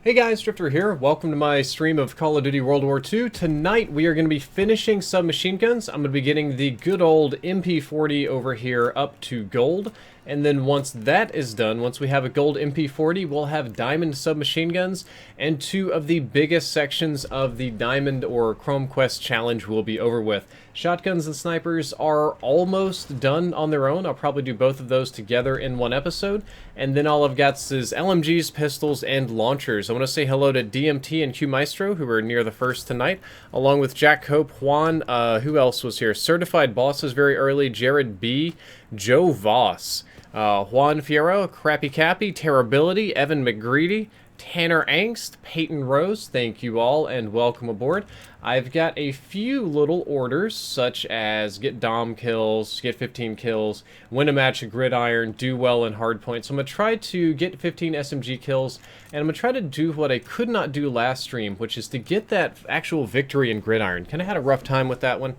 Hey guys, Drifter here. Welcome to my stream of Call of Duty World War II. Tonight we are going to be finishing submachine guns. I'm going to be getting the good old MP-40 over here up to gold. And then once that is done, once we have a gold MP-40, we'll have diamond submachine guns. And two of the biggest sections of the diamond or Chrome Quest challenge will be over with. Shotguns and snipers are almost done on their own. I'll probably do both of those together in one episode. And then all I've got is SMGs, pistols, and launchers. I want to say hello to DMT and Q Maestro, who were near the first tonight, along with Jack Hope, Juan, who else was here? Certified Bosses very early, Jared B, Joe Voss, Juan Fierro, Crappy Cappy, Terribility, Evan McGreedy, Tanner Angst, Peyton Rose, thank you all and welcome aboard. I've got a few little orders, such as get Dom kills, get 15 kills, win a match of Gridiron, do well in Hardpoint. So I'm going to try to get 15 SMG kills, and I'm going to try to do what I could not do last stream, which is to get that actual victory in Gridiron. Kind of had a rough time with that one.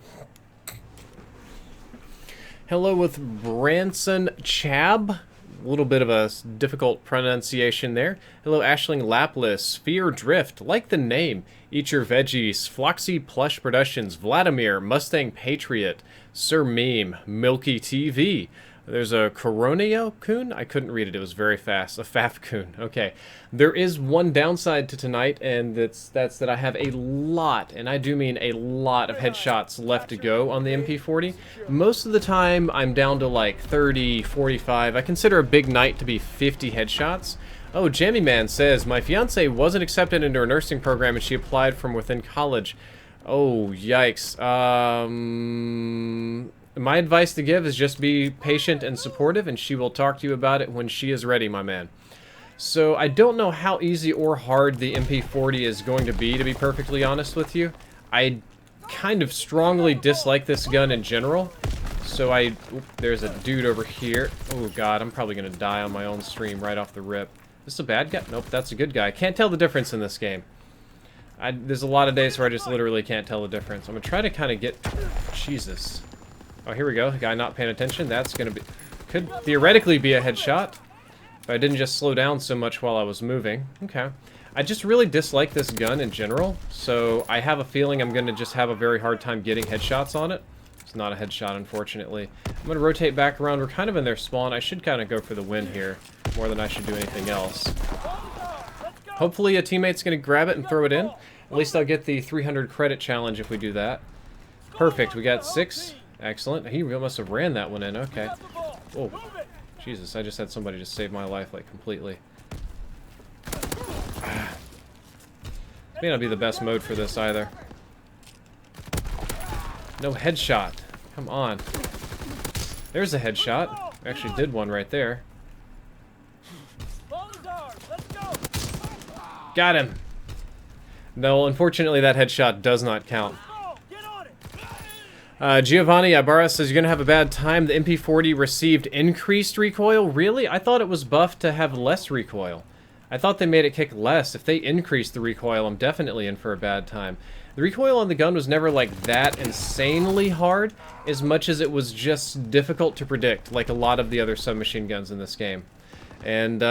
Hello with Branson Chab. A little bit of a difficult pronunciation there. Hello, Ashling Lapless, Fear Drift, like the name. Eat Your Veggies, Floxy Plush Productions, Vladimir, Mustang Patriot, Sir Meme, Milky TV. There's a Coronio Coon? I couldn't read it, it was very fast. A Faf Coon, okay. There is one downside to tonight, and that's that I have a lot, and I do mean a lot of headshots left to go on the MP-40. Most of the time, I'm down to like 30, 45. I consider a big night to be 50 headshots. Oh, Jammy Man says, my fiance wasn't accepted into her nursing program and she applied from within college. Oh, yikes. My advice to give is just be patient and supportive, and she will talk to you about it when she is ready, my man. So I don't know how easy or hard the MP-40 is going to be perfectly honest with you. I kind of strongly dislike this gun in general. So there's a dude over here. Oh god, I'm probably going to die on my own stream right off the rip. Is this a bad guy? Nope, that's a good guy. I can't tell the difference in this game. There's a lot of days where I just literally can't tell the difference. I'm going to try to kind of get... Jesus. Oh, here we go. The guy not paying attention. That's going to be... Could theoretically be a headshot. If I didn't just slow down so much while I was moving. Okay. I just really dislike this gun in general. So I have a feeling I'm going to just have a very hard time getting headshots on it. It's not a headshot, unfortunately. I'm going to rotate back around. We're kind of in their spawn. I should kind of go for the win here. More than I should do anything else. Hopefully a teammate's going to grab it and throw it in. At least I'll get the 300 credit challenge if we do that. Perfect. We got 6. Excellent. He must have ran that one in. Okay. Oh, Jesus. I just had somebody just save my life, like, completely. May not be the best mode for this, either. No headshot. Come on. There's a headshot. I actually did one right there. Got him. No, unfortunately, that headshot does not count. Giovanni Ibarra says, you're going to have a bad time. The MP-40 received increased recoil? Really? I thought it was buffed to have less recoil. I thought they made it kick less. If they increased the recoil, I'm definitely in for a bad time. The recoil on the gun was never like that insanely hard, as much as it was just difficult to predict, like a lot of the other submachine guns in this game. And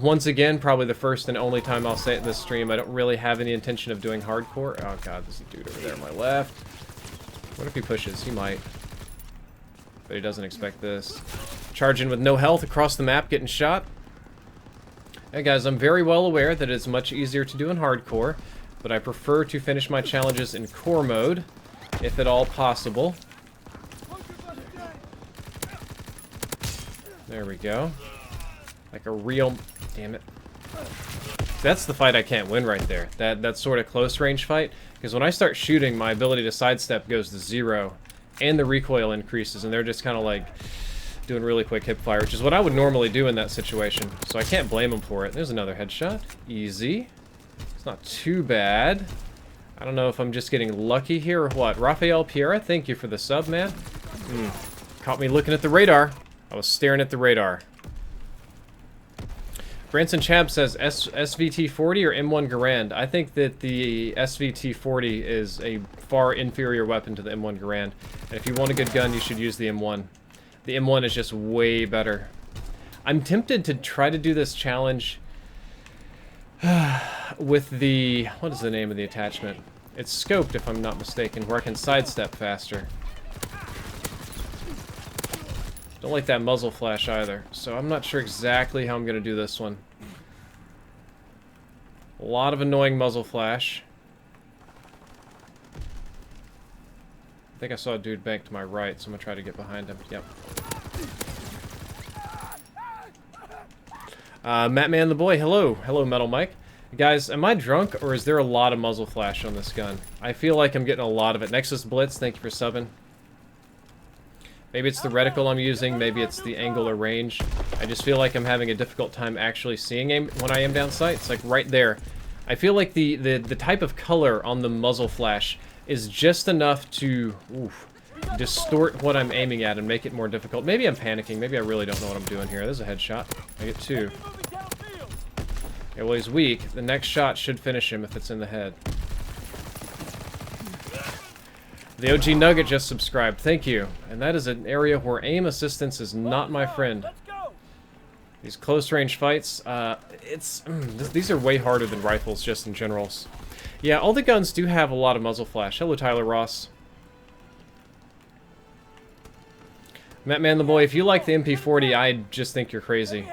once again, probably the first and only time I'll say it in this stream, I don't really have any intention of doing hardcore. Oh god, there's a dude over there on my left. What if he pushes? He might. But he doesn't expect this. Charging with no health across the map, getting shot. Hey guys, I'm very well aware that it's much easier to do in hardcore, but I prefer to finish my challenges in core mode, if at all possible. There we go. Like a real... Damn it. That's the fight I can't win right there. That sort of close range fight. Because when I start shooting, my ability to sidestep goes to 0. And the recoil increases. And they're just kind of like doing really quick hip fire. Which is what I would normally do in that situation. So I can't blame them for it. There's another headshot. Easy. It's not too bad. I don't know if I'm just getting lucky here or what. Rafael Piera, thank you for the sub, man. Caught me looking at the radar. I was staring at the radar. Branson Chab says SVT-40 or M1 Garand. I think that the SVT-40 is a far inferior weapon to the M1 Garand. And if you want a good gun, you should use the M1. The M1 is just way better. I'm tempted to try to do this challenge With the... What is the name of the attachment? It's scoped, if I'm not mistaken, where I can sidestep faster. Don't like that muzzle flash either, so I'm not sure exactly how I'm going to do this one. A lot of annoying muzzle flash. I think I saw a dude bank to my right, so I'm going to try to get behind him. Yep. Mattman the boy, hello. Hello, Metal Mike. Guys, am I drunk, or is there a lot of muzzle flash on this gun? I feel like I'm getting a lot of it. Nexus Blitz, thank you for subbing. Maybe it's the reticle I'm using, maybe it's the angle or range. I just feel like I'm having a difficult time actually seeing aim when I am down sight. It's like right there. I feel like the type of color on the muzzle flash is just enough to distort what I'm aiming at and make it more difficult. Maybe I'm panicking. Maybe I really don't know what I'm doing here. There's a headshot. I get 2. Okay, well, he's weak. The next shot should finish him if it's in the head. The OG Nugget just subscribed. Thank you. And that is an area where aim assistance is not my friend. These close-range fights, these are way harder than rifles just in generals. Yeah, all the guns do have a lot of muzzle flash. Hello, Tyler Ross. Mattman the boy, if you like the MP-40, I just think you're crazy.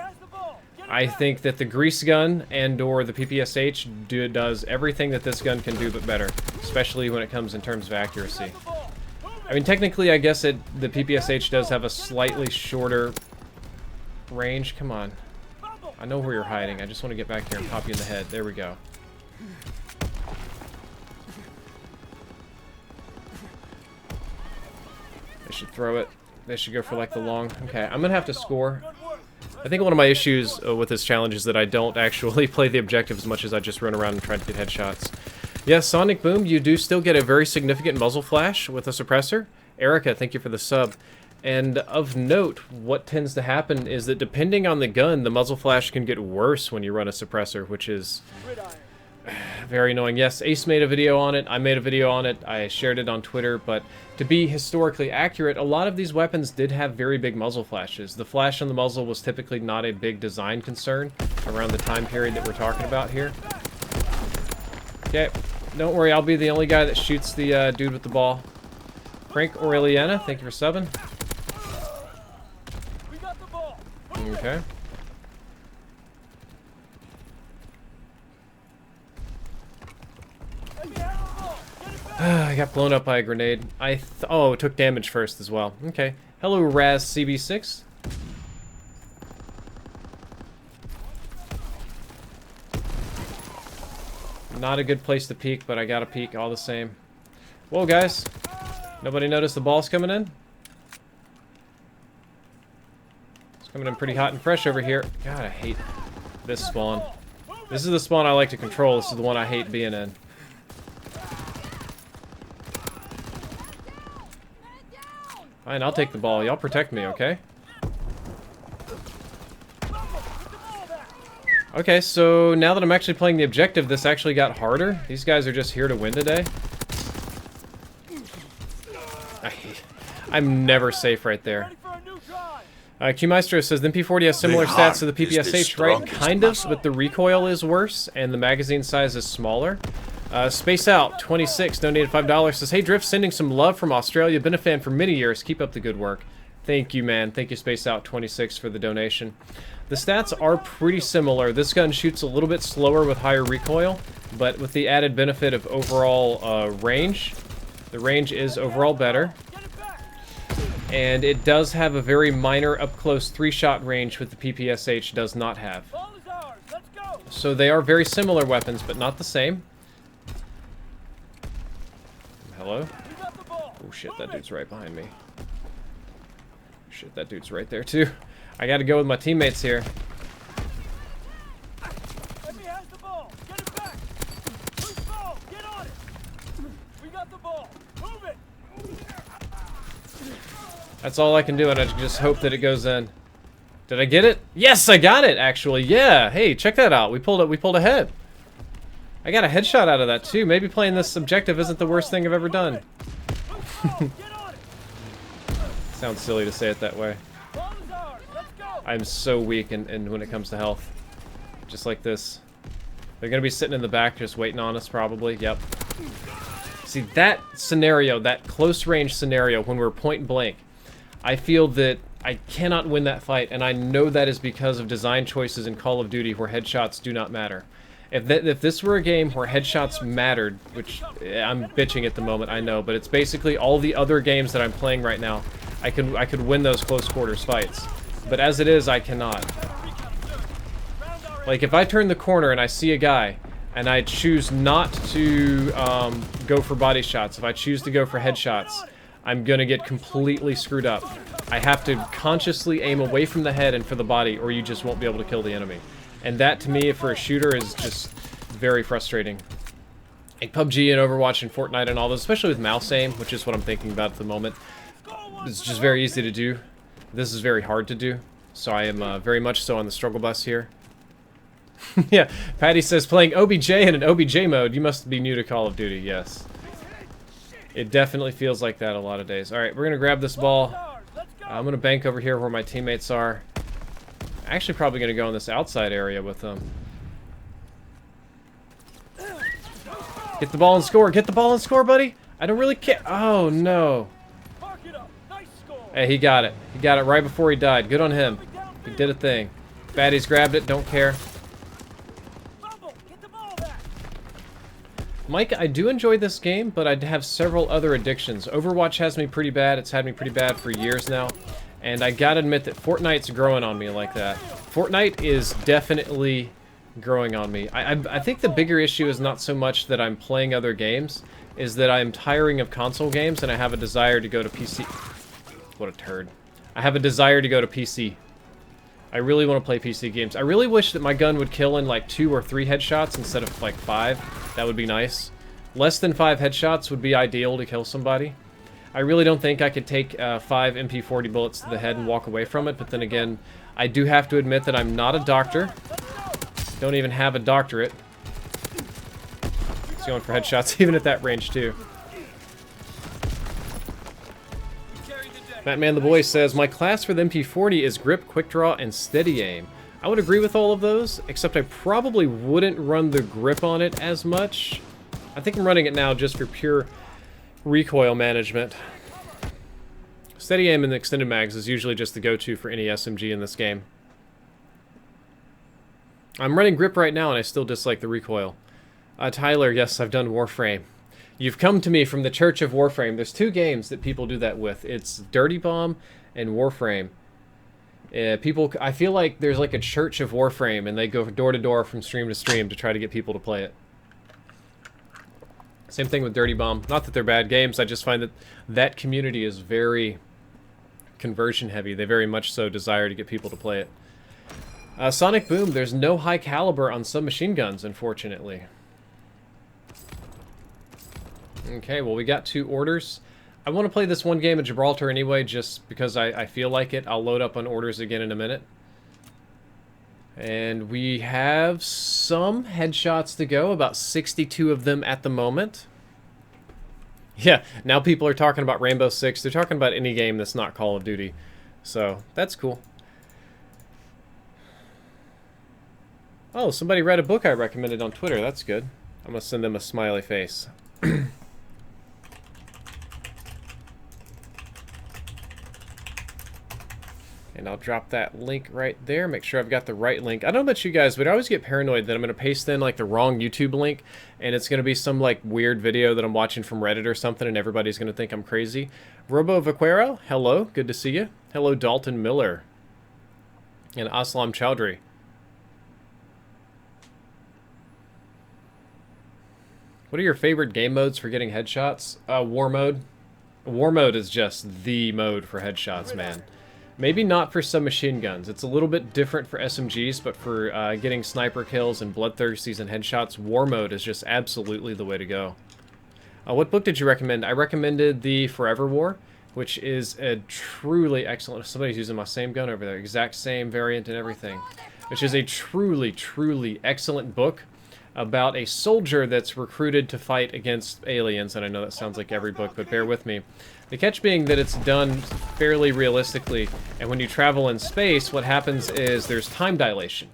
I think that the grease gun and or the PPSH does everything that this gun can do but better, especially when it comes in terms of accuracy. I mean, technically, I guess the PPSH does have a slightly shorter range. Come on. I know where you're hiding. I just want to get back here and pop you in the head. There we go. They should throw it. They should go for like the long. Okay, I'm gonna have to score. I think one of my issues with this challenge is that I don't actually play the objective as much as I just run around and try to get headshots. Yes, Sonic Boom, you do still get a very significant muzzle flash with a suppressor. Erica, thank you for the sub. And of note, what tends to happen is that depending on the gun, the muzzle flash can get worse when you run a suppressor, which is very annoying. Yes, Ace made a video on it, I made a video on it, I shared it on Twitter, but to be historically accurate, a lot of these weapons did have very big muzzle flashes. The flash on the muzzle was typically not a big design concern around the time period that we're talking about here. Okay, don't worry, I'll be the only guy that shoots the dude with the ball. Frank Aureliana, thank you for subbing. Okay. I got blown up by a grenade. Oh, it took damage first as well. Okay. Hello, Raz CB6. Not a good place to peek, but I gotta peek all the same. Whoa, guys. Nobody noticed the ball's coming in? It's coming in pretty hot and fresh over here. God, I hate this spawn. This is the spawn I like to control. This is the one I hate being in. Fine, I'll take the ball. Y'all protect me, okay? Okay, so now that I'm actually playing the objective, this actually got harder. These guys are just here to win today. I'm never safe right there. Q-Maestro says, the MP-40 has similar stats to the PPSH, right? Kind of, but the recoil is worse, and the magazine size is smaller. Space Out 26 donated $5, says, hey Drift, sending some love from Australia, been a fan for many years, keep up the good work. Thank you, man. Thank you, Space Out 26, for the donation. The stats are pretty similar. This gun shoots a little bit slower with higher recoil, but with the added benefit of overall range. The range is overall better, and it does have a very minor up-close 3-shot range, which the PPSH does not have. So they are very similar weapons, but not the same. Hello? Oh shit, that dude's right behind me. Shit, that dude's right there too. I gotta go with my teammates here. That's all I can do, and I just hope that it goes in. Did I get it? Yes, I got it, actually. Yeah. Hey, check that out. We pulled ahead. I got a headshot out of that too. Maybe playing this objective isn't the worst thing I've ever done. Sounds silly to say it that way. I'm so weak and when it comes to health. Just like this. They're going to be sitting in the back just waiting on us, probably. Yep. See, that scenario, that close-range scenario, when we're point-blank, I feel that I cannot win that fight, and I know that is because of design choices in Call of Duty where headshots do not matter. If this were a game where headshots mattered, which I'm bitching at the moment, I know, but it's basically all the other games that I'm playing right now, I could win those close-quarters fights. But as it is, I cannot. Like, if I turn the corner and I see a guy, and I choose not to go for body shots, if I choose to go for headshots, I'm gonna get completely screwed up. I have to consciously aim away from the head and for the body, or you just won't be able to kill the enemy. And that, to me, for a shooter, is just very frustrating. Like PUBG and Overwatch and Fortnite and all those, especially with mouse aim, which is what I'm thinking about at the moment, it's just very easy to do. This is very hard to do, so I am very much so on the struggle bus here. Yeah, Patty says, playing OBJ in an OBJ mode, you must be new to Call of Duty, yes. It definitely feels like that a lot of days. Alright, we're going to grab this ball. I'm going to bank over here where my teammates are. Actually probably going to go in this outside area with them. Get the ball and score. Get the ball and score, buddy. I don't really care. Oh, no. Hey, he got it. He got it right before he died. Good on him. He did a thing. Baddies grabbed it. Don't care. Mike, I do enjoy this game, but I have several other addictions. Overwatch has me pretty bad. It's had me pretty bad for years now. And I gotta admit that Fortnite's growing on me like that. Fortnite is definitely growing on me. I think the bigger issue is not so much that I'm playing other games, is that I'm tiring of console games and I have a desire to go to PC. What a turd. I have a desire to go to PC. I really want to play PC games. I really wish that my gun would kill in like 2 or 3 headshots instead of like 5. That would be nice. Less than 5 headshots would be ideal to kill somebody. I really don't think I could take 5 MP-40 bullets to the head and walk away from it, but then again, I do have to admit that I'm not a doctor. Don't even have a doctorate. He's going for headshots even at that range too. Batman the Boy says, my class for the MP-40 is grip, quick draw, and steady aim. I would agree with all of those, except I probably wouldn't run the grip on it as much. I think I'm running it now just for pure recoil management. Steady aim and extended mags is usually just the go-to for any SMG in this game. I'm running grip right now and I still dislike the recoil. Tyler, yes, I've done Warframe. You've come to me from the Church of Warframe. There's 2 games that people do that with. It's Dirty Bomb and Warframe. I feel like there's like a Church of Warframe and they go door to door from stream to stream to try to get people to play it. Same thing with Dirty Bomb. Not that they're bad games, I just find that that community is very conversion heavy. They very much so desire to get people to play it. Sonic Boom, there's no high caliber on submachine guns, unfortunately. Okay, well we got 2 orders. I want to play this one game at Gibraltar anyway, just because I feel like it. I'll load up on orders again in a minute. And we have some headshots to go, about 62 of them at the moment. Yeah, now people are talking about Rainbow Six. They're talking about any game that's not Call of Duty. So, that's cool. Oh, somebody read a book I recommended on Twitter. That's good. I'm going to send them a smiley face. And I'll drop that link right there. Make sure I've got the right link. I don't know about you guys, but I always get paranoid that I'm going to paste in like the wrong YouTube link and it's going to be some like weird video that I'm watching from Reddit or something and everybody's going to think I'm crazy. Robo Vaquero, hello. Good to see you. Hello, Dalton Miller. And Aslam Chowdhury. What are your favorite game modes for getting headshots? War mode. War mode is just the mode for headshots, man. Maybe not for submachine guns. It's a little bit different for SMGs, but for getting sniper kills and bloodthirsties and headshots, war mode is just absolutely the way to go. What book did you recommend? I recommended The Forever War, which is a truly excellent... Somebody's using my same gun over there. Exact same variant and everything. Which is a truly, truly excellent book about a soldier that's recruited to fight against aliens. And I know that sounds like every book, but bear with me. The catch being that it's done fairly realistically, and when you travel in space, what happens is there's time dilation.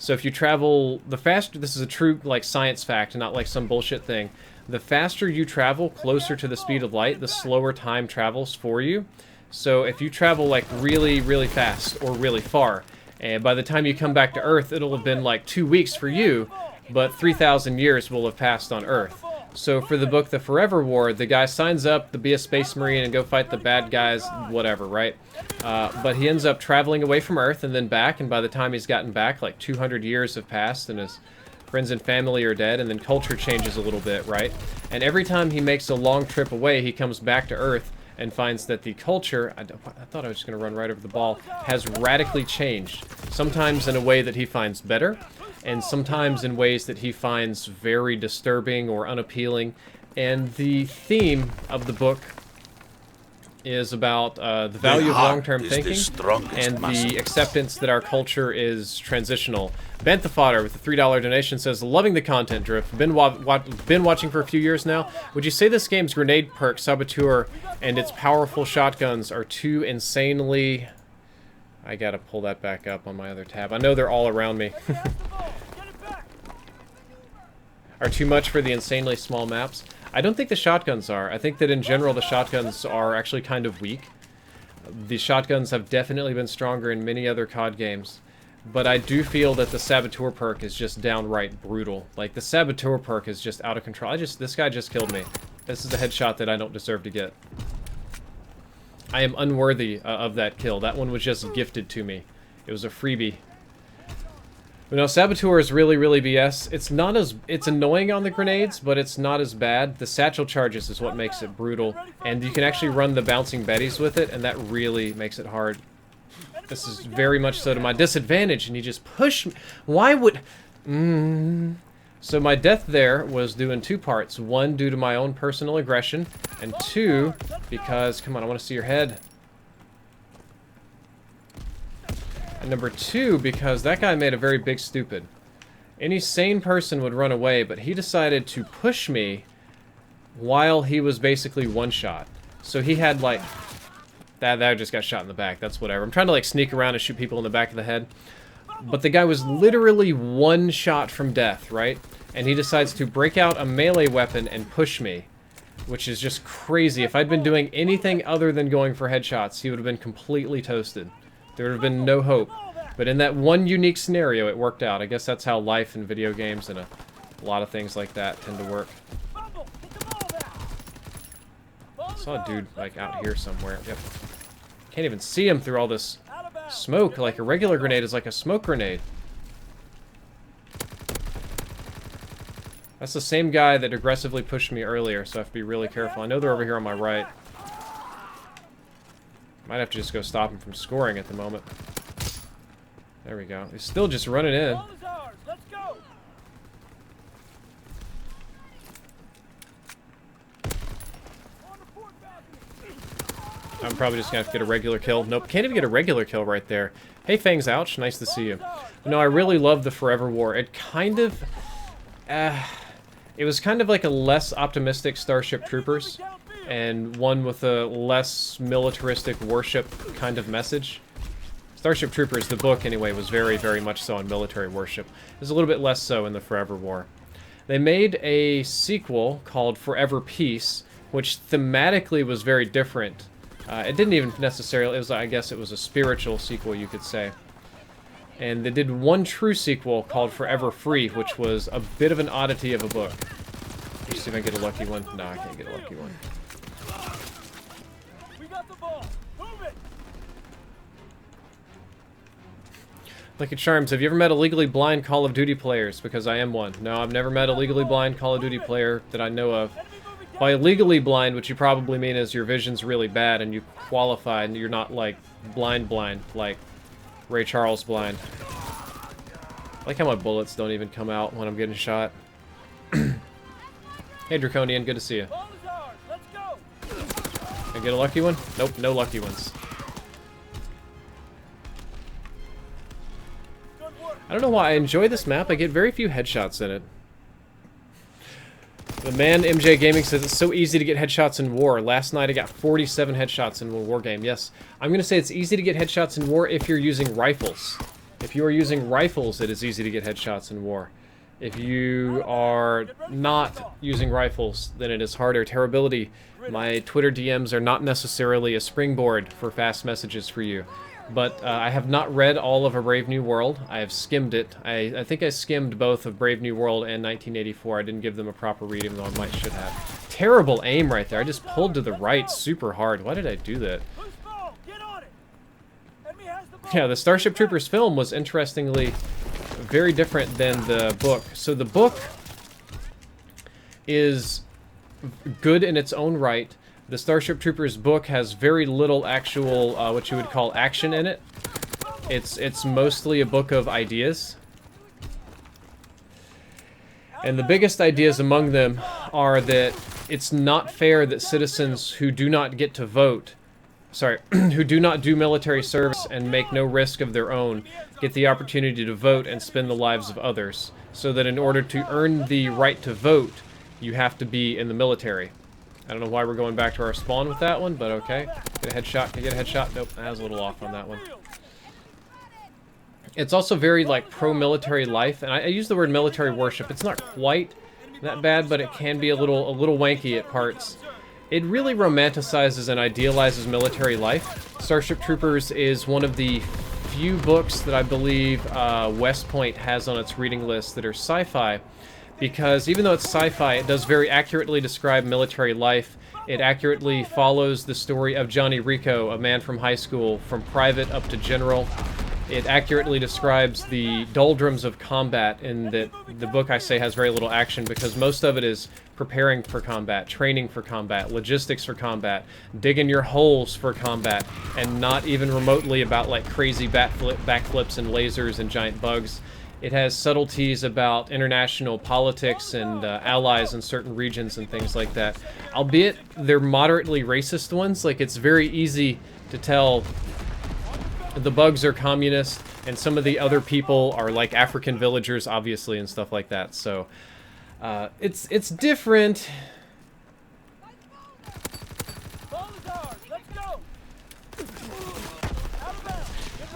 So if you travel, the faster, this is a true, like, science fact, not like some bullshit thing. The faster you travel closer to the speed of light, the slower time travels for you. So if you travel, like, really, really fast or really far, and by the time you come back to Earth, it'll have been, like, 2 weeks for you, but 3,000 years will have passed on Earth. So for the book The Forever War, the guy signs up to be a space marine and go fight the bad guys, whatever, right? But he ends up traveling away from Earth and then back, and by the time he's gotten back, like 200 years have passed, and his friends and family are dead, and then culture changes a little bit, right? And every time he makes a long trip away, he comes back to Earth and finds that the culture, I thought I was just going to run right over the ball, has radically changed. Sometimes in a way that he finds better, and sometimes in ways that he finds very disturbing or unappealing. And the theme of the book is about the value of long-term thinking and the acceptance that our culture is transitional. Bent the Fodder with a $3 donation says, loving the content, Drift. Been watching for a few years now. Would you say this game's grenade perk, Saboteur, and its powerful shotguns are too insanely... I gotta pull that back up on my other tab. I know they're all around me. Are too much for the insanely small maps? I don't think the shotguns are. I think that in general the shotguns are actually kind of weak. The shotguns have definitely been stronger in many other COD games. But I do feel that the Saboteur perk is just downright brutal. Like, the Saboteur perk is just out of control. This guy just killed me. This is a headshot that I don't deserve to get. I am unworthy of that kill. That one was just gifted to me. It was a freebie. But no, Saboteur is really, really BS. It's not as... It's annoying on the grenades, but it's not as bad. The satchel charges is what makes it brutal. And you can actually run the bouncing betties with it, and that really makes it hard. This is very much so to my disadvantage, and he just pushed me. Why would... So my death there was due in two parts. One, due to my own personal aggression, and two, because... Come on, I want to see your head. And number two, because that guy made a very big stupid. Any sane person would run away, but he decided to push me while he was basically one-shot. So he had, like... That just got shot in the back. That's whatever. I'm trying to, like, sneak around and shoot people in the back of the head. But the guy was literally one shot from death, right? And he decides to break out a melee weapon and push me, which is just crazy. If I'd been doing anything other than going for headshots, he would have been completely toasted. There would have been no hope. But in that one unique scenario, it worked out. I guess that's how life and video games and a lot of things like that tend to work. I saw a dude, like, out here somewhere. Yep. Can't even see him through all this smoke. Like, a regular grenade is like a smoke grenade. That's the same guy that aggressively pushed me earlier, so I have to be really careful. I know they're over here on my right. Might have to just go stop him from scoring at the moment. There we go. He's still just running in. I'm probably just gonna have to get a regular kill. Nope, can't even get a regular kill right there. Hey, Fangs Ouch, nice to see you. No, I really love the Forever War. It kind of... it was kind of like a less optimistic Starship Troopers, and one with a less militaristic worship kind of message. Starship Troopers, the book anyway, was very, very much so on military worship. It was a little bit less so in the Forever War. They made a sequel called Forever Peace, which thematically was very different. It didn't even necessarily, it was, I guess it was a spiritual sequel, you could say. And they did one true sequel called Forever Free, which was a bit of an oddity of a book. Let's see if I can get a lucky one. No, I can't get a lucky one. We got the ball. Move it. Lucky Charms, have you ever met illegally blind Call of Duty players? Because I am one. No, I've never met a legally blind Call of Duty player that I know of. By legally blind, what you probably mean is your vision's really bad and you qualify and you're not, like, blind, like Ray Charles blind. I like how my bullets don't even come out when I'm getting shot. Hey, Draconian, good to see you. Can I get a lucky one? Nope, no lucky ones. I don't know why I enjoy this map. I get very few headshots in it. The man MJ Gaming says it's so easy to get headshots in war. Last night I got 47 headshots in a war game. Yes, I'm going to say it's easy to get headshots in war if you're using rifles. If you are using rifles, it is easy to get headshots in war. If you are not using rifles, then it is harder. Terribility, my Twitter DMs are not necessarily a springboard for fast messages for you. But I have not read all of A Brave New World. I have skimmed it. I think I skimmed both of Brave New World and 1984. I didn't give them a proper read, even though I might should have. Terrible aim right there. I just pulled to the right super hard. Why did I do that? Yeah, the Starship Troopers film was interestingly very different than the book. So the book is good in its own right. The Starship Troopers book has very little actual, what you would call action in it. It's mostly a book of ideas. And the biggest ideas among them are that it's not fair that citizens who do not get to vote, who do not do military service and make no risk of their own, get the opportunity to vote and spend the lives of others. So that in order to earn the right to vote, you have to be in the military. I don't know why we're going back to our spawn with that one, but okay. Get a headshot. Can I get a headshot? Nope, I was a little off on that one. It's also very, like, pro-military life, and I use the word military worship. It's not quite that bad, but it can be a little wanky at parts. It really romanticizes and idealizes military life. Starship Troopers is one of the few books that I believe West Point has on its reading list that are sci-fi. Because even though it's sci-fi, it does very accurately describe military life. It accurately follows the story of Johnny Rico, a man from high school, from private up to general. It accurately describes the doldrums of combat, in that the book, I say, has very little action because most of it is preparing for combat, training for combat, logistics for combat, digging your holes for combat, and not even remotely about like crazy backflips and lasers and giant bugs. It has subtleties about international politics and allies in certain regions and things like that. Albeit, they're moderately racist ones. Like, it's very easy to tell the bugs are communist, and some of the other people are like African villagers, obviously, and stuff like that. So, it's different.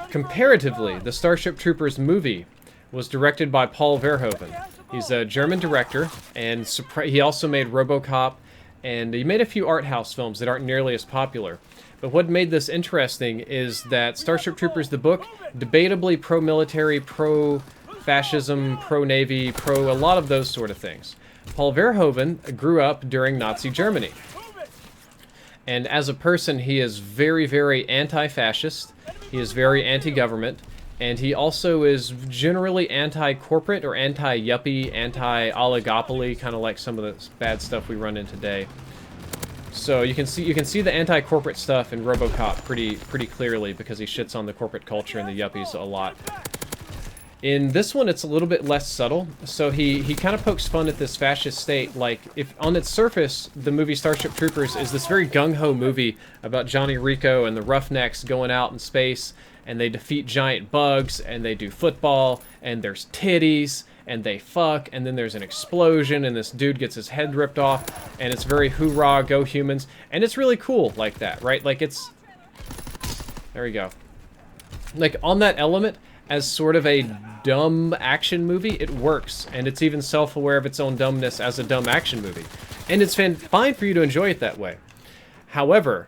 Comparatively, the Starship Troopers movie was directed by Paul Verhoeven. He's a German director, and he also made RoboCop, and he made a few art house films that aren't nearly as popular. But what made this interesting is that Starship Troopers, the book, debatably pro-military, pro-fascism, pro-navy, pro a lot of those sort of things. Paul Verhoeven grew up during Nazi Germany. And as a person, he is very, very anti-fascist. He is very anti-government. And he also is generally anti-corporate or anti-yuppie, anti-oligopoly, kind of like some of the bad stuff we run in today. So you can see the anti-corporate stuff in RoboCop pretty clearly because he shits on the corporate culture and the yuppies a lot. In this one, it's a little bit less subtle. So he kind of pokes fun at this fascist state. Like, if on its surface, the movie Starship Troopers is this very gung-ho movie about Johnny Rico and the Roughnecks going out in space, and they defeat giant bugs, and they do football, and there's titties, and they fuck, and then there's an explosion, and this dude gets his head ripped off, and it's very hoorah, go humans, and it's really cool like that, right? Like, it's... There we go. Like, on that element, as sort of a dumb action movie, it works, and it's even self-aware of its own dumbness as a dumb action movie. And it's fine for you to enjoy it that way. However,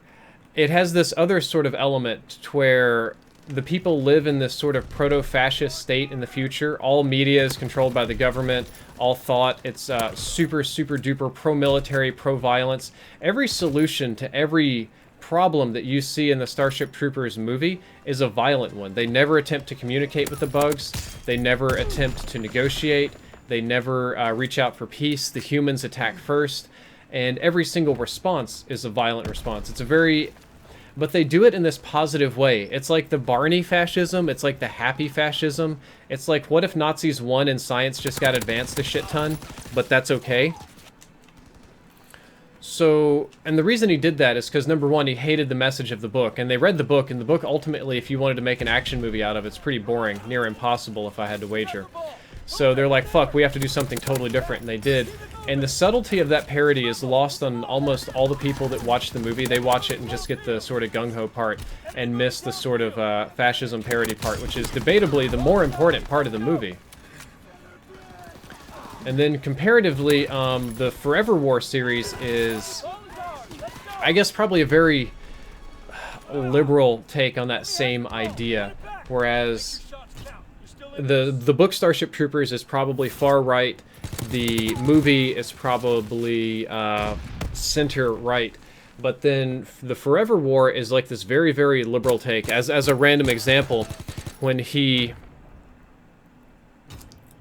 it has this other sort of element to where the people live in this sort of proto-fascist state in the future. All media is controlled by the government. All thought, it's super, super duper pro-military, pro-violence. Every solution to every problem that you see in the Starship Troopers movie is a violent one. They never attempt to communicate with the bugs. They never attempt to negotiate. They never reach out for peace. The humans attack first. And every single response is a violent response. It's a very... But they do it in this positive way. It's like the Barney fascism. It's like the happy fascism. It's like, what if Nazis won and science just got advanced a shit ton? But that's okay. So, and the reason he did that is because, number one, he hated the message of the book. And they read the book, and the book ultimately, if you wanted to make an action movie out of it, it's pretty boring. Near impossible, if I had to wager. So they're like, fuck, we have to do something totally different. And they did. And the subtlety of that parody is lost on almost all the people that watch the movie. They watch it and just get the sort of gung-ho part and miss the sort of fascism parody part, which is debatably the more important part of the movie. And then comparatively, the Forever War series is, I guess, probably a very liberal take on that same idea, whereas the book Starship Troopers is probably far right. The movie is probably center right, but then the Forever War is like this very, very liberal take. As a random example, when the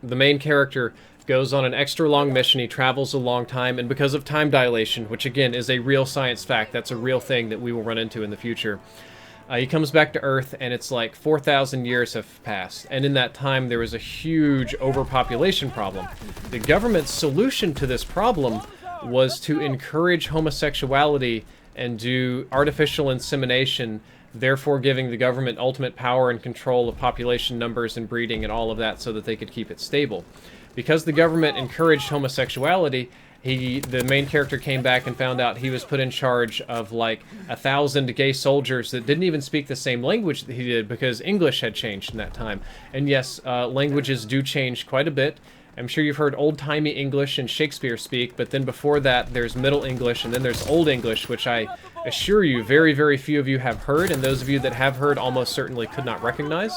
main character goes on an extra long mission, he travels a long time, and because of time dilation, which again is a real science fact, that's a real thing that we will run into in the future, he comes back to Earth, and it's like 4,000 years have passed, and in that time there was a huge overpopulation problem. The government's solution to this problem was to encourage homosexuality and do artificial insemination, therefore giving the government ultimate power and control of population numbers and breeding and all of that so that they could keep it stable. Because the government encouraged homosexuality, the main character came back and found out he was put in charge of like 1,000 gay soldiers that didn't even speak the same language that he did because English had changed in that time. And yes, languages do change quite a bit. I'm sure you've heard old-timey English and Shakespeare speak, but then before that there's Middle English and then there's Old English, which I assure you very, very few of you have heard, and those of you that have heard almost certainly could not recognize.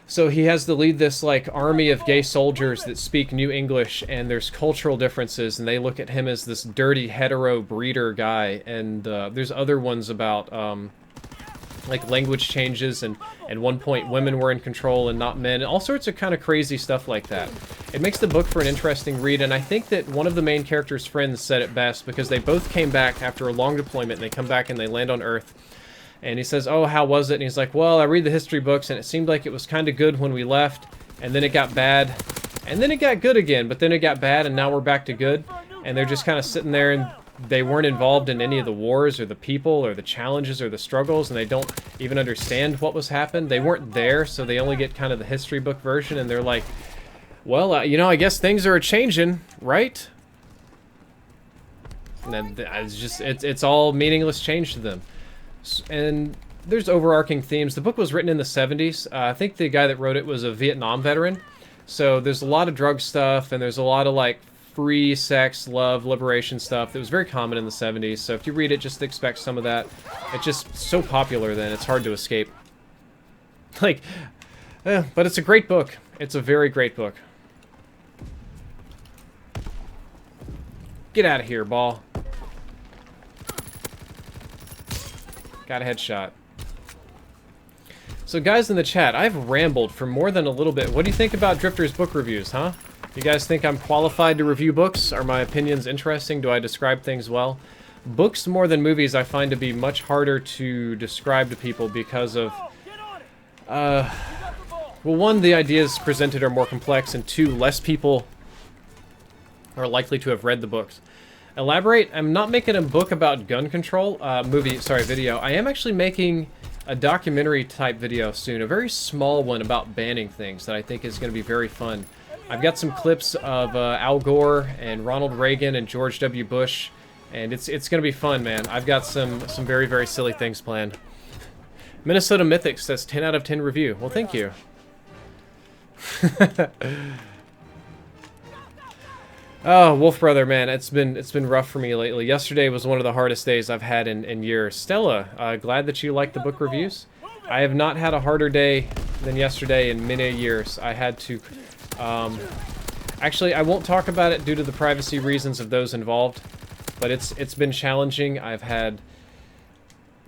So he has to lead this like army of gay soldiers that speak New English, and there's cultural differences, and they look at him as this dirty hetero breeder guy. And there's other ones about like language changes, and at one point women were in control and not men, and all sorts of kind of crazy stuff like that. It makes the book for an interesting read, and I think that one of the main character's friends said it best, because they both came back after a long deployment, and they come back and they land on Earth. And he says, oh, how was it? And he's like, well, I read the history books, and it seemed like it was kind of good when we left, and then it got bad, and then it got good again, but then it got bad, and now we're back to good. And they're just kind of sitting there, and they weren't involved in any of the wars, or the people, or the challenges, or the struggles, and they don't even understand what was happened. They weren't there, so they only get kind of the history book version, and they're like, well, you know, I guess things are a-changing, right? And then it's all meaningless change to them. And there's overarching themes. The book was written in the 70s. I think the guy that wrote it was a Vietnam veteran. So there's a lot of drug stuff, and there's a lot of like free sex, love, liberation stuff that was very common in the 70s. So if you read it, just expect some of that. It's just so popular then, it's hard to escape. Like, but it's a great book. It's a very great book. Get out of here, ball. Got a headshot. So guys in the chat, I've rambled for more than a little bit. What do you think about Drifter's book reviews, huh? You guys think I'm qualified to review books? Are my opinions interesting? Do I describe things well? Books more than movies I find to be much harder to describe to people because of... well, one, the ideas presented are more complex, and two, less people are likely to have read the books. Elaborate? I'm not making a book about gun control, video. I am actually making a documentary type video soon, a very small one about banning things that I think is going to be very fun. I've got some clips of Al Gore and Ronald Reagan and George W. Bush, and it's going to be fun, man. I've got some very, very silly things planned. Minnesota Mythic says 10 out of 10 review. Well, thank you. Oh, Wolf Brother, man, it's been rough for me lately. Yesterday was one of the hardest days I've had in years. Stella, glad that you like the book reviews. I have not had a harder day than yesterday in many years. I had to... actually, I won't talk about it due to the privacy reasons of those involved, but it's been challenging. I've had...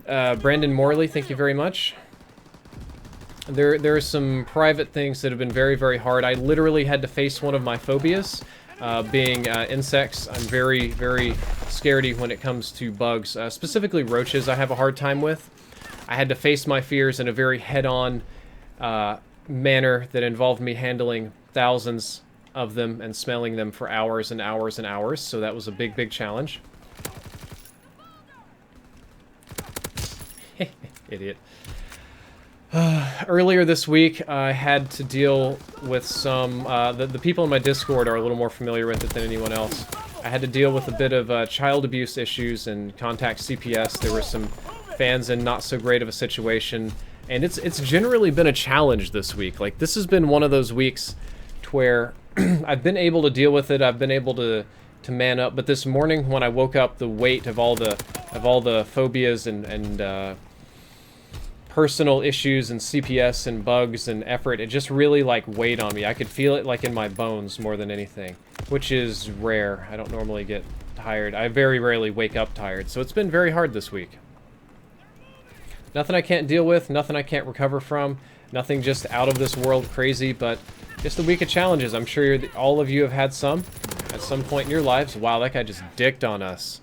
Brandon Morley, thank you very much. There are some private things that have been very, very hard. I literally had to face one of my phobias. Being insects. I'm very, very scaredy when it comes to bugs. Specifically roaches I have a hard time with. I had to face my fears in a very head-on manner that involved me handling thousands of them and smelling them for hours and hours and hours, so that was a big, big challenge. Idiot. Earlier this week, I had to deal with some... the people in my Discord are a little more familiar with it than anyone else. I had to deal with a bit of child abuse issues and contact CPS. There were some fans in not so great of a situation, and it's generally been a challenge this week. Like, this has been one of those weeks to where I've been able to deal with it. I've been able to man up. But this morning, when I woke up, the weight of all the phobias and personal issues and CPS and bugs and effort, it just really like weighed on me. I could feel it like in my bones more than anything, which is rare. I don't normally get tired. I very rarely wake up tired, so it's been very hard this week. Nothing I can't deal with, nothing I can't recover from, nothing just out of this world crazy, but just a week of challenges. I'm sure all of you have had some at some point in your lives. Wow, that guy just dicked on us.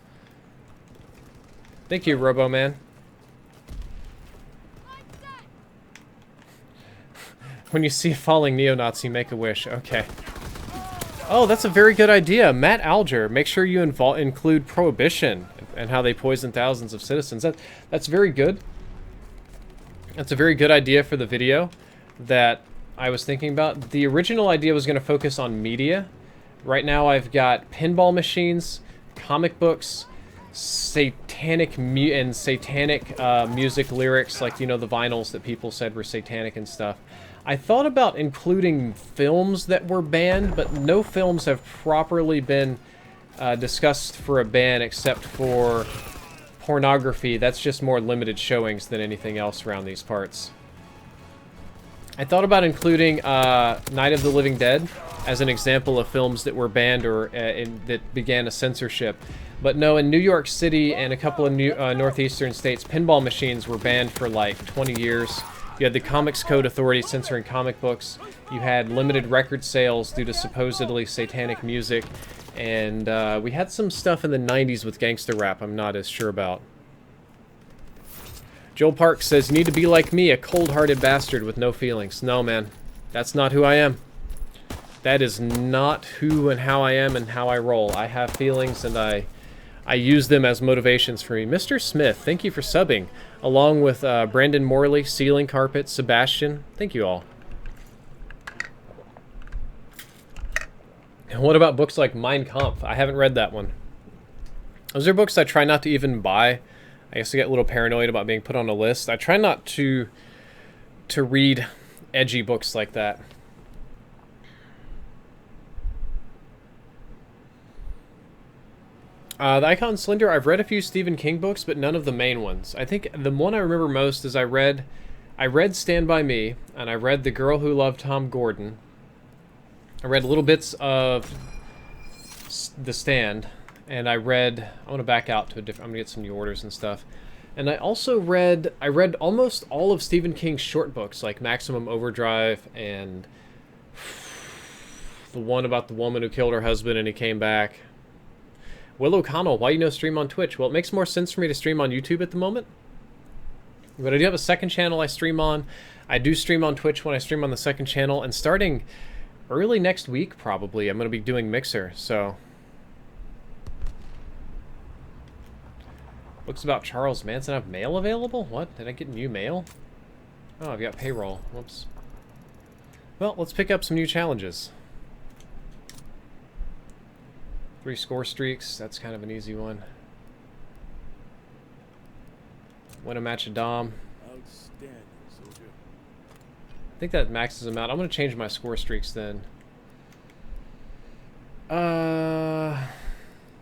Thank you, Robo-Man. When you see a falling neo-Nazi, make a wish. Okay. Oh, that's a very good idea. Matt Alger, make sure you include Prohibition and how they poison thousands of citizens. That's very good. That's a very good idea for the video that I was thinking about. The original idea was going to focus on media. Right now I've got pinball machines, comic books, satanic music lyrics, like, you know, the vinyls that people said were satanic and stuff. I thought about including films that were banned, but no films have properly been discussed for a ban except for pornography. That's just more limited showings than anything else around these parts. I thought about including Night of the Living Dead as an example of films that were banned or that began a censorship. But no, in New York City and a couple of northeastern states, pinball machines were banned for like 20 years. You had the Comics Code Authority censoring comic books. You had limited record sales due to supposedly satanic music. And we had some stuff in the 90s with gangster rap I'm not as sure about. Joel Park says, you need to be like me, a cold-hearted bastard with no feelings. No, man. That's not who I am. That is not who and how I am and how I roll. I have feelings and I use them as motivations for me. Mr. Smith, thank you for subbing. Along with Brandon Morley, Ceiling Carpet, Sebastian. Thank you all. And what about books like Mein Kampf? I haven't read that one. Those are books I try not to even buy. I guess I get a little paranoid about being put on a list. I try not to read edgy books like that. The Icon Slender, I've read a few Stephen King books, but none of the main ones. I think the one I remember most is I read Stand By Me, and I read The Girl Who Loved Tom Gordon. I read little bits of The Stand, and I want to back out to a different, I'm going to get some new orders and stuff. And I also read almost all of Stephen King's short books, like Maximum Overdrive, and the one about the woman who killed her husband and he came back. Will O'Connell, why you no stream on Twitch? Well, it makes more sense for me to stream on YouTube at the moment. But I do have a second channel I stream on. I do stream on Twitch when I stream on the second channel. And starting early next week, probably, I'm going to be doing Mixer. So, books about Charles Manson have mail available? What? Did I get new mail? Oh, I've got payroll. Whoops. Well, let's pick up some new challenges. 3 score streaks, that's kind of an easy one. Win a match of Dom. Outstanding, soldier. I think that maxes them out. I'm going to change my score streaks then.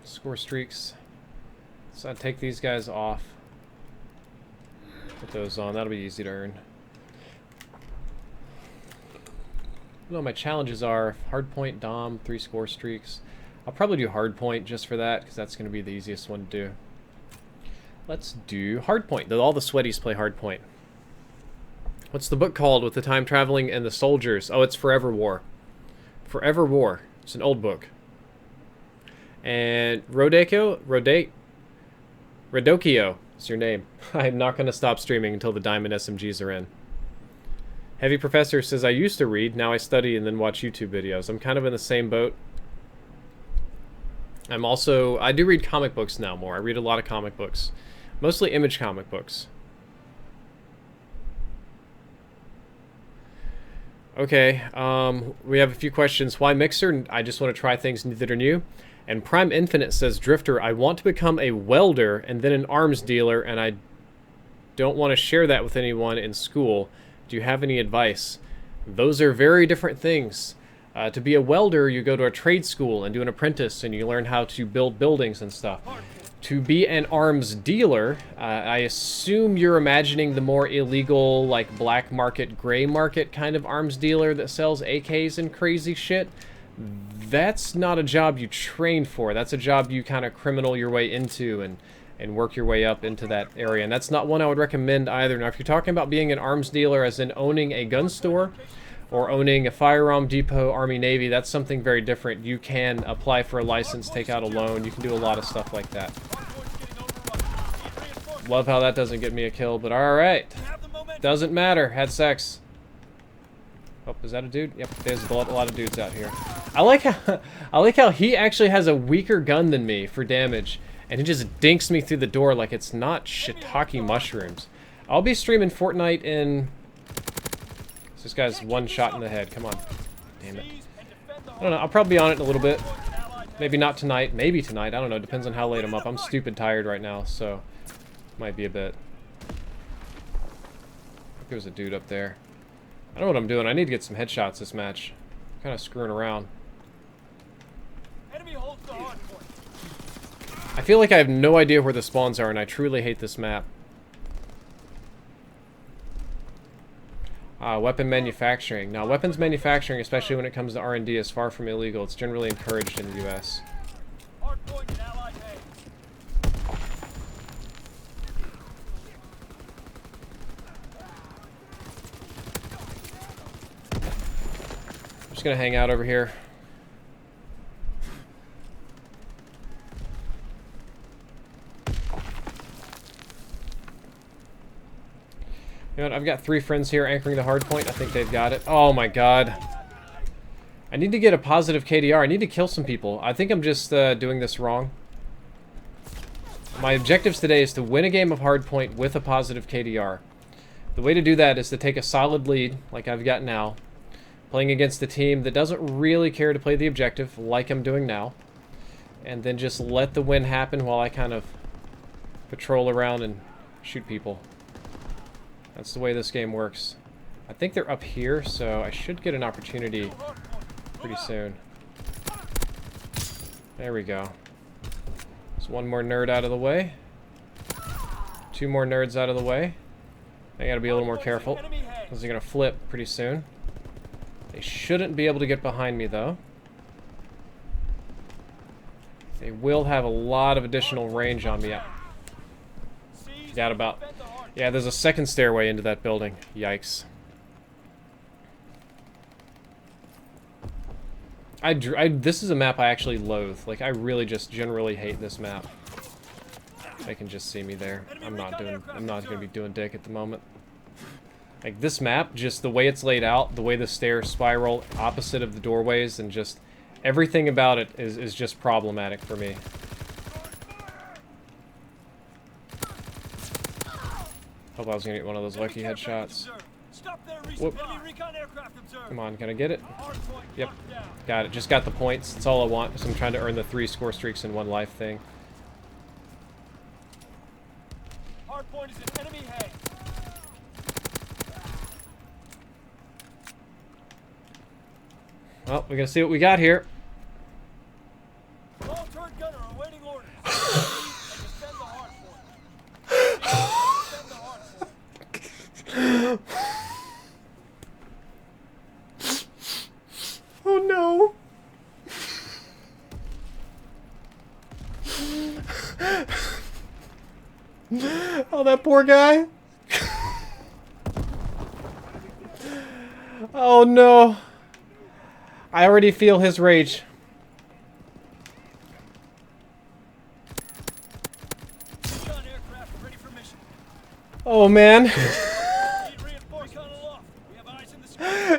Score streaks. So I'll take these guys off. Put those on, that'll be easy to earn. No, my challenges are Hardpoint, Dom, 3 score streaks. I'll probably do Hardpoint just for that, because that's going to be the easiest one to do. Let's do Hardpoint. All the sweaties play Hardpoint. What's the book called with the time traveling and the soldiers? Oh, it's Forever War. Forever War. It's an old book. And Rodokio is your name. I'm not going to stop streaming until the Diamond SMGs are in. Heavy Professor says, I used to read, now I study and then watch YouTube videos. I'm kind of in the same boat. I do read comic books now more. I read a lot of comic books. Mostly Image comic books. Okay, we have a few questions. Why Mixer? I just want to try things that are new. And Prime Infinite says, Drifter, I want to become a welder and then an arms dealer, and I don't want to share that with anyone in school. Do you have any advice? Those are very different things. To be a welder, you go to a trade school and do an apprentice, and you learn how to build buildings and stuff. To be an arms dealer, I assume you're imagining the more illegal, like black market, gray market kind of arms dealer that sells AKs and crazy shit. That's not a job you train for. That's a job you kind of criminal your way into and work your way up into that area. And that's not one I would recommend either. Now, if you're talking about being an arms dealer as in owning a gun store or owning a firearm depot, Army, Navy, that's something very different. You can apply for a license, take out a loan. You can do a lot of stuff like that. Love how that doesn't get me a kill, but alright. Doesn't matter. Had sex. Oh, is that a dude? Yep, there's a lot of dudes out here. I like how he actually has a weaker gun than me for damage, and he just dinks me through the door like it's not shiitake mushrooms. I'll be streaming Fortnite in... This guy's one shot in the head. Come on. Damn it. I don't know. I'll probably be on it in a little bit. Maybe not tonight. Maybe tonight. I don't know. Depends on how late I'm up. I'm stupid tired right now, so... Might be a bit. There's a dude up there. I don't know what I'm doing. I need to get some headshots this match. I'm kind of screwing around. Enemy holds the hardpoint. I feel like I have no idea where the spawns are, and I truly hate this map. Weapon manufacturing. Now, weapons manufacturing, especially when it comes to R&D, is far from illegal. It's generally encouraged in the U.S. Hardpoint and allied A. I'm just gonna hang out over here. You know what, I've got 3 friends here anchoring the hardpoint. I think they've got it. Oh my god. I need to get a positive KDR. I need to kill some people. I think I'm just doing this wrong. My objectives today is to win a game of hardpoint with a positive KDR. The way to do that is to take a solid lead, like I've got now, playing against a team that doesn't really care to play the objective, like I'm doing now, and then just let the win happen while I kind of patrol around and shoot people. That's the way this game works. I think they're up here, so I should get an opportunity pretty soon. There we go. There's one more nerd out of the way. 2 more nerds out of the way. I gotta be a little more careful, because they're gonna flip pretty soon. They shouldn't be able to get behind me, though. They will have a lot of additional range on me. Forgot about... Yeah, there's a second stairway into that building. Yikes. This is a map I actually loathe. Like, I really just generally hate this map. They can just see me there. I'm not gonna be doing dick at the moment. Like, this map, just the way it's laid out, the way the stairs spiral opposite of the doorways, and just everything about it is just problematic for me. Hope I was gonna get one of those lucky headshots. Whoop. Come on, can I get it? Yep. Got it. Just got the points. That's all I want, because I'm trying to earn the 3 score streaks in 1 life thing. Hardpoint is an enemy head. Well, we're gonna see what we got here. All turret gunner awaiting orders. Defend the hardpoint. Defend the hardpoint. Oh no. Oh, that poor guy. Oh no. I already feel his rage. Oh man.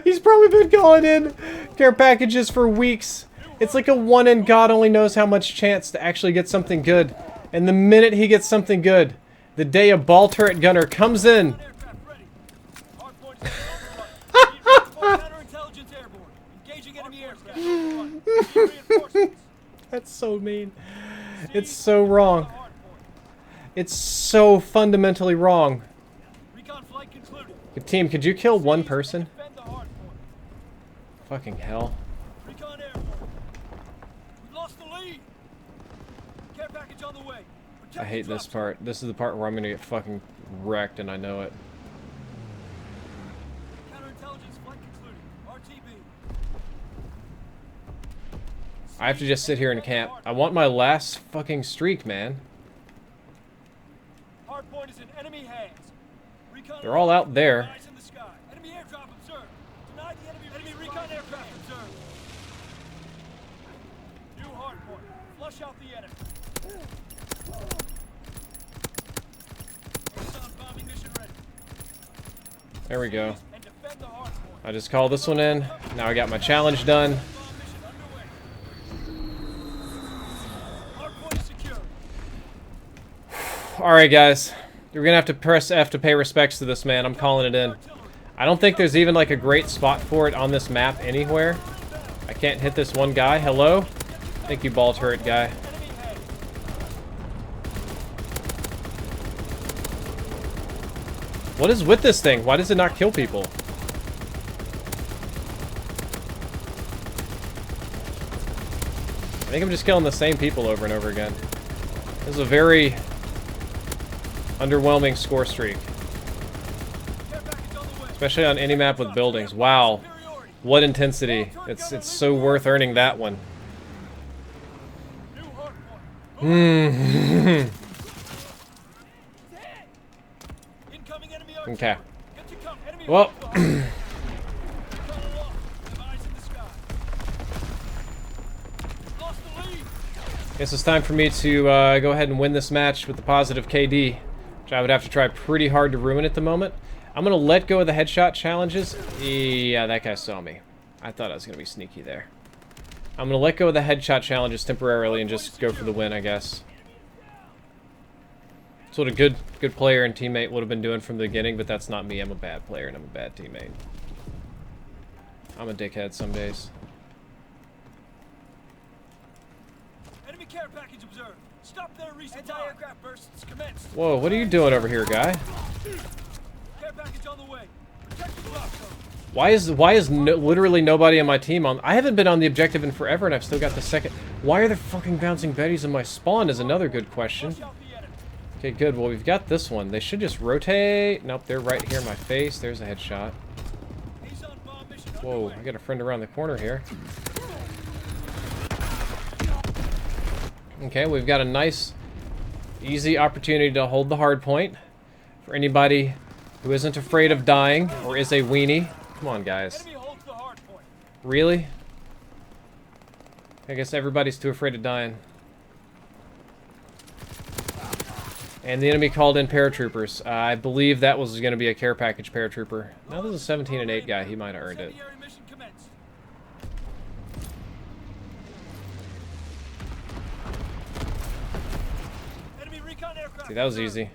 He's probably been calling in care packages for weeks. It's like a one and God only knows how much chance to actually get something good. And the minute he gets something good, the day a ball turret gunner comes in. Engaging enemy aircraft. Reinforcements. That's so mean. It's so wrong. It's so fundamentally wrong. Recon flight concluded. Good team, could you kill one person? Defend the hard point. Fucking hell. Recon airborne. We lost the lead. Care package on the way. Protect I hate the this drop part. This is the part where I'm gonna get fucking wrecked and I know it. zone. Counterintelligence flight concluded. RTB. I have to just sit here and camp. I want my last fucking streak, man. Hardpoint is in enemy hands. Recon They're all out there. eyes in the sky. Enemy airdrop observed. Deny the enemy recon aircraft observed. New hardpoint. Flush out the enemy. Horizon bombing mission ready. There we go. And defend the hardpoint. I just called this one in. Now I got my challenge done. Bomb mission underway. Hardpoint is secure. Alright, guys. You're gonna have to press F to pay respects to this man. I'm calling it in. I don't think there's even like a great spot for it on this map anywhere. I can't hit this one guy. Hello? Thank you, ball turret guy. What is with this thing? Why does it not kill people? I think I'm just killing the same people over and over again. This is a very underwhelming score streak. Especially on any map with buildings. Wow. What intensity. It's so worth earning that one. Incoming enemy artillery. Okay. Get to come. Enemy Well, Recon aloft. Eyes in the sky. Lost the lead. guess it's time for me to go ahead and win this match with the positive KD, which I would have to try pretty hard to ruin at the moment. I'm going to let go of the headshot challenges. Yeah, that guy saw me. I thought I was going to be sneaky there. I'm going to let go of the headshot challenges temporarily and just go for the win, I guess. That's what a good player and teammate would have been doing from the beginning, but that's not me. I'm a bad player and I'm a bad teammate. I'm a dickhead some days. Enemy care package observed. Stop their recent anti-aircraft bursts commenced. Whoa, what are you doing over here, guy? Care package on the way. Protect the drop zone. Why is literally nobody on my team on? I haven't been on the objective in forever, and I've still got the second. Why are there fucking bouncing Bettys in my spawn? Is another good question. Flush out the enemy. Okay, good. Well, we've got this one. They should just rotate. Nope, they're right here in my face. There's a headshot. He's on bomb mission Whoa, underway. I got a friend around the corner here. Okay, we've got a nice, easy opportunity to hold the hard point for anybody who isn't afraid of dying or is a weenie. Come on, guys. Enemy holds the hard point. Really? I guess everybody's too afraid of dying. And the enemy called in paratroopers. I believe that was going to be a care package paratrooper. Now there's a 17 and 8 guy. He might have earned it. Incendiary mission commenced. Enemy recon aircraft. See, that was observed. easy.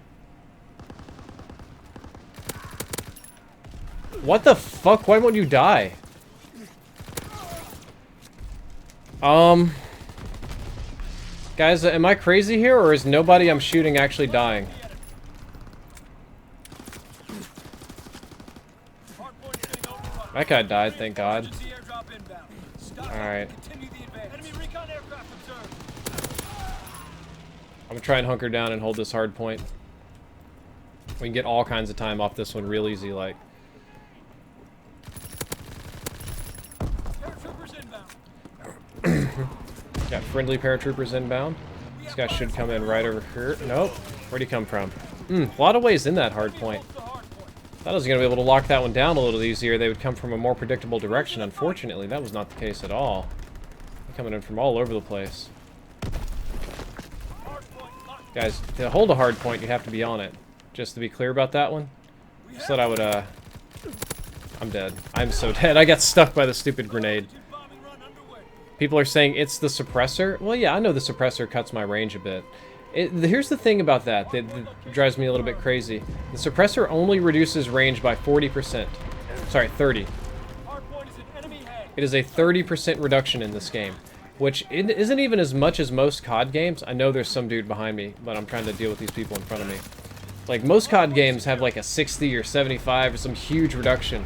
What the fuck? Why won't you die? Guys, am I crazy here, or is nobody I'm shooting actually dying? Hardpoint getting overrun. That guy died, thank God. Emergency airdrop inbound. Stop All it. right. Continue the advance. Enemy recon aircraft observed. I'm gonna try and hunker down and hold this hard point. We can get all kinds of time off this one real easy, like. Paratroopers inbound. Got friendly paratroopers inbound. This guy should come in right over here. Nope. Where'd he come from? A lot of ways in that hard point. Holds the hard point. Thought I was going to be able to lock that one down a little easier. They would come from a more predictable direction. Unfortunately, that was not the case at all. They're coming in from all over the place. Hardpoint locked. Guys, to hold a hard point, you have to be on it. Just to be clear about that one. Just that I would, I'm dead. I'm so dead. I got stuck by the stupid grenade. Bombing run underway. People are saying it's the suppressor. Well, yeah, I know the suppressor cuts my range a bit. Here's the thing about that drives me a little bit crazy. The suppressor only reduces range by 40%. Sorry, 30. Hardpoint is in enemy hands. It is a 30% reduction in this game, which isn't even as much as most COD games. I know there's some dude behind me, but I'm trying to deal with these people in front of me. Like, most COD games have like a 60 or 75 or some huge reduction.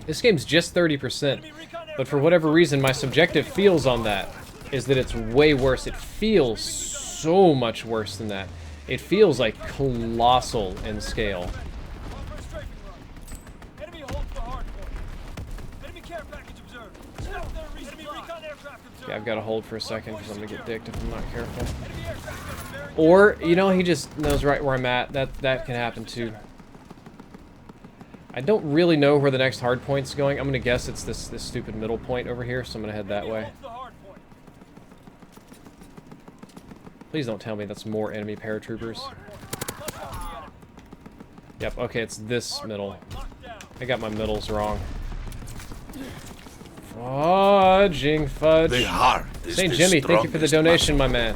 This game's just 30%, but for whatever reason, my subjective feels on that is that it's way worse. It feels so much worse than that. It feels like colossal in scale. Yeah, I've got to hold for a second because I'm going to get dicked if I'm not careful. Or, you know, he just knows right where I'm at. That can happen too. I don't really know where the next hard point's going. I'm going to guess it's this stupid middle point over here, so I'm going to head that way. Please don't tell me that's more enemy paratroopers. Yep, okay, it's this middle. I got my middles wrong. Fudging fudge. St. Jimmy, thank you for the donation, my man.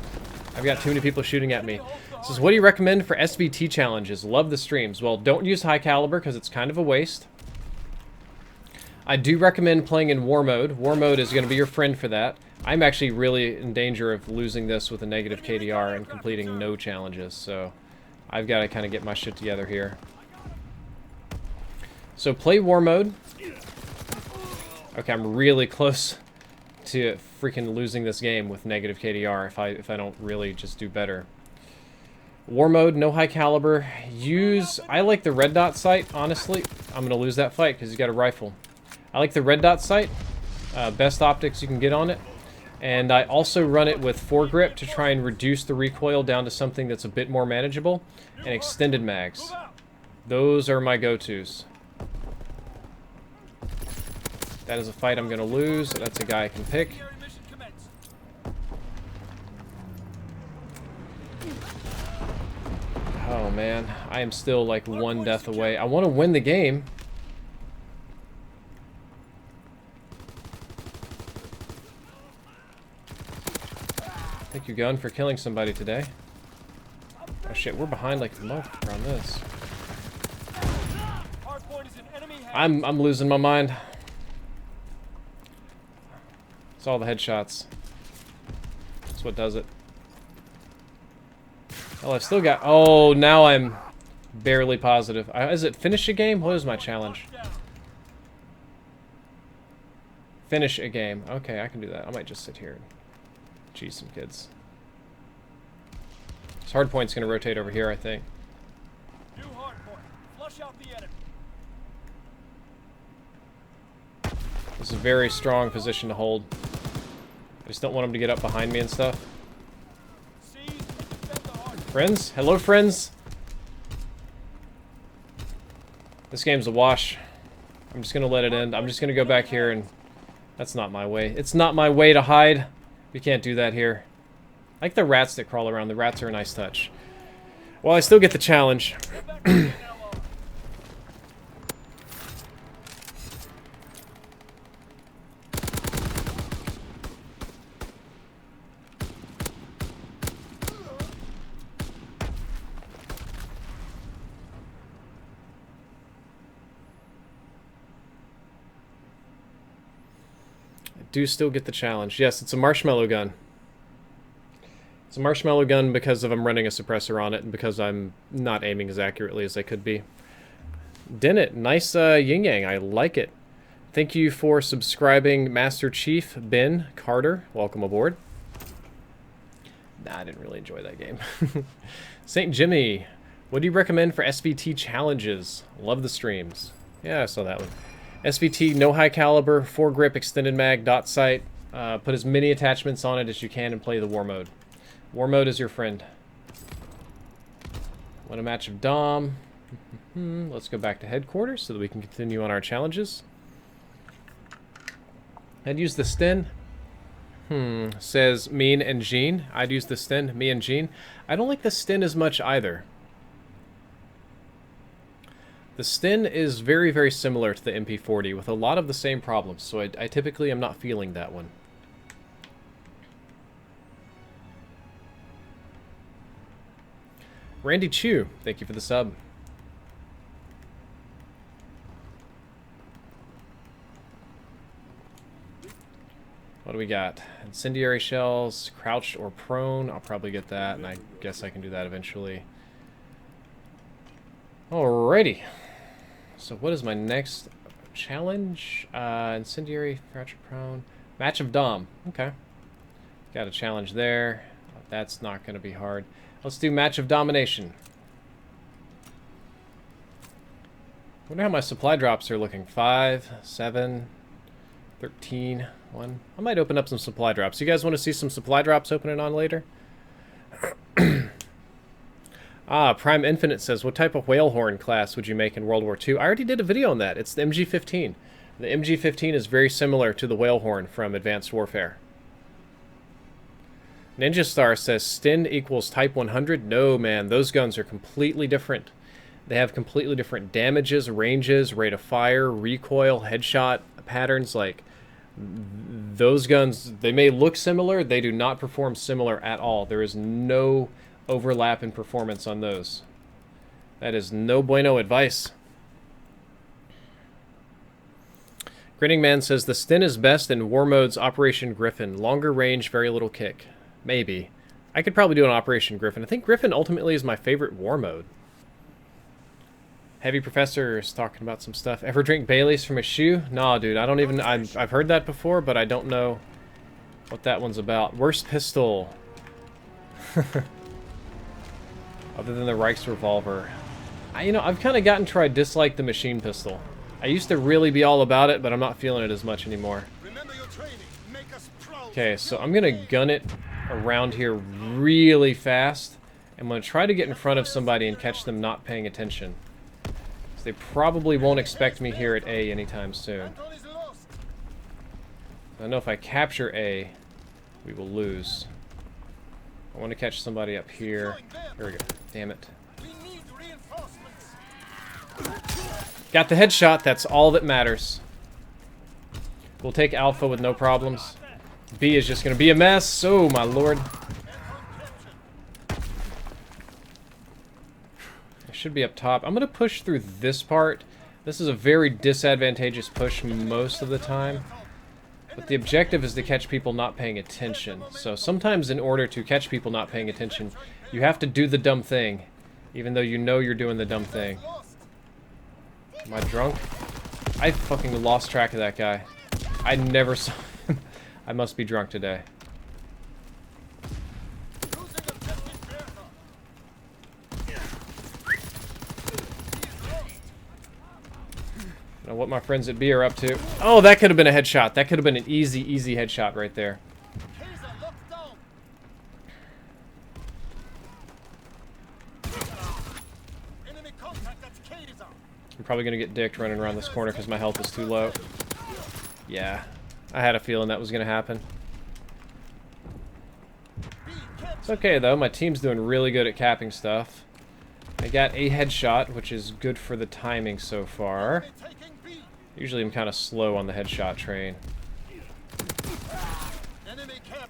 I've got too many people shooting at me. It says, what do you recommend for SPT challenges? Love the streams. Well, don't use high caliber because it's kind of a waste. I do recommend playing in war mode. War mode is going to be your friend for that. I'm actually really in danger of losing this with a negative KDR and completing no challenges, so I've got to kind of get my shit together here. So play war mode. Okay, I'm really close to freaking losing this game with negative KDR if I don't really just do better. War mode, no high caliber. I like the red dot sight, honestly. I'm going to lose that fight because he's got a rifle. I like the red dot sight. Best optics you can get on it. And I also run it with foregrip to try and reduce the recoil down to something that's a bit more manageable. And extended mags. Those are my go-tos. That is a fight I'm going to lose. That's a guy I can pick. Oh man, I am still like one death away. I want to win the game. Thank you, gun, for killing somebody today. Oh shit, we're behind like the motherfucker on this. I'm losing my mind. It's all the headshots. That's what does it. Oh, I've still got... Oh, now I'm barely positive. Is it finish a game? What is my challenge? Finish a game. Okay, I can do that. I might just sit here and cheese some kids. This hardpoint's going to rotate over here, I think. New hardpoint. Flush out the enemy. This is a very strong position to hold. I just don't want him to get up behind me and stuff. Friends? Hello, friends? This game's a wash. I'm just gonna let it end. I'm just gonna go back here and... That's not my way. It's not my way to hide. We can't do that here. I like the rats that crawl around. The rats are a nice touch. Well, I still get the challenge. Do still get the challenge. Yes, it's a marshmallow gun. It's a marshmallow gun because I'm running a suppressor on it and because I'm not aiming as accurately as I could be. Dennett, nice yin-yang. I like it. Thank you for subscribing, Master Chief Ben Carter. Welcome aboard. Nah, I didn't really enjoy that game. St. Jimmy, what do you recommend for SPT challenges? Love the streams. Yeah, I saw that one. SPT, no high caliber, foregrip, extended mag, dot sight. Put as many attachments on it as you can and play the war mode. War mode is your friend. Win a match of Dom. Let's go back to headquarters so that we can continue on our challenges. I'd use the Sten. Says Mean and Jean. I'd use the Sten, me and Jean. I don't like the Sten as much either. The Sten is very, very similar to the MP-40 with a lot of the same problems, so I typically am not feeling that one. Randy Chu, thank you for the sub. What do we got? Incendiary shells, crouched or prone. I'll probably get that, and I guess I can do that eventually. Alrighty. So what is my next challenge? Incendiary, crouched or prone. Match of Dom. Okay. Got a challenge there. That's not going to be hard. Let's do Match of Domination. Wonder how my supply drops are looking. 5, 7, 13, 1. I might open up some supply drops. You guys want to see some supply drops opening on later? Prime Infinite says, what type of whalehorn class would you make in World War II? I already did a video on that. It's the MG-15. The MG-15 is very similar to the whalehorn from Advanced Warfare. Ninja Star says, Sten equals Type 100? No, man. Those guns are completely different. They have completely different damages, ranges, rate of fire, recoil, headshot patterns. Like, those guns, they may look similar. They do not perform similar at all. There is no overlap in performance on those. That is no bueno advice. Grinning Man says, the Sten is best in War Mode's Operation Griffin. Longer range, very little kick. Maybe. I could probably do an Operation Griffin. I think Griffin ultimately is my favorite War Mode. Heavy Professor is talking about some stuff. Ever drink Bailey's from a shoe? Nah, dude. I don't even... I've heard that before, but I don't know what that one's about. Worst pistol. Other than the Reich's revolver. I've kind of gotten to where I dislike the machine pistol. I used to really be all about it, but I'm not feeling it as much anymore. Okay, so I'm going to gun it around here really fast. I'm going to try to get in front of somebody and catch them not paying attention. So they probably won't expect me here at A anytime soon. I know if I capture A, we will lose. I want to catch somebody up here. Here we go. Damn it. Got the headshot. That's all that matters. We'll take Alpha with no problems. B is just going to be a mess. Oh, my lord. I should be up top. I'm going to push through this part. This is a very disadvantageous push most of the time. But the objective is to catch people not paying attention. So sometimes in order to catch people not paying attention, you have to do the dumb thing. Even though you know you're doing the dumb thing. Am I drunk? I fucking lost track of that guy. I never saw him. I must be drunk today. Know what my friends at B are up to. Oh, that could have been a headshot. That could have been an easy headshot right there. I'm probably going to get dicked running around this corner because my health is too low. Yeah, I had a feeling that was going to happen. It's okay, though. My team's doing really good at capping stuff. I got a headshot, which is good for the timing so far. Usually I'm kind of slow on the headshot train.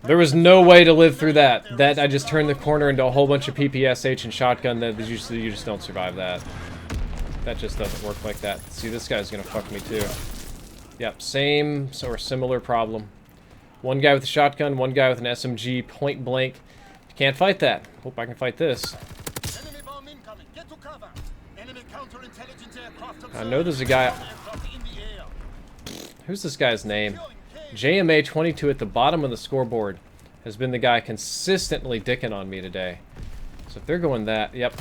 There was no way to live through that. I just turned the corner into a whole bunch of PPSH and shotgun that you just don't survive that. That just doesn't work like that. See, this guy's gonna fuck me too. Yep, same or similar problem. One guy with a shotgun, one guy with an SMG, point blank. Can't fight that. Hope I can fight this. I know there's a guy... Who's this guy's name? JMA22 at the bottom of the scoreboard has been the guy consistently dicking on me today. So if they're going that... Yep.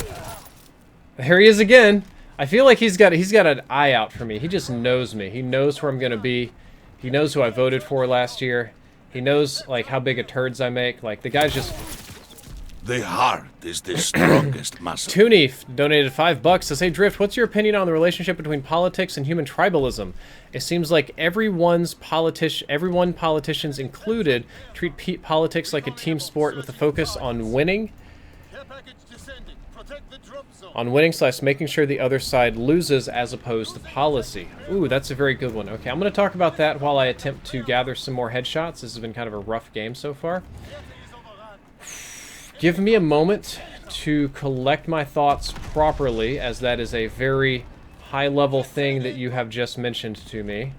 There he is again! I feel like he's got an eye out for me. He just knows me. He knows where I'm gonna be. He knows who I voted for last year. He knows, like, how big of turds I make. Like, the guy's just... The heart is the strongest muscle. Tooney donated $5. Says, hey Drift, what's your opinion on the relationship between politics and human tribalism? It seems like everyone, politicians included, treat politics like a team sport with a focus on winning. On winning / making sure the other side loses as opposed to policy. Ooh, that's a very good one. Okay, I'm going to talk about that while I attempt to gather some more headshots. This has been kind of a rough game so far. Give me a moment to collect my thoughts properly, as that is a very high-level thing that you have just mentioned to me.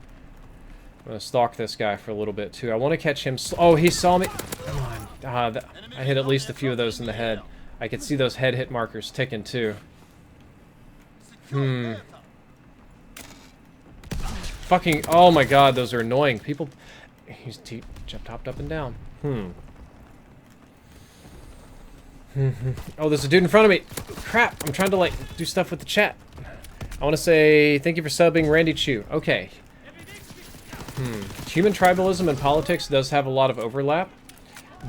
I'm gonna stalk this guy for a little bit too. I want to catch him. Oh, he saw me. Come on. I hit at least a few of those in the head. I could see those head hit markers ticking too. Fucking. Oh my god, those are annoying. People. He's topped up and down. Oh, there's a dude in front of me. Crap. I'm trying to like do stuff with the chat. I want to say thank you for subbing, Randy Chu. Okay. Human tribalism and politics does have a lot of overlap.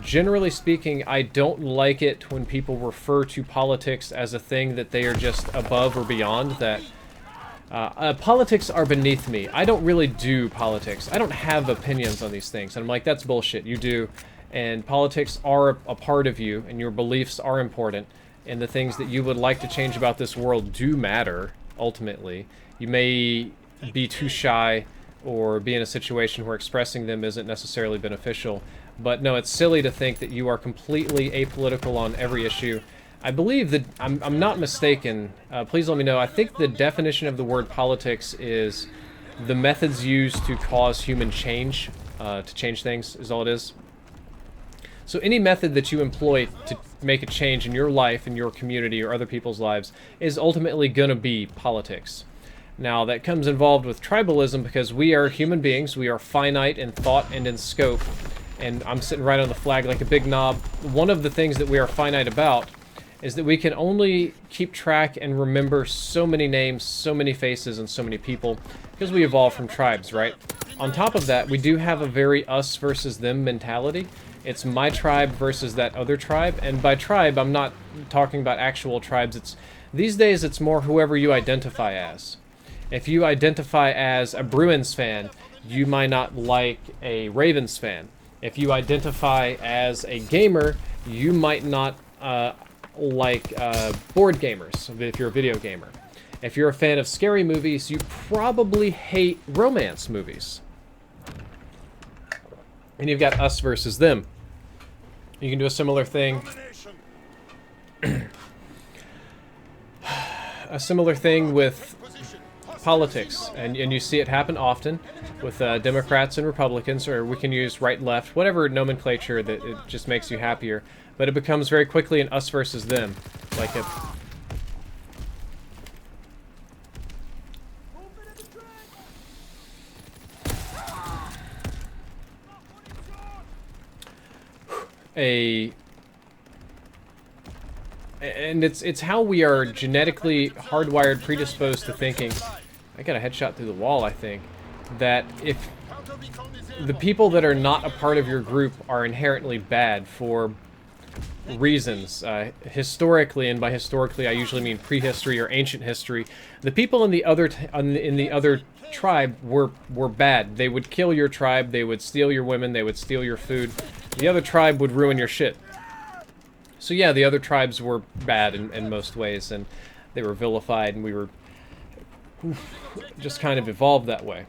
Generally speaking, I don't like it when people refer to politics as a thing that they are just above or beyond, that politics are beneath me. I don't really do politics. I don't have opinions on these things. And I'm like, that's bullshit. You do. And politics are a part of you, and your beliefs are important. And the things that you would like to change about this world do matter, ultimately. You may be too shy or be in a situation where expressing them isn't necessarily beneficial. But no, it's silly to think that you are completely apolitical on every issue. I believe that, I'm not mistaken, please let me know, I think the definition of the word politics is the methods used to cause human change, to change things, is all it is. So any method that you employ to make a change in your life, in your community, or other people's lives, is ultimately going to be politics. Now, that comes involved with tribalism because we are human beings, we are finite in thought and in scope, and I'm sitting right on the flag like a big knob. One of the things that we are finite about is that we can only keep track and remember so many names, so many faces, and so many people, because we evolved from tribes, right? On top of that, we do have a very us versus them mentality. It's my tribe versus that other tribe, and by tribe, I'm not talking about actual tribes. These days, it's more whoever you identify as. If you identify as a Bruins fan, you might not like a Ravens fan. If you identify as a gamer, you might not like board gamers, if you're a video gamer. If you're a fan of scary movies, you probably hate romance movies. And you've got us versus them. You can do a similar thing. A similar thing with politics, and you see it happen often with Democrats and Republicans, or we can use right, left, whatever nomenclature that it just makes you happier, but it becomes very quickly an us versus them, like and it's how we are genetically hardwired, predisposed to thinking. I got a headshot through the wall, I think. That if the people that are not a part of your group are inherently bad for reasons, historically, and by historically I usually mean prehistory or ancient history, the people in the other tribe were bad. They would kill your tribe, they would steal your women, they would steal your food. The other tribe would ruin your shit. So yeah, the other tribes were bad in most ways, and they were vilified, and we were just kind of evolved that way.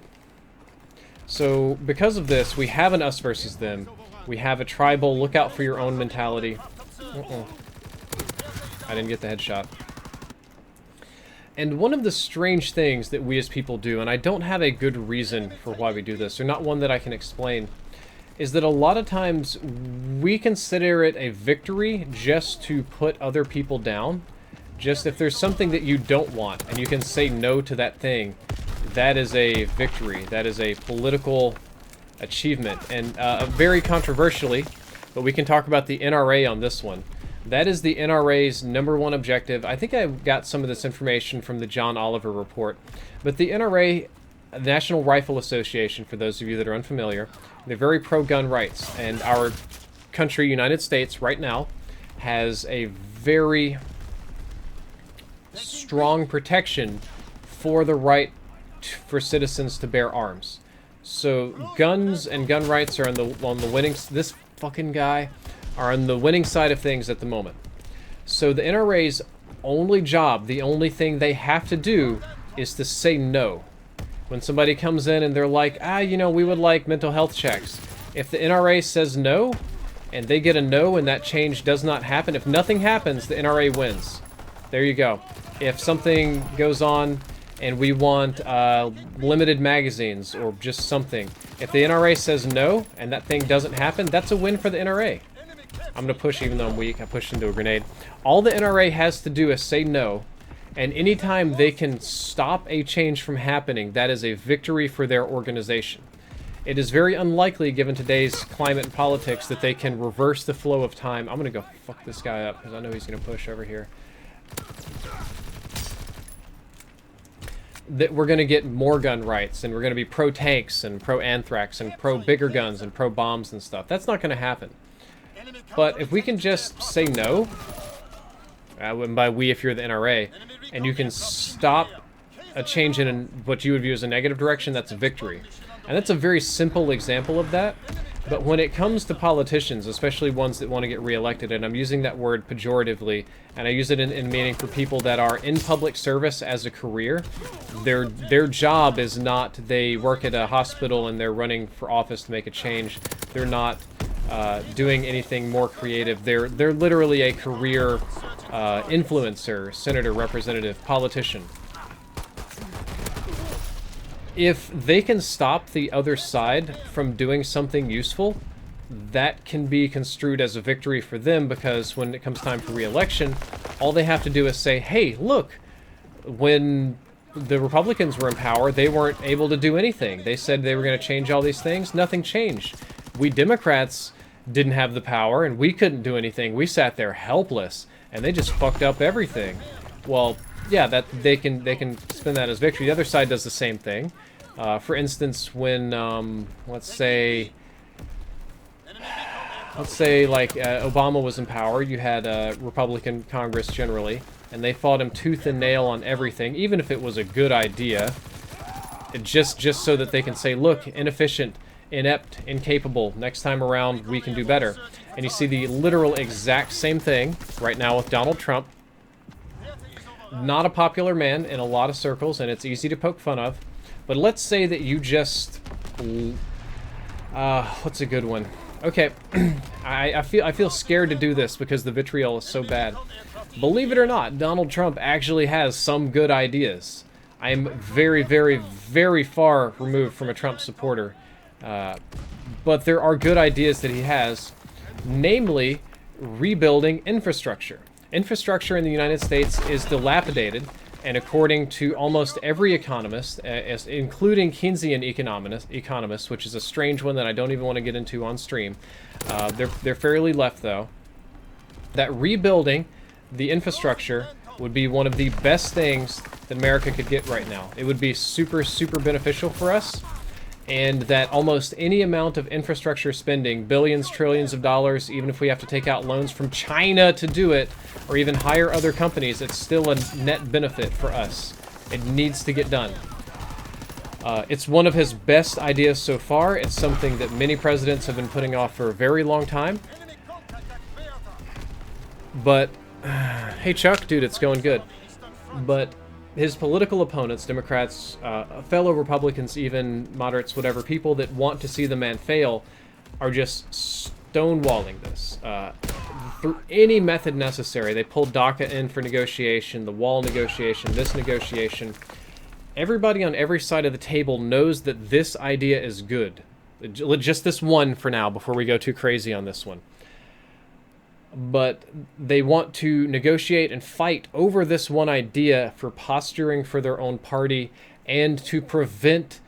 So because of this, we have an us versus them. We have a tribal look out for your own mentality. I didn't get the headshot. And one of the strange things that we as people do, and I don't have a good reason for why we do this, or not one that I can explain, is that a lot of times we consider it a victory just to put other people down. Just if there's something that you don't want and you can say no to that thing, that is a victory. That is a political achievement. And very controversially, but we can talk about the NRA on this one. That is the NRA's #1 objective. I think I got some of this information from the John Oliver report. But the NRA, National Rifle Association, for those of you that are unfamiliar, they're very pro-gun rights. And our country, United States, right now, has a very strong protection for the right for citizens to bear arms. So guns and gun rights are on the winning. This fucking guy are on the winning side of things at the moment. So the NRA's only job, the only thing they have to do, is to say no. When somebody comes in and they're like, you know, we would like mental health checks. If the NRA says no, and they get a no, and that change does not happen, if nothing happens, the NRA wins. There you go. If something goes on and we want limited magazines or just something. If the NRA says no, and that thing doesn't happen, that's a win for the NRA. I'm going to push even though I'm weak. I pushed into a grenade. All the NRA has to do is say no, and anytime they can stop a change from happening, that is a victory for their organization. It is very unlikely, given today's climate and politics, that they can reverse the flow of time. I'm going to go fuck this guy up, because I know he's going to push over here. That we're going to get more gun rights, and we're going to be pro-tanks, and pro-anthrax, and pro-bigger guns, and pro-bombs and stuff. That's not going to happen. But if we can just say no, and by we if you're the NRA, and you can stop a change in what you would view as a negative direction, that's a victory. And that's a very simple example of that. But when it comes to politicians, especially ones that want to get reelected, and I'm using that word pejoratively, and I use it in meaning for people that are in public service as a career, their job is not they work at a hospital and they're running for office to make a change. They're not doing anything more creative. They're literally a career influencer, senator, representative, politician. If they can stop the other side from doing something useful, that can be construed as a victory for them, because when it comes time for re-election, all they have to do is say, hey, look, when the Republicans were in power, they weren't able to do anything. They said they were going to change all these things. Nothing changed. We Democrats didn't have the power, and we couldn't do anything. We sat there helpless, and they just fucked up everything. Well, yeah, that they can spin that as victory. The other side does the same thing. For instance, when let's say like Obama was in power, you had a Republican Congress generally, and they fought him tooth and nail on everything, even if it was a good idea, just so that they can say, look, inefficient, inept, incapable. Next time around, we can do better. And you see the literal exact same thing right now with Donald Trump. Not a popular man in a lot of circles, and it's easy to poke fun of. But let's say that you just... what's a good one? Okay, I feel scared to do this because the vitriol is so bad. Believe it or not, Donald Trump actually has some good ideas. I am very, very, very far removed from a Trump supporter. But there are good ideas that he has, namely rebuilding infrastructure. Infrastructure in the United States is dilapidated, and according to almost every economist, including Keynesian economists, which is a strange one that I don't even want to get into on stream, they're fairly left though, that rebuilding the infrastructure would be one of the best things that America could get right now. It would be super, super beneficial for us. And that almost any amount of infrastructure spending, billions, trillions of dollars, even if we have to take out loans from China to do it, or even hire other companies, it's still a net benefit for us. It needs to get done. It's one of his best ideas so far. It's something that many presidents have been putting off for a very long time. But, hey Chuck, dude, it's going good. But his political opponents, Democrats, fellow Republicans, even moderates, whatever, people that want to see the man fail, are just stonewalling this. Through any method necessary. They pulled DACA in for negotiation, the wall negotiation, this negotiation. Everybody on every side of the table knows that this idea is good. Just this one for now, before we go too crazy on this one. But they want to negotiate and fight over this one idea for posturing for their own party and to prevent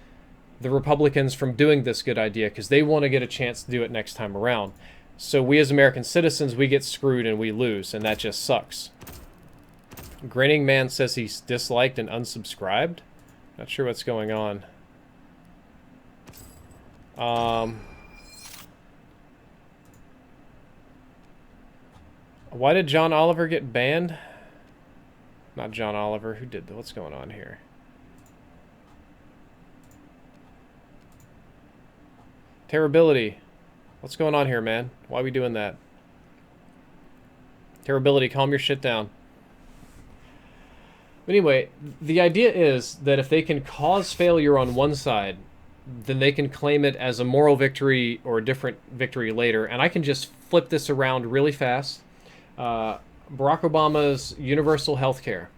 the Republicans from doing this good idea, because they want to get a chance to do it next time around. So we as American citizens, we get screwed and we lose, and that just sucks. Grinning Man says he's disliked and unsubscribed. Not sure what's going on. Why did John Oliver get banned? Not John Oliver. Who did that? What's going on here? Terribility. What's going on here, man? Why are we doing that? Terribility, calm your shit down. But anyway, the idea is that if they can cause failure on one side, then they can claim it as a moral victory or a different victory later. And I can just flip this around really fast. Barack Obama's universal health care.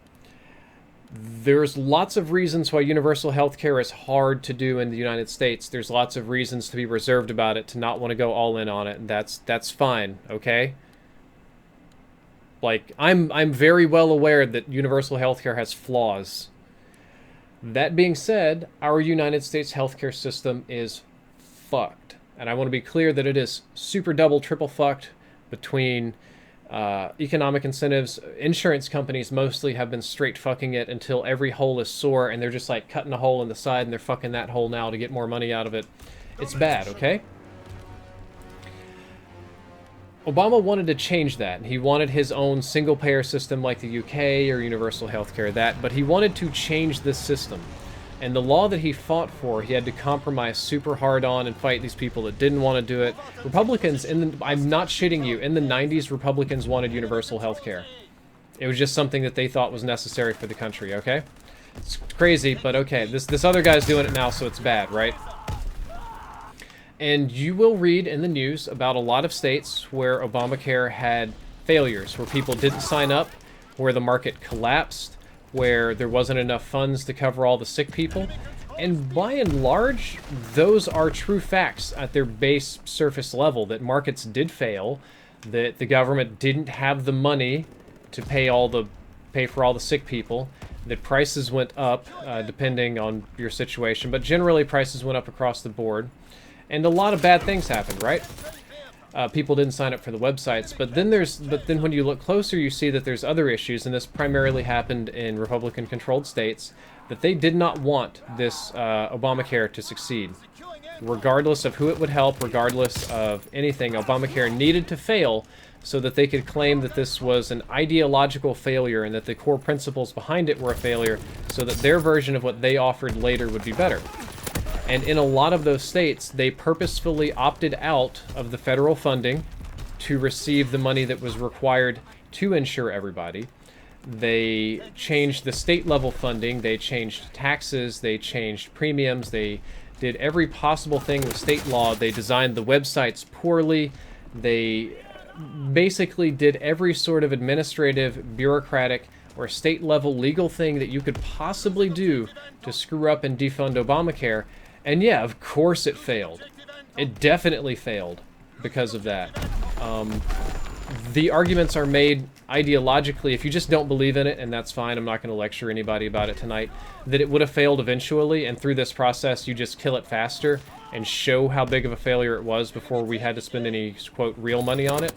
There's lots of reasons why universal health care is hard to do in the United States. There's lots of reasons to be reserved about it, to not want to go all in on it, and that's fine, okay? Like, I'm very well aware that universal health care has flaws. That being said, our United States healthcare system is fucked. And I want to be clear that it is super double, triple fucked between economic incentives. Insurance companies mostly have been straight fucking it until every hole is sore, and they're just like cutting a hole in the side and they're fucking that hole now to get more money out of it. It's bad, okay? Obama wanted to change that. He wanted his own single-payer system like the UK or universal healthcare, but he wanted to change this system. And the law that he fought for, he had to compromise super hard on and fight these people that didn't want to do it. Republicans, I'm not shitting you, in the 90s, Republicans wanted universal health care. It was just something that they thought was necessary for the country, okay? It's crazy, but okay. This other guy's doing it now, so it's bad, right? And you will read in the news about a lot of states where Obamacare had failures, where people didn't sign up, where the market collapsed, where there wasn't enough funds to cover all the sick people. And by and large, those are true facts at their base surface level, that markets did fail, that the government didn't have the money to pay for all the sick people, that prices went up, depending on your situation, but generally prices went up across the board. And a lot of bad things happened, right? People didn't sign up for the websites, but then when you look closer, you see that there's other issues, and this primarily happened in Republican-controlled states, that they did not want this Obamacare to succeed. Regardless of who it would help, regardless of anything, Obamacare needed to fail so that they could claim that this was an ideological failure and that the core principles behind it were a failure, so that their version of what they offered later would be better. And in a lot of those states, they purposefully opted out of the federal funding to receive the money that was required to insure everybody. They changed the state-level funding, they changed taxes, they changed premiums, they did every possible thing with state law. They designed the websites poorly. They basically did every sort of administrative, bureaucratic, or state-level legal thing that you could possibly do to screw up and defund Obamacare. And yeah, of course it failed. It definitely failed because of that. The arguments are made ideologically, if you just don't believe in it, and that's fine, I'm not going to lecture anybody about it tonight, that it would have failed eventually, and through this process you just kill it faster and show how big of a failure it was before we had to spend any, quote, real money on it.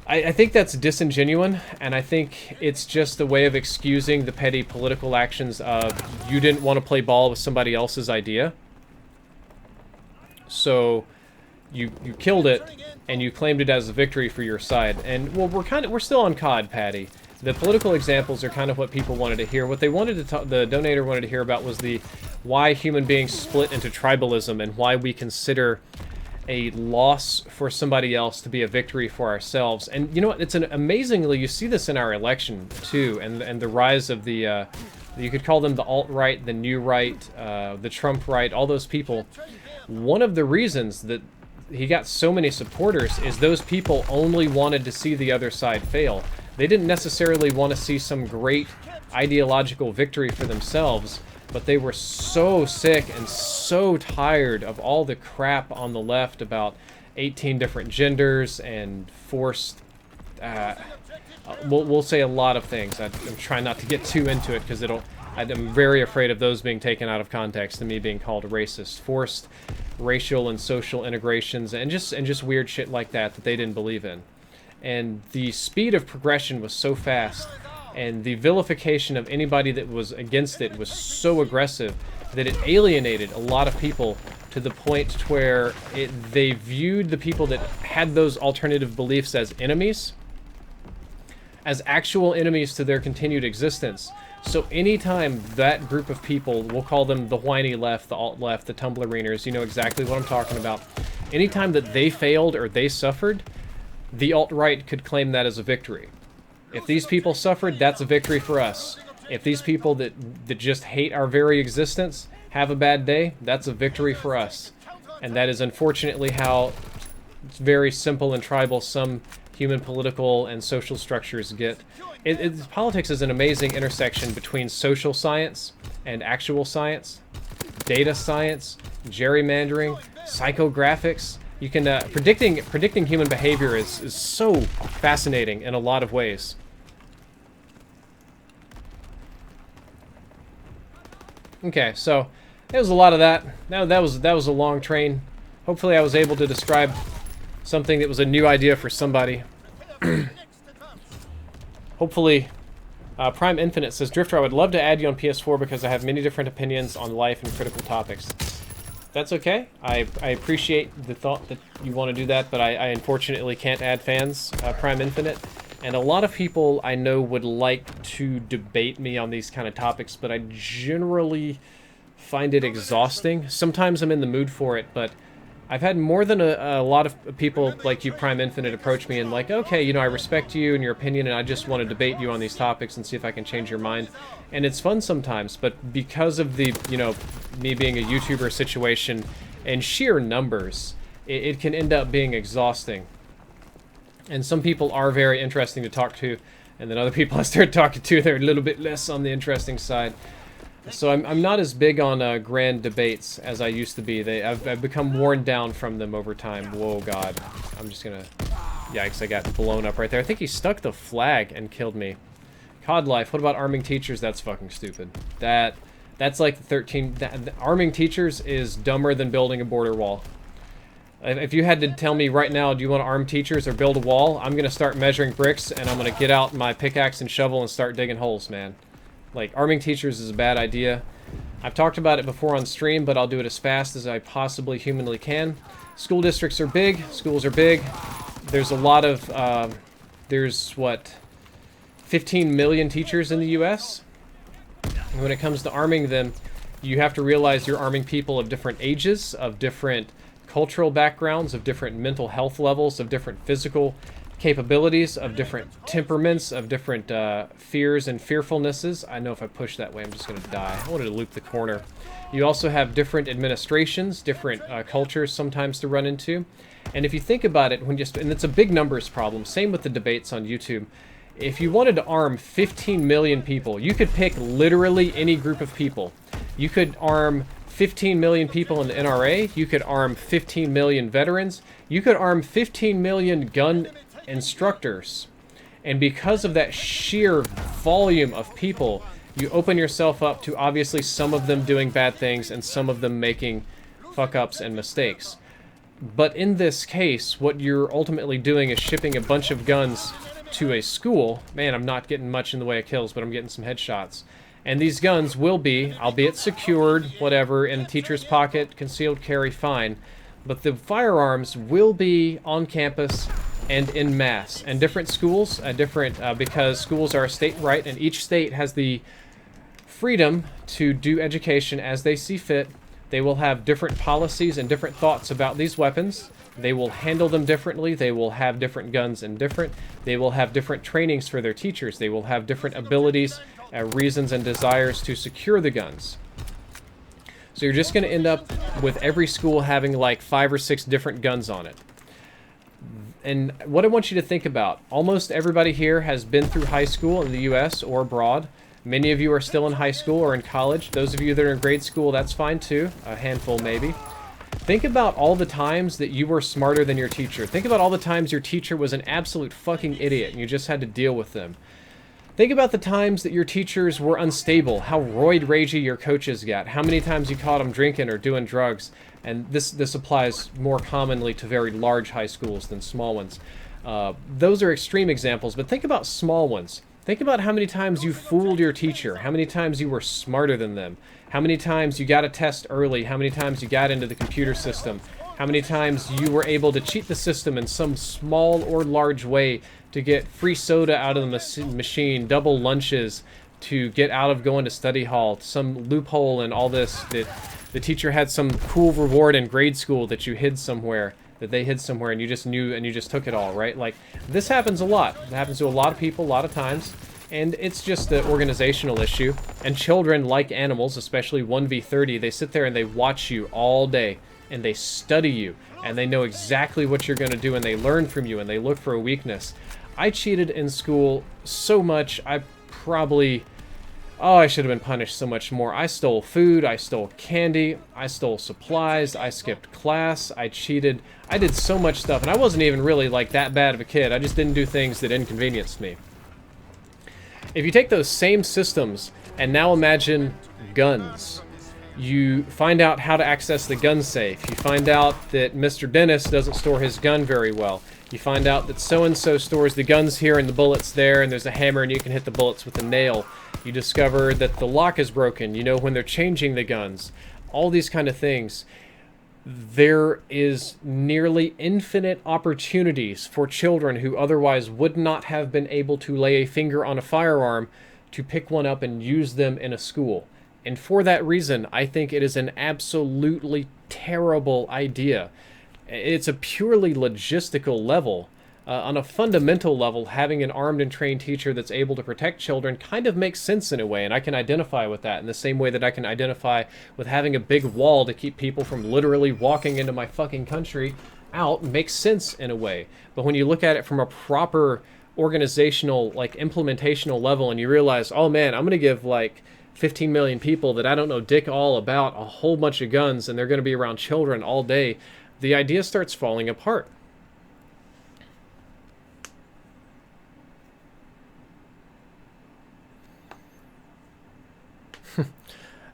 I think that's disingenuous, and I think it's just a way of excusing the petty political actions of you didn't want to play ball with somebody else's idea. So you killed it and you claimed it as a victory for your side. And well, we're still on COD, Patty. The political examples are kind of what people wanted to hear. What they wanted to the donator wanted to hear about was the why human beings split into tribalism and why we consider a loss for somebody else to be a victory for ourselves. And you know what? It's amazingly, you see this in our election too, and the rise of the you could call them the alt-right, the new right, the Trump right, all those people. One of the reasons that he got so many supporters is those people only wanted to see the other side fail. They didn't necessarily want to see some great ideological victory for themselves, but they were so sick and so tired of all the crap on the left about 18 different genders and forced... we'll say a lot of things. I'm trying not to get too into it because I'm very afraid of those being taken out of context and me being called a racist. Forced racial and social integrations and just weird shit like that they didn't believe in. And the speed of progression was so fast, and the vilification of anybody that was against it was so aggressive that it alienated a lot of people to the point where they viewed the people that had those alternative beliefs as enemies, as actual enemies to their continued existence. So anytime that group of people, we'll call them the whiny left, the alt-left, the Tumblr-reaners, you know exactly what I'm talking about. Anytime that they failed or they suffered, the alt-right could claim that as a victory. If these people suffered, that's a victory for us. If these people that just hate our very existence have a bad day, that's a victory for us. And that is unfortunately how very simple and tribal some human political and social structures get. Politics is an amazing intersection between social science and actual science, data science, gerrymandering, psychographics. You can predicting human behavior is so fascinating in a lot of ways. Okay, so there was a lot of that. That was a long train. Hopefully I was able to describe something that was a new idea for somebody. Hopefully, Prime Infinite says, Drifter, I would love to add you on PS4 because I have many different opinions on life and critical topics. That's okay. I appreciate the thought that you want to do that, but I unfortunately can't add fans, Prime Infinite. And a lot of people I know would like to debate me on these kind of topics, but I generally find it exhausting. Sometimes I'm in the mood for it, but I've had more than a lot of people like you, Prime Infinite, approach me and like, okay, you know, I respect you and your opinion, and I just want to debate you on these topics and see if I can change your mind. And it's fun sometimes, but because of the, you know, me being a YouTuber situation and sheer numbers, it can end up being exhausting. And some people are very interesting to talk to, and then other people I start talking to, they're a little bit less on the interesting side. So I'm not as big on grand debates as I used to be. I've become worn down from them over time. Whoa, God. I'm just gonna... Yikes, I got blown up right there. I think he stuck the flag and killed me. COD Life, what about arming teachers? That's fucking stupid. That's like the 13... arming teachers is dumber than building a border wall. If you had to tell me right now, do you want to arm teachers or build a wall? I'm going to start measuring bricks, and I'm going to get out my pickaxe and shovel and start digging holes, man. Like, arming teachers is a bad idea. I've talked about it before on stream, but I'll do it as fast as I possibly humanly can. School districts are big. Schools are big. There's a lot of... there's, what, 15 million teachers in the U.S.? And when it comes to arming them, you have to realize you're arming people of different ages, of different cultural backgrounds, of different mental health levels, of different physical capabilities, of different temperaments, of different fears and fearfulnesses. I know if I push that way, I'm just going to die. I wanted to loop the corner. You also have different administrations, different cultures sometimes to run into. And if you think about it, and it's a big numbers problem, same with the debates on YouTube. If you wanted to arm 15 million people, you could pick literally any group of people. You could arm 15 million people in the NRA, you could arm 15 million veterans, you could arm 15 million gun instructors. And because of that sheer volume of people, you open yourself up to obviously some of them doing bad things and some of them making fuck-ups and mistakes. But in this case, what you're ultimately doing is shipping a bunch of guns to a school. Man, I'm not getting much in the way of kills, but I'm getting some headshots. And these guns will be, albeit secured, whatever, in a teacher's pocket, concealed carry, fine. But the firearms will be on campus and in mass. And different schools, because schools are a state right, and each state has the freedom to do education as they see fit. They will have different policies and different thoughts about these weapons. They will handle them differently. They will have different guns and they will have different trainings for their teachers. They will have different abilities, reasons and desires to secure the guns. So you're just going to end up with every school having like 5 or 6 different guns on it. And what I want you to think about, almost everybody here has been through high school in the US or abroad. Many of you are still in high school or in college. Those of you that are in grade school, that's fine too. A handful maybe. Think about all the times that you were smarter than your teacher. Think about all the times your teacher was an absolute fucking idiot and you just had to deal with them. Think about the times that your teachers were unstable, how roid ragey your coaches got, how many times you caught them drinking or doing drugs. And this applies more commonly to very large high schools than small ones. Those are extreme examples, but think about small ones. Think about how many times you fooled your teacher, how many times you were smarter than them, how many times you got a test early, how many times you got into the computer system, how many times you were able to cheat the system in some small or large way to get free soda out of the machine, double lunches, to get out of going to study hall, some loophole in all this, that the teacher had some cool reward in grade school that you hid somewhere, that they hid somewhere, and you just knew and you just took it all, right? Like, this happens a lot. It happens to a lot of people a lot of times, and it's just an organizational issue. And children, like animals, especially 1v30, they sit there and they watch you all day, and they study you, and they know exactly what you're going to do, and they learn from you, and they look for a weakness. I cheated in school so much, I probably... Oh, I should have been punished so much more. I stole food, I stole candy, I stole supplies, I skipped class, I cheated. I did so much stuff, and I wasn't even really, like, that bad of a kid. I just didn't do things that inconvenienced me. If you take those same systems, and now imagine guns. You find out how to access the gun safe. You find out that Mr. Dennis doesn't store his gun very well. You find out that so-and-so stores the guns here and the bullets there, and there's a hammer and you can hit the bullets with a nail. You discover that the lock is broken. You know when they're changing the guns. All these kind of things. There is nearly infinite opportunities for children who otherwise would not have been able to lay a finger on a firearm to pick one up and use them in a school. And for that reason, I think it is an absolutely terrible idea. It's a purely logistical level. On a fundamental level, having an armed and trained teacher that's able to protect children kind of makes sense in a way, and I can identify with that in the same way that I can identify with having a big wall to keep people from literally walking into my fucking country out makes sense in a way. But when you look at it from a proper organizational, like, implementational level, and you realize, oh man, I'm going to give, like, 15 million people that I don't know dick all about a whole bunch of guns, and they're going to be around children all day, the idea starts falling apart.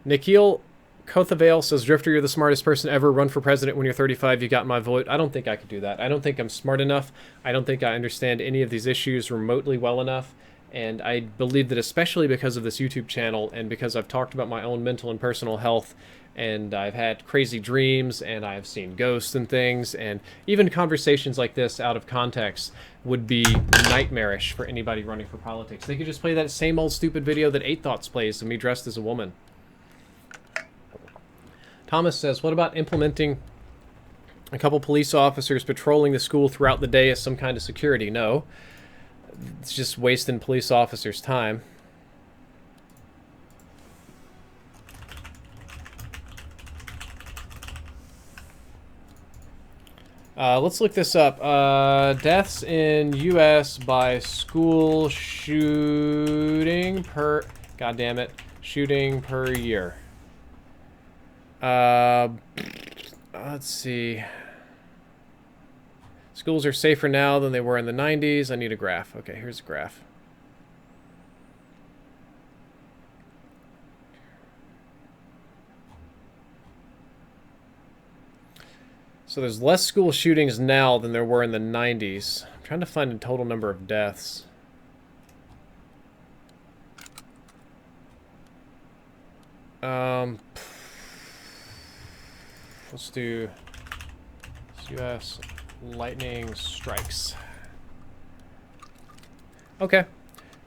Nikhil Kothavail says, Drifter, you're the smartest person ever. Run for president when you're 35. You got my vote. I don't think I could do that. I don't think I'm smart enough. I don't think I understand any of these issues remotely well enough. And I believe that especially because of this YouTube channel and because I've talked about my own mental and personal health, and I've had crazy dreams, and I've seen ghosts and things, and even conversations like this out of context would be nightmarish for anybody running for politics. They could just play that same old stupid video that 8 Thoughts plays of me dressed as a woman. Thomas says, what about implementing a couple police officers patrolling the school throughout the day as some kind of security? No. It's just wasting police officers' time. Let's look this up. Deaths in U.S. by school shooting per... God damn it. Shooting per year. Let's see. Schools are safer now than they were in the 90s. I need a graph. Okay, here's a graph. So there's less school shootings now than there were in the 90s. I'm trying to find the total number of deaths. Let's do U.S. lightning strikes. Okay.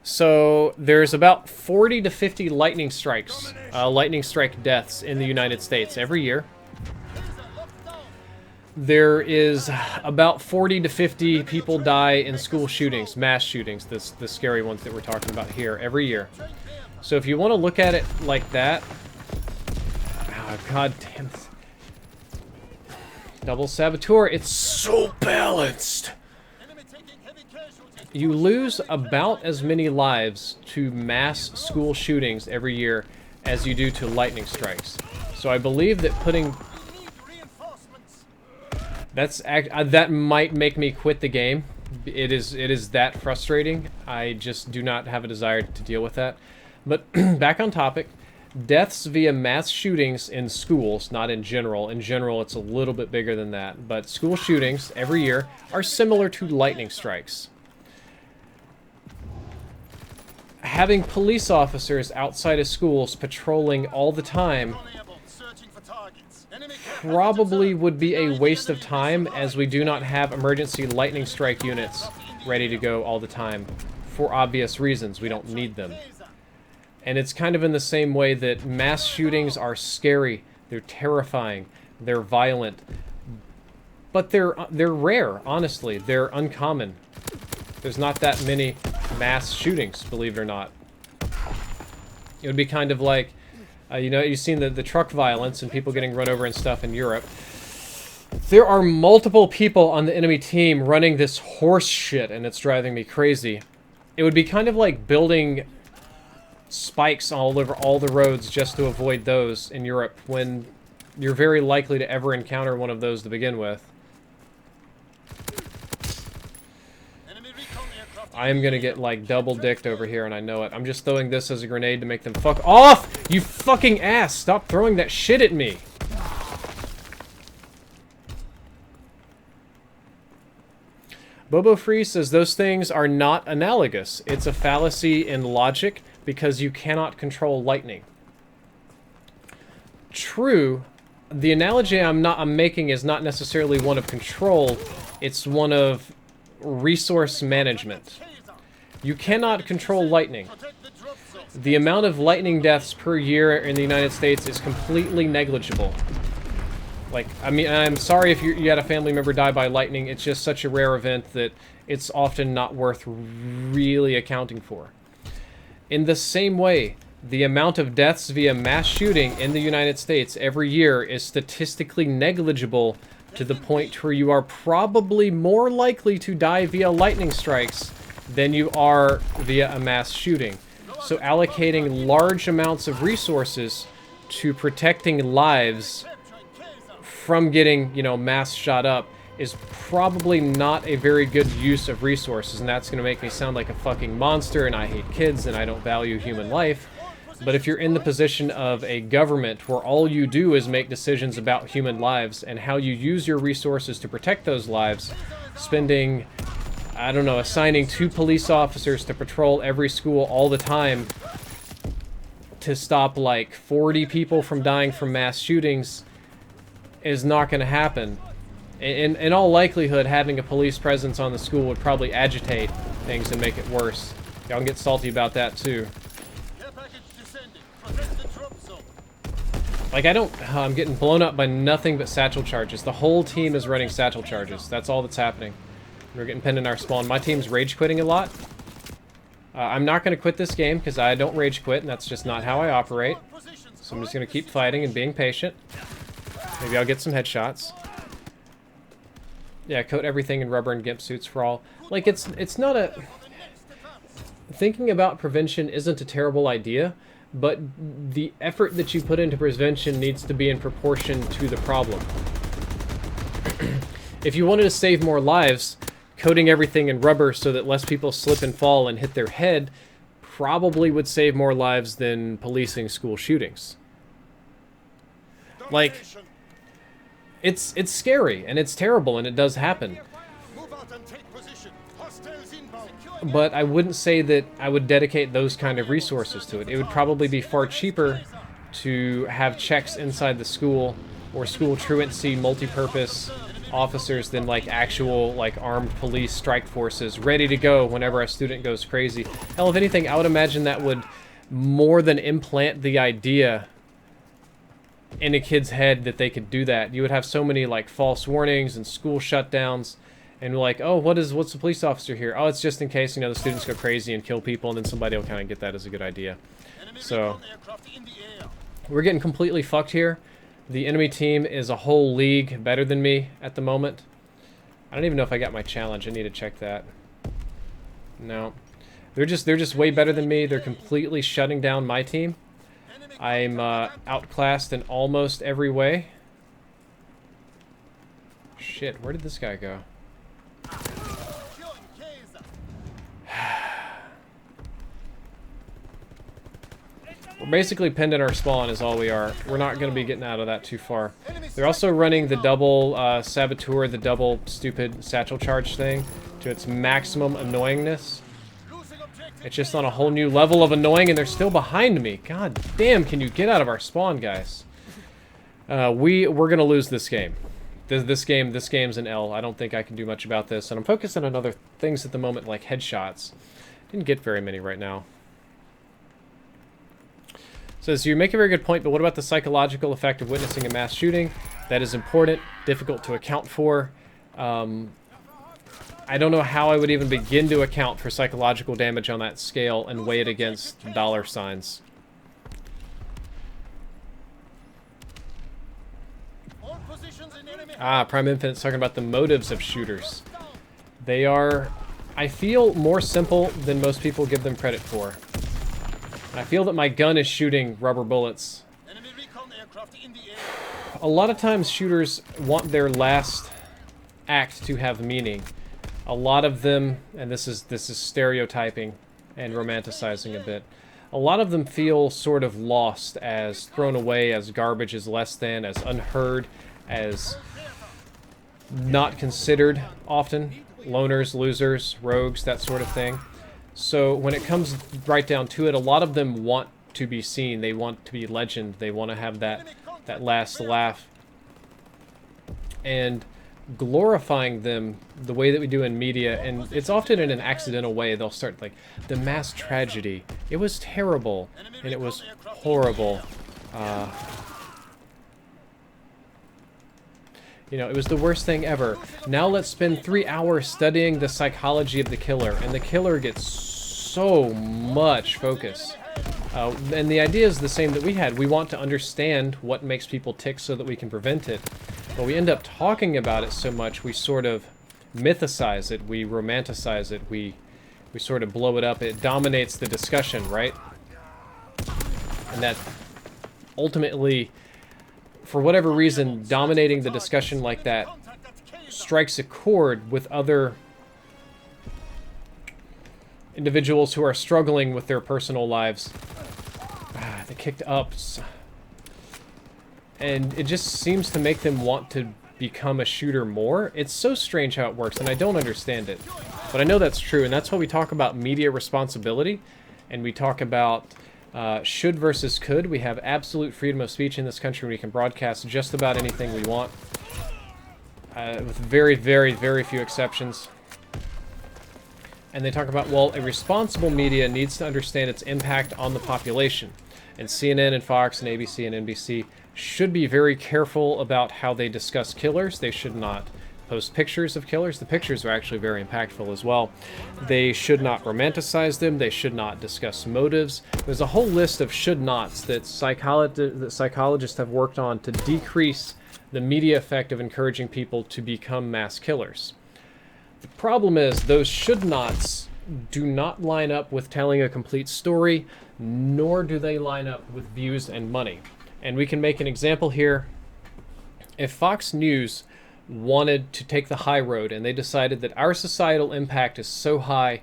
So there's about 40 to 50 lightning strikes, lightning strike deaths in the United States every year. There is about 40 to 50 people die in school shootings, mass shootings, the scary ones that we're talking about here, every year. So if you want to look at it like that... Oh, God damn it. Double Saboteur, it's so balanced! You lose about as many lives to mass school shootings every year as you do to lightning strikes. So I believe that putting... that might make me quit the game. It is that frustrating. I just do not have a desire to deal with that. But back on topic, deaths via mass shootings in schools, not in general. In general, it's a little bit bigger than that. But school shootings every year are similar to lightning strikes. Having police officers outside of schools patrolling all the time probably would be a waste of time, as we do not have emergency lightning strike units ready to go all the time. For obvious reasons, we don't need them. And it's kind of in the same way that mass shootings are scary, they're terrifying, they're violent, but they're rare, honestly. They're uncommon. There's not that many mass shootings, believe it or not. It would be kind of like, you know, you've seen the truck violence and people getting run over and stuff in Europe. There are multiple people on the enemy team running this horse shit, and it's driving me crazy. It would be kind of like building spikes all over all the roads just to avoid those in Europe, when you're very likely to ever encounter one of those to begin with. I am gonna get, like, double-dicked over here, and I know it. I'm just throwing this as a grenade to make them fuck off! You fucking ass! Stop throwing that shit at me! Bobo Free says those things are not analogous. It's a fallacy in logic because you cannot control lightning. True. The analogy I'm making is not necessarily one of control. It's one of resource management. You cannot control lightning. The amount of lightning deaths per year in the United States is completely negligible. Like, I mean, I'm sorry if you had a family member die by lightning. It's just such a rare event that it's often not worth really accounting for. In the same way, the amount of deaths via mass shooting in the United States every year is statistically negligible, to the point where you are probably more likely to die via lightning strikes than you are via a mass shooting. So allocating large amounts of resources to protecting lives from getting, you know, mass shot up is probably not a very good use of resources, and that's going to make me sound like a fucking monster, and I hate kids, and I don't value human life. But if you're in the position of a government where all you do is make decisions about human lives and how you use your resources to protect those lives, spending, I don't know, assigning 2 police officers to patrol every school all the time to stop like 40 people from dying from mass shootings is not going to happen. In all likelihood, having a police presence on the school would probably agitate things and make it worse. Y'all can get salty about that too. Like, I'm getting blown up by nothing but satchel charges. The whole team is running satchel charges. That's all that's happening. We're getting pinned in our spawn. My team's rage quitting a lot. I'm not going to quit this game because I don't rage quit, and that's just not how I operate. So I'm just going to keep fighting and being patient. Maybe I'll get some headshots. Yeah, coat everything in rubber and gimp suits for all. Like, it's not a... Thinking about prevention isn't a terrible idea, but the effort that you put into prevention needs to be in proportion to the problem. If you wanted to save more lives, coating everything in rubber so that less people slip and fall and hit their head probably would save more lives than policing school shootings. Like, it's scary, and it's terrible, and it does happen. But I wouldn't say that I would dedicate those kind of resources to it. It would probably be far cheaper to have checks inside the school or school truancy multi-purpose officers than like actual like armed police strike forces ready to go whenever a student goes crazy. Hell, if anything, I would imagine that would more than implant the idea in a kid's head that they could do that. You would have so many like false warnings and school shutdowns. And like, oh, what's the police officer here? Oh, it's just in case, you know, the students go crazy and kill people, and then somebody will kind of get that as a good idea. So, we're getting completely fucked here. The enemy team is a whole league better than me at the moment. I don't even know if I got my challenge. I need to check that. No. They're just way better than me. They're completely shutting down my team. I'm outclassed in almost every way. Shit, where did this guy go? We're basically pinned in our spawn is all we are. We're not going to be getting out of that too far. They're also running the double saboteur, the double stupid satchel charge thing to its maximum annoyingness. It's just on a whole new level of annoying, and they're still behind me. God damn, can you get out of our spawn, guys? We're going to lose this game. This game's an L. I don't think I can do much about this, and I'm focused on other things at the moment, like headshots. Didn't get very many right now. Says, you make a very good point, but what about the psychological effect of witnessing a mass shooting? That is important, difficult to account for. I don't know how I would even begin to account for psychological damage on that scale and weigh it against dollar signs. Ah, Prime Infinite's talking about the motives of shooters. They are, I feel, more simple than most people give them credit for. I feel that my gun is shooting rubber bullets. A lot of times shooters want their last act to have meaning. A lot of them, and this is stereotyping and romanticizing a bit, a lot of them feel sort of lost, as thrown away, as garbage, as less than, as unheard, as not considered often. Loners, losers, rogues, that sort of thing. So when it comes right down to it, a lot of them want to be seen. They want to be legend. They want to have that last laugh. And glorifying them the way that we do in media, and it's often in an accidental way. They'll start like, the mass tragedy. It was terrible, and it was horrible. You know, it was the worst thing ever. Now let's spend 3 hours studying the psychology of the killer, and the killer gets so much focus. And the idea is the same that we had. We want to understand what makes people tick so that we can prevent it. But we end up talking about it so much, we sort of mythicize it, we romanticize it, we sort of blow it up. It dominates the discussion, right? And that ultimately, for whatever reason, dominating the discussion like that strikes a chord with other individuals who are struggling with their personal lives. They kicked up. And it just seems to make them want to become a shooter more. It's so strange how it works, and I don't understand it. But I know that's true, and that's why we talk about media responsibility, and we talk about should versus could. We have absolute freedom of speech in this country. We can broadcast just about anything we want, with very, very, very few exceptions. And they talk about, well, a responsible media needs to understand its impact on the population. And CNN and Fox and ABC and NBC should be very careful about how they discuss killers. They should not post pictures of killers. The pictures are actually very impactful as well. They should not romanticize them. They should not discuss motives. There's a whole list of should nots that psychologists have worked on to decrease the media effect of encouraging people to become mass killers. The problem is those should nots do not line up with telling a complete story, nor do they line up with views and money. And we can make an example here. If Fox News wanted to take the high road and they decided that our societal impact is so high,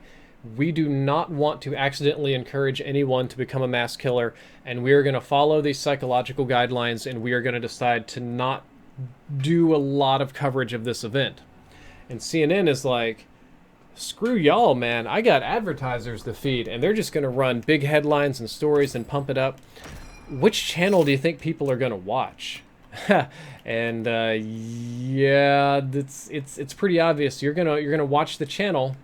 we do not want to accidentally encourage anyone to become a mass killer, and we are going to follow these psychological guidelines, and we are going to decide to not do a lot of coverage of this event. And CNN is like, screw y'all, man. I got advertisers to feed, and they're just going to run big headlines and stories and pump it up. Which channel do you think people are going to watch? And yeah, it's pretty obvious. You're gonna watch the channel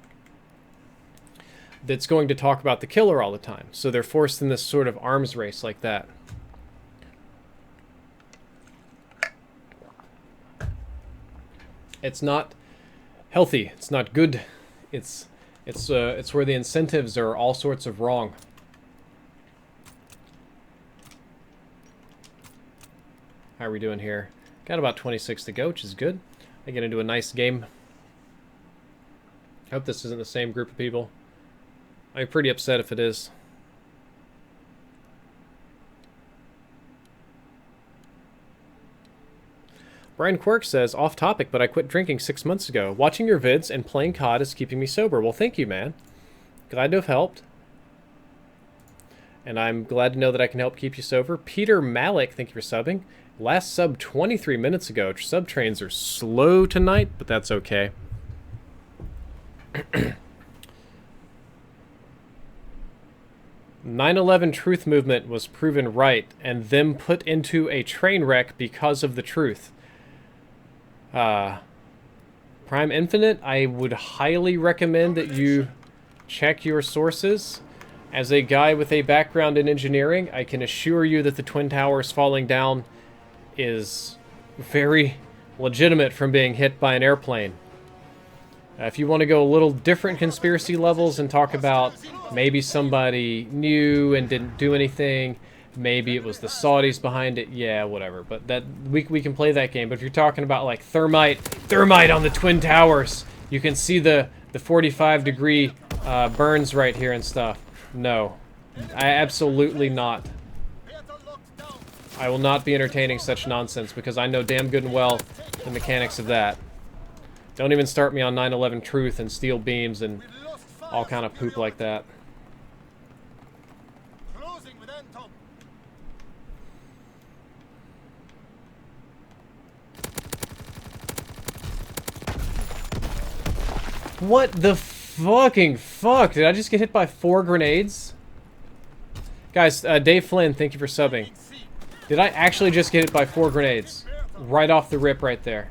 that's going to talk about the killer all the time. So they're forced in this sort of arms race like that. It's not healthy. It's not good. It's where the incentives are all sorts of wrong. How are we doing here? Got about 26 to go, which is good. I get into a nice game. I hope this isn't the same group of people. I'm pretty upset if it is. Brian Quirk says, off topic, but I quit drinking 6 months ago. Watching your vids and playing COD is keeping me sober. Well, thank you, man. Glad to have helped. And I'm glad to know that I can help keep you sober. Peter Malik, thank you for subbing. Last sub 23 minutes ago. Sub trains are slow tonight, but that's okay. 9/11 truth movement was proven right, and them put into a train wreck because of the truth. Prime Infinite, I would highly recommend that you check your sources. As a guy with a background in engineering, I can assure you that the Twin Towers falling down is very legitimate from being hit by an airplane. If you want to go a little different conspiracy levels and talk about maybe somebody knew and didn't do anything, Maybe it was the Saudis behind it. Yeah, whatever. But that we can play that game. But if you're talking about like thermite on the Twin Towers, you can see the 45-degree burns right here and stuff. No, I absolutely not. I will not be entertaining such nonsense because I know damn good and well the mechanics of that. Don't even start me on 9/11 truth and steel beams and all kind of poop like that. What the fucking fuck? Did I just get hit by 4 grenades? Guys, Dave Flynn, thank you for subbing. Did I actually just get hit by 4 grenades? Right off the rip right there.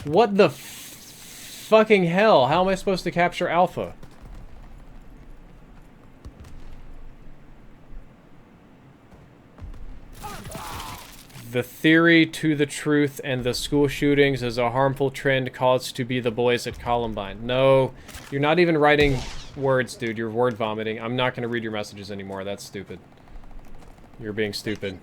What the fucking hell? How am I supposed to capture Alpha? The theory to the truth and the school shootings is a harmful trend caused to be the boys at Columbine. No, you're not even writing words, dude. You're word vomiting. I'm not going to read your messages anymore. That's stupid. You're being stupid.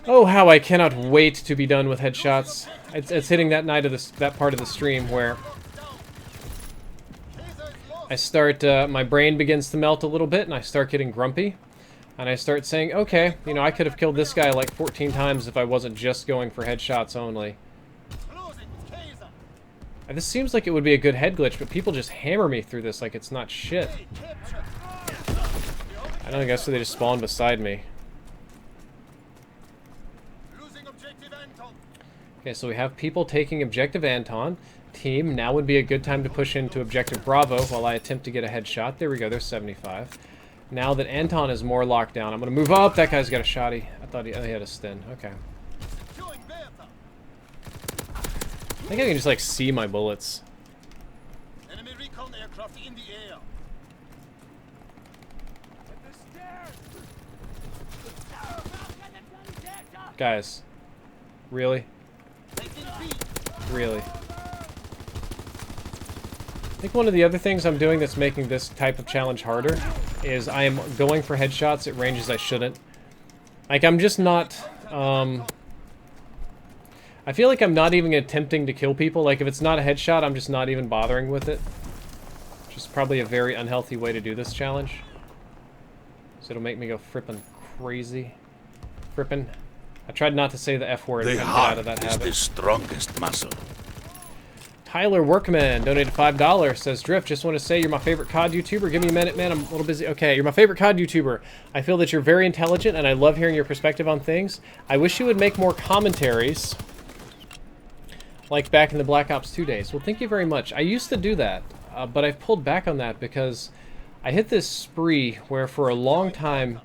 Oh, how I cannot wait to be done with headshots. It's hitting that night of that part of the stream where I start, my brain begins to melt a little bit and I start getting grumpy. And I start saying, okay, you know, I could have killed this guy like 14 times if I wasn't just going for headshots only. This seems like it would be a good head glitch, but people just hammer me through this like it's not shit. I don't guess they just spawned beside me. Okay, so we have people taking Objective Anton. Team, now would be a good time to push into Objective Bravo while I attempt to get a headshot. There we go, there's 75. Now that Anton is more locked down, I'm going to move up. That guy's got a shotty. I thought he had a stun. Okay. I think I can just, like, see my bullets. Enemy recon aircraft in the air. Guys. Really? Really? I think one of the other things I'm doing that's making this type of challenge harder is I am going for headshots at ranges I shouldn't. Like, I'm just not, I feel like I'm not even attempting to kill people. Like, if it's not a headshot, I'm just not even bothering with it. Which is probably a very unhealthy way to do this challenge. So it'll make me go frippin' crazy. Frippin'. I tried not to say the F word. The heart is the strongest muscle. Tyler Workman donated $5. Says, Drift, just want to say you're my favorite COD YouTuber. Give me a minute, man. I'm a little busy. Okay, you're my favorite COD YouTuber. I feel that you're very intelligent, and I love hearing your perspective on things. I wish you would make more commentaries like back in the Black Ops 2 days. Well, thank you very much. I used to do that, but I've pulled back on that because I hit this spree where for a long time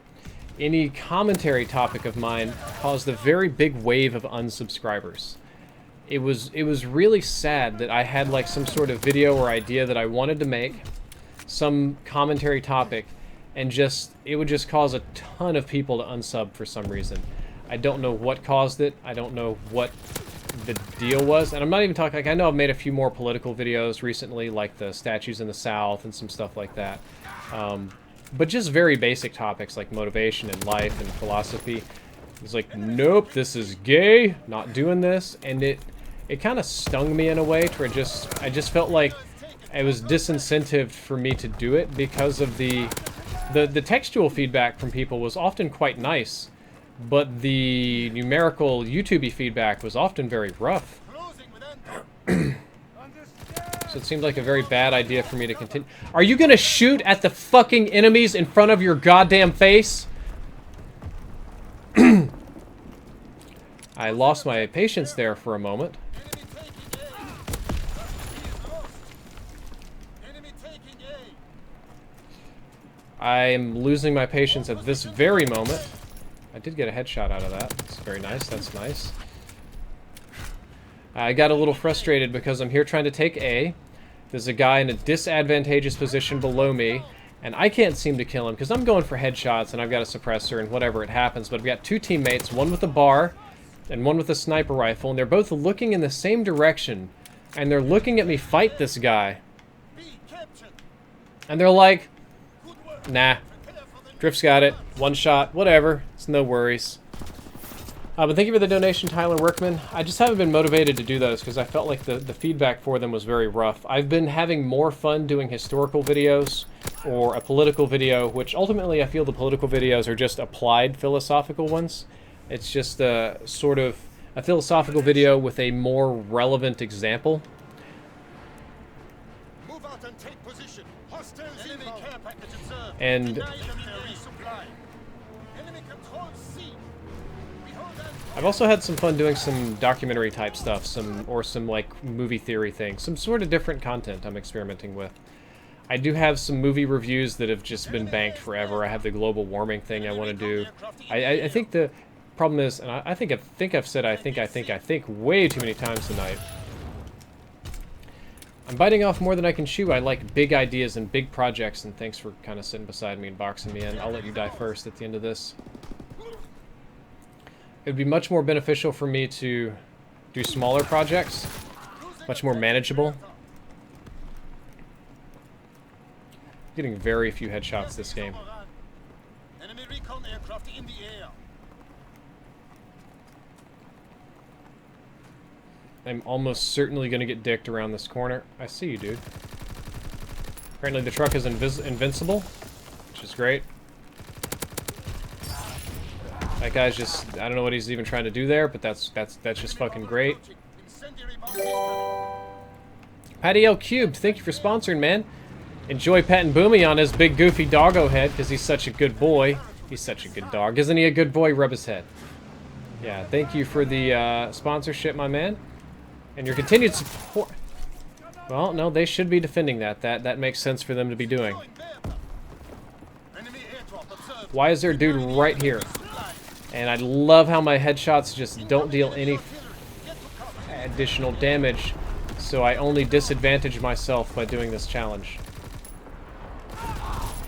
any commentary topic of mine caused a very big wave of unsubscribers. It was really sad that I had like some sort of video or idea that I wanted to make, some commentary topic, and it would just cause a ton of people to unsub for some reason. I don't know what caused it. I don't know what the deal was. And I'm not even talking, like, I know I've made a few more political videos recently, like the statues in the South and some stuff like that. But just very basic topics like motivation and life and philosophy. It's like, nope, this is gay, not doing this. And it kind of stung me in a way to where I just felt like it was disincentive for me to do it because of the textual feedback from people was often quite nice, but the numerical YouTube-y feedback was often very rough. So it seemed like a very bad idea for me to continue. Are you gonna shoot at the fucking enemies in front of your goddamn face? I lost my patience there for a moment. I am losing my patience at this very moment. I did get a headshot out of that. That's very nice. That's nice. I got a little frustrated because I'm here trying to take A. There's a guy in a disadvantageous position below me, and I can't seem to kill him because I'm going for headshots and I've got a suppressor and whatever it happens. But I've got two teammates, one with a bar and one with a sniper rifle, and they're both looking in the same direction And they're looking at me fight this guy. And they're like, nah. Drift's got it. One shot. Whatever. It's no worries. But thank you for the donation, Tyler Workman. I just haven't been motivated to do those because I felt like the feedback for them was very rough. I've been having more fun doing historical videos or a political video, which ultimately I feel the political videos are just applied philosophical ones. It's just a sort of a philosophical video with a more relevant example. Move out and take position. Hostile enemy care package observed. And Deny military supply. Enemy control C. Behold and I've also had some fun doing some documentary type stuff, some like movie theory things, some sort of different content I'm experimenting with. I do have some movie reviews that have just been banked forever. I have the global warming thing I want to do. I think the problem is, and I think I've said I think way too many times tonight. I'm biting off more than I can chew. I like big ideas and big projects, and thanks for kind of sitting beside me and boxing me in. I'll let you die first at the end of this. It would be much more beneficial for me to do smaller projects, much more manageable. Getting very few headshots this game. enemy recon aircraft in the air. I'm almost certainly going to get dicked around this corner. I see you, dude. Apparently the truck is invincible, which is great. That guy's just, I don't know what he's even trying to do there, but that's just fucking great. Incendiary bomb incoming. Patty L Cubed, thank you for sponsoring, man. Enjoy petting Boomy on his big goofy doggo head, because he's such a good boy. He's such a good dog. Isn't he a good boy? Rub his head. Yeah, thank you for the sponsorship, my man. And your continued support. Well, no, they should be defending that. That makes sense for them to be doing. Enemy airdrop observed. Why is there a dude right here? And I love how my headshots just don't deal any additional damage, so I only disadvantage myself by doing this challenge.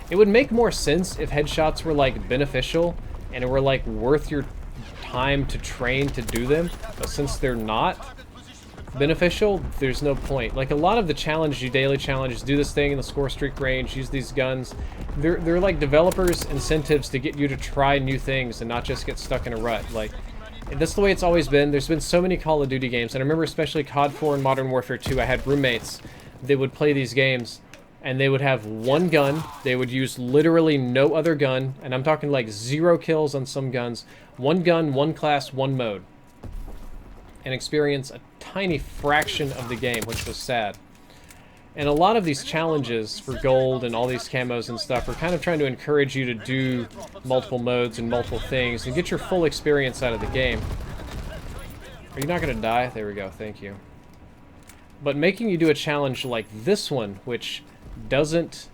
It would make more sense if headshots were like beneficial and it were like worth your time to train to do them, but since they're not beneficial, there's no point. Like a lot of the daily challenges, do this thing in the score streak range, use these guns. They're like developers' incentives to get you to try new things and not just get stuck in a rut. Like, that's the way it's always been. There's been so many Call of Duty games, and I remember especially COD 4 and Modern Warfare 2, I had roommates that would play these games, and they would have one gun. They would use literally no other gun, and I'm talking like 0 kills on some guns. One gun, one class, one mode. And experience a tiny fraction of the game, which was sad. And a lot of these challenges for gold and all these camos and stuff are kind of trying to encourage you to do multiple modes and multiple things and get your full experience out of the game. Are you not going to die? There we go, thank you. But making you do a challenge like this one, which doesn't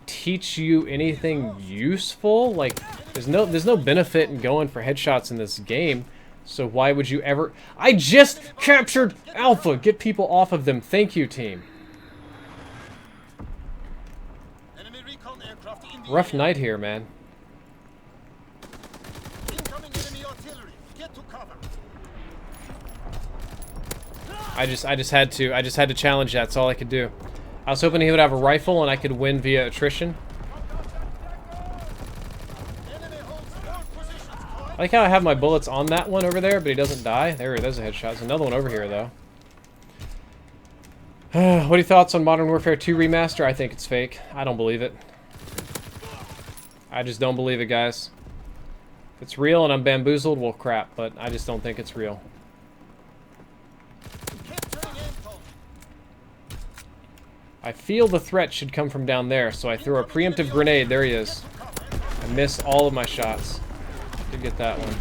teach you anything useful, like there's no benefit in going for headshots in this game. So why would you ever... I just captured Alpha! Get people off of them. Thank you, team. Enemy recon aircraft in the Rough air. night here, man. Incoming enemy artillery. Get to cover. I just had to challenge that. That's all I could do. I was hoping he would have a rifle and I could win via attrition. Enemy holds all positions. I like how I have my bullets on that one over there, but he doesn't die. There's a headshot. There's another one over here, though. What are your thoughts on Modern Warfare 2 Remaster? I think it's fake. I don't believe it. I just don't believe it, guys. If it's real and I'm bamboozled, well, crap, but I just don't think it's real. Capturing airport. I feel the threat should come from down there, so I throw a preemptive grenade. There he is. I miss all of my shots. Did get that one.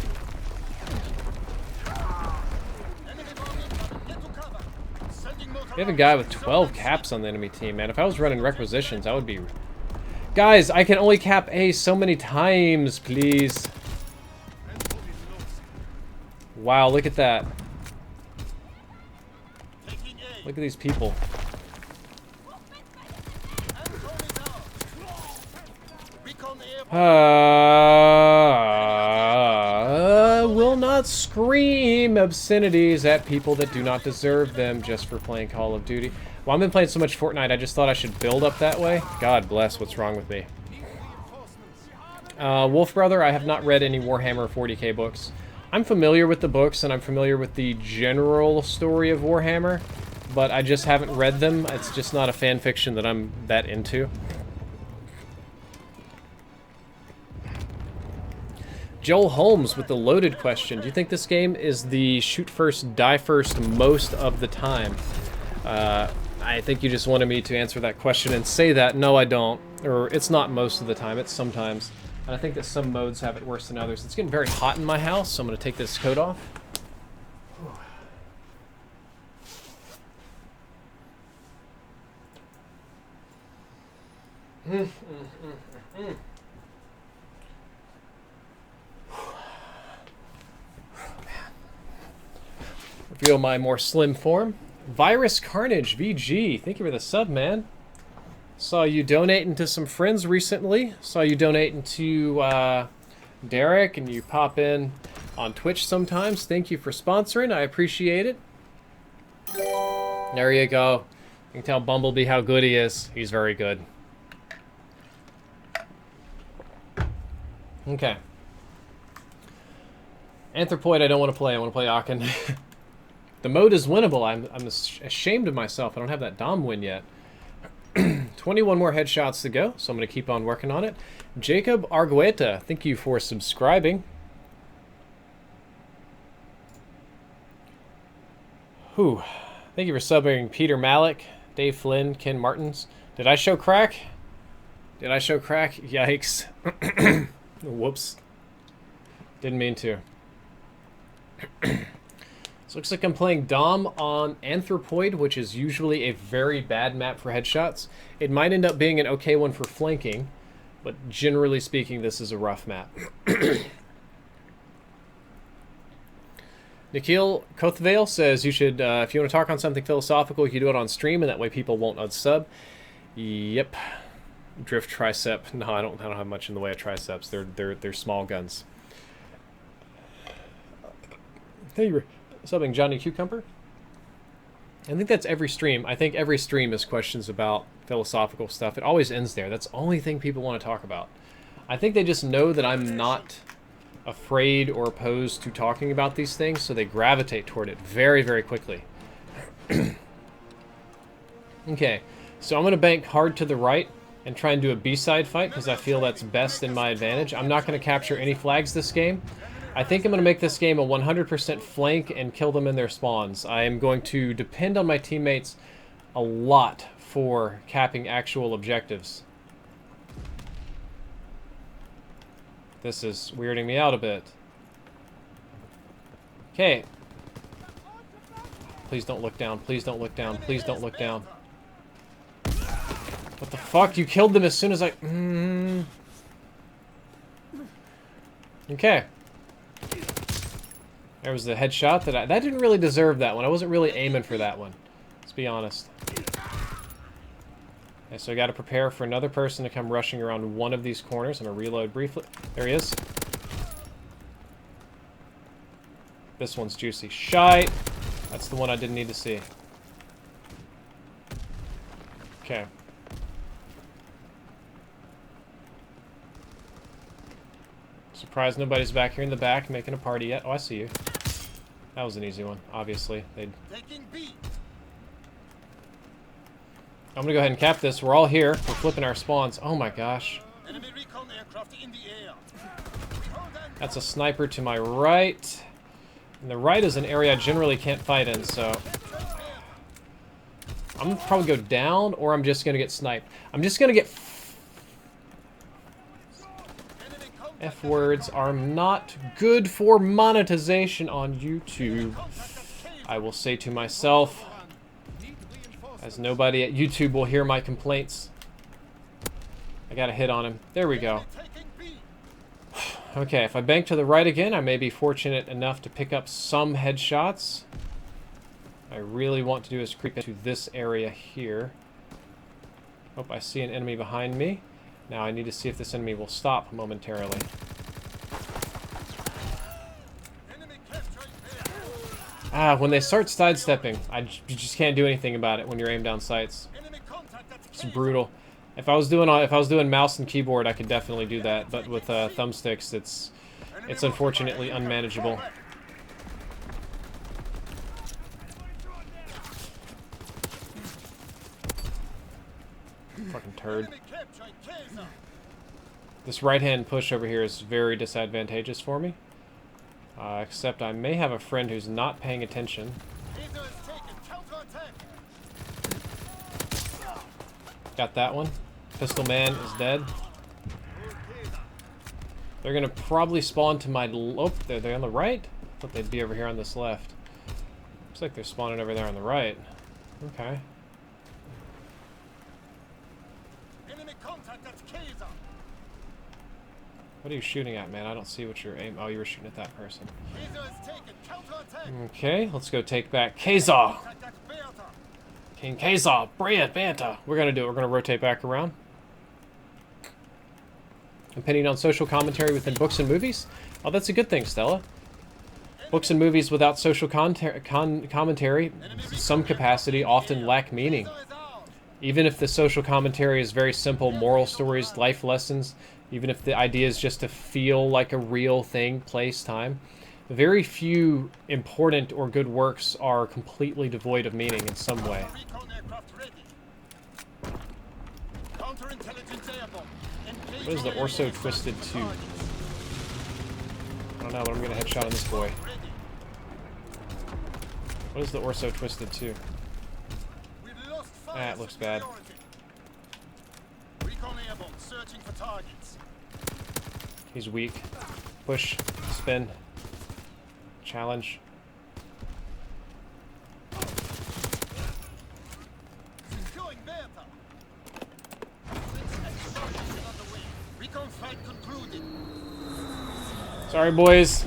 Enemy bomb incoming. Get to cover. Sending motor. We have a guy with 12 caps on the enemy team, man. If I was running requisitions, I would be... Guys, I can only cap A so many times, please. Wow, look at that. Taking A. Look at these people. Recon air. Will not not scream obscenities at people that do not deserve them just for playing Call of Duty. Well, I've been playing so much Fortnite, I just thought I should build up that way. God bless, what's wrong with me? Wolf Brother, I have not read any Warhammer 40k books. I'm familiar with the books, and I'm familiar with the general story of Warhammer, but I just haven't read them. It's just not a fan fiction that I'm that into. Joel Holmes with the loaded question. Do you think this game is the shoot first, die first most of the time? I think you just wanted me to answer that question and say that. No, I don't. Or it's not most of the time, it's sometimes. And I think that some modes have it worse than others. It's getting very hot in my house, so I'm going to take this coat off. Reveal my more slim form. Virus Carnage VG, thank you for the sub, man. Saw you donating to some friends recently. Saw you donating to Derek, and you pop in on Twitch sometimes. Thank you for sponsoring. I appreciate it. There you go. You can tell Bumblebee how good he is. He's very good. Okay. Anthropoid I don't want to play. I want to play Aachen. The mode is winnable. I'm ashamed of myself. I don't have that Dom win yet. 21 more headshots to go, so I'm going to keep on working on it. Jacob Argueta, thank you for subscribing. Whew. Thank you for subbing Peter Malik, Dave Flynn, Ken Martins. Did I show crack? Did I show crack? Yikes. Whoops. Didn't mean to. So looks like I'm playing Dom on Anthropoid, which is usually a very bad map for headshots. It might end up being an okay one for flanking, but generally speaking, this is a rough map. Nikhil Kothvale says you should, if you want to talk on something philosophical, you can do it on stream, and that way people won't unsub. Yep. Drift tricep. No, I don't have much in the way of triceps. They're small guns. Hey, you're subbing Johnny Cucumber. I think that's every stream. I think every stream is questions about philosophical stuff. It always ends there. That's the only thing people want to talk about. I think they just know that I'm not afraid or opposed to talking about these things, so they gravitate toward it very, very quickly. Okay, so I'm going to bank hard to the right and try and do a B-side fight because I feel that's best in my advantage. I'm not going to capture any flags this game. I think I'm going to make this game a 100% flank and kill them in their spawns. I am going to depend on my teammates a lot for capping actual objectives. This is weirding me out a bit. Okay. Please don't look down. Please don't look down. Please don't look down. What the fuck? You killed them as soon as I... Okay. There was the headshot that that didn't really deserve that one. I wasn't really aiming for that one. Let's be honest. Okay, so I got to prepare for another person to come rushing around one of these corners. I'm going to reload briefly. There he is. This one's juicy. Shite. That's the one I didn't need to see. Okay. Surprised nobody's back here in the back making a party yet. Oh, I see you. That was an easy one, obviously. I'm gonna go ahead and cap this. We're all here. We're flipping our spawns. Oh my gosh. That's a sniper to my right. And the right is an area I generally can't fight in, so... I'm gonna probably go down, or I'm just gonna get sniped. I'm just gonna get... F-words are not good for monetization on YouTube. I will say to myself, as nobody at YouTube will hear my complaints. I got a hit on him. There we go. Okay, if I bank to the right again, I may be fortunate enough to pick up some headshots. What I really want to do is creep into this area here. Oh, I see an enemy behind me. Now I need to see if this enemy will stop momentarily. When they start sidestepping, you just can't do anything about it when you're aimed down sights. Enemy contact at It's Kaiser. brutal. If I was doing mouse and keyboard, I could definitely do that, but with thumbsticks, it's unfortunately unmanageable. Fucking turd. Enemy captured Kaiser. This right-hand push over here is very disadvantageous for me. Except I may have a friend who's not paying attention. Kaiser is taken. Counterattack. Got that one. Pistol Man is dead. They're gonna probably spawn to my... Oh, they're on the right? I thought they'd be over here on this left. Looks like they're spawning over there on the right. Okay. Enemy contact at Kaiser. What are you shooting at, man? I don't see what you're aiming... Oh, you were shooting at that person. Kaiser is taken. Counterattack. Okay, let's go take back Kazar. Contact at Bertha. King Kazar, Bria, Banta. We're gonna do it. We're gonna rotate back around. Opinion on social commentary within books and movies? Oh, that's a good thing, Stella. Books and movies without social commentary, some capacity, often lack meaning. Kaiser is out. Even if the social commentary is very simple, moral stories, life lessons, even if the idea is just to feel like a real thing, place, time, very few important or good works are completely devoid of meaning in some way. Recon aircraft ready. Counterintelligence airborne. Engage What is the on Orso airborne. Twisted 2? Targets. I don't know, but I'm gonna headshot on this boy. Ready. What is the Orso Twisted 2? We've lost fire Ah, it looks bad. superiority. Recon airborne. Searching for targets. He's weak. Push, spin, challenge. Securing Bertha. Explosion underway. Recon flight concluded. Sorry, boys.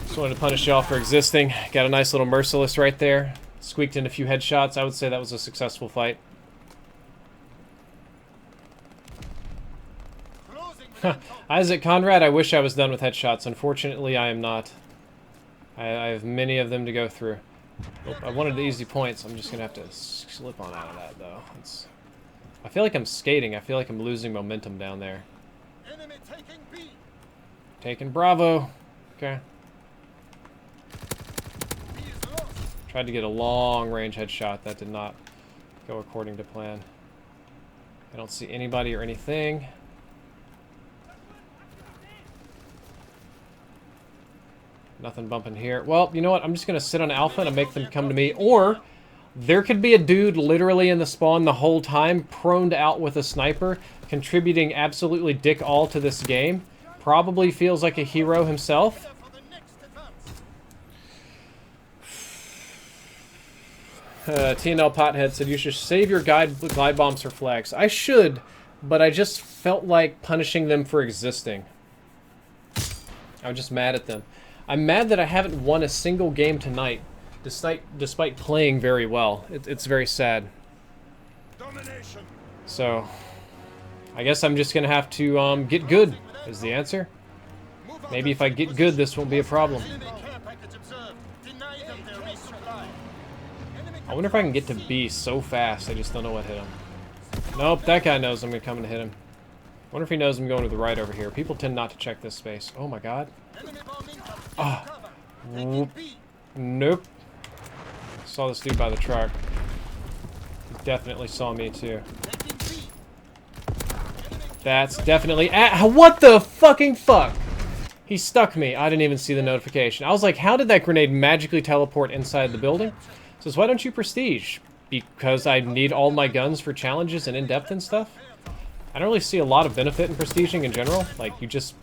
Just wanted to punish y'all for existing. Got a nice little merciless right there. Squeaked in a few headshots. I would say that was a successful fight. Closing the Isaac Conrad, I wish I was done with headshots. Unfortunately, I am not. I have many of them to go through. Oh, I wanted the easy points. I'm just going to have to slip on out of that, though. I feel like I'm skating. I feel like I'm losing momentum down there. enemy taking B. Taking Bravo. Okay. B is lost. Tried to get a long-range headshot. That did not go according to plan. I don't see anybody or anything. Nothing bumping here. Well, you know what? I'm just going to sit on Alpha and make them come to me. Or there could be a dude literally in the spawn the whole time, proned out with a sniper, contributing absolutely dick all to this game. Probably feels like a hero himself. There for the next advance. TNL Pothead said, you should save your glide bombs for flags. I should, but I just felt like punishing them for existing. I'm just mad at them. I'm mad that I haven't won a single game tonight, despite playing very well. It's very sad. Domination. So, I guess I'm just going to have to get good, is the answer. Move out Maybe of if I get good, this won't be a problem. enemy care package observed. Deny them their resupply. Enemy I wonder if I can get to B so fast, I just don't know what hit him. Nope, that guy knows I'm coming to hit him. I wonder if he knows I'm going to the right over here. People tend not to check this space. Oh my god. enemy bomb incoming. Ah. Cover. Taking B. Nope. Saw this dude by the truck. He definitely saw me too. Taking B. That's definitely... What the fucking fuck? He stuck me. I didn't even see the notification. I was like, how did that grenade magically teleport inside the building? Says, why don't you prestige? Because I need all my guns for challenges and in-depth and stuff? I don't really see a lot of benefit in prestiging in general. Like, you just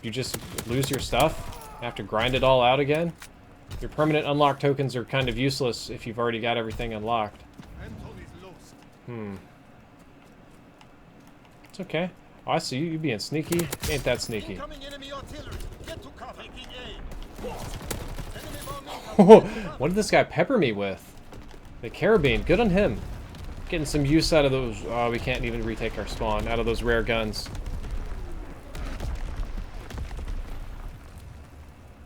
lose your stuff. You have to grind it all out again. Your permanent unlock tokens are kind of useless if you've already got everything unlocked. It's okay. Oh, I see you. You being sneaky. Ain't that sneaky. Incoming enemy artillery. Get to cover. Taking A. Enemy bomb incoming. What did this guy pepper me with? The carabine. Good on him. Getting some use out of those... Oh, we can't even retake our spawn. Out of those rare guns.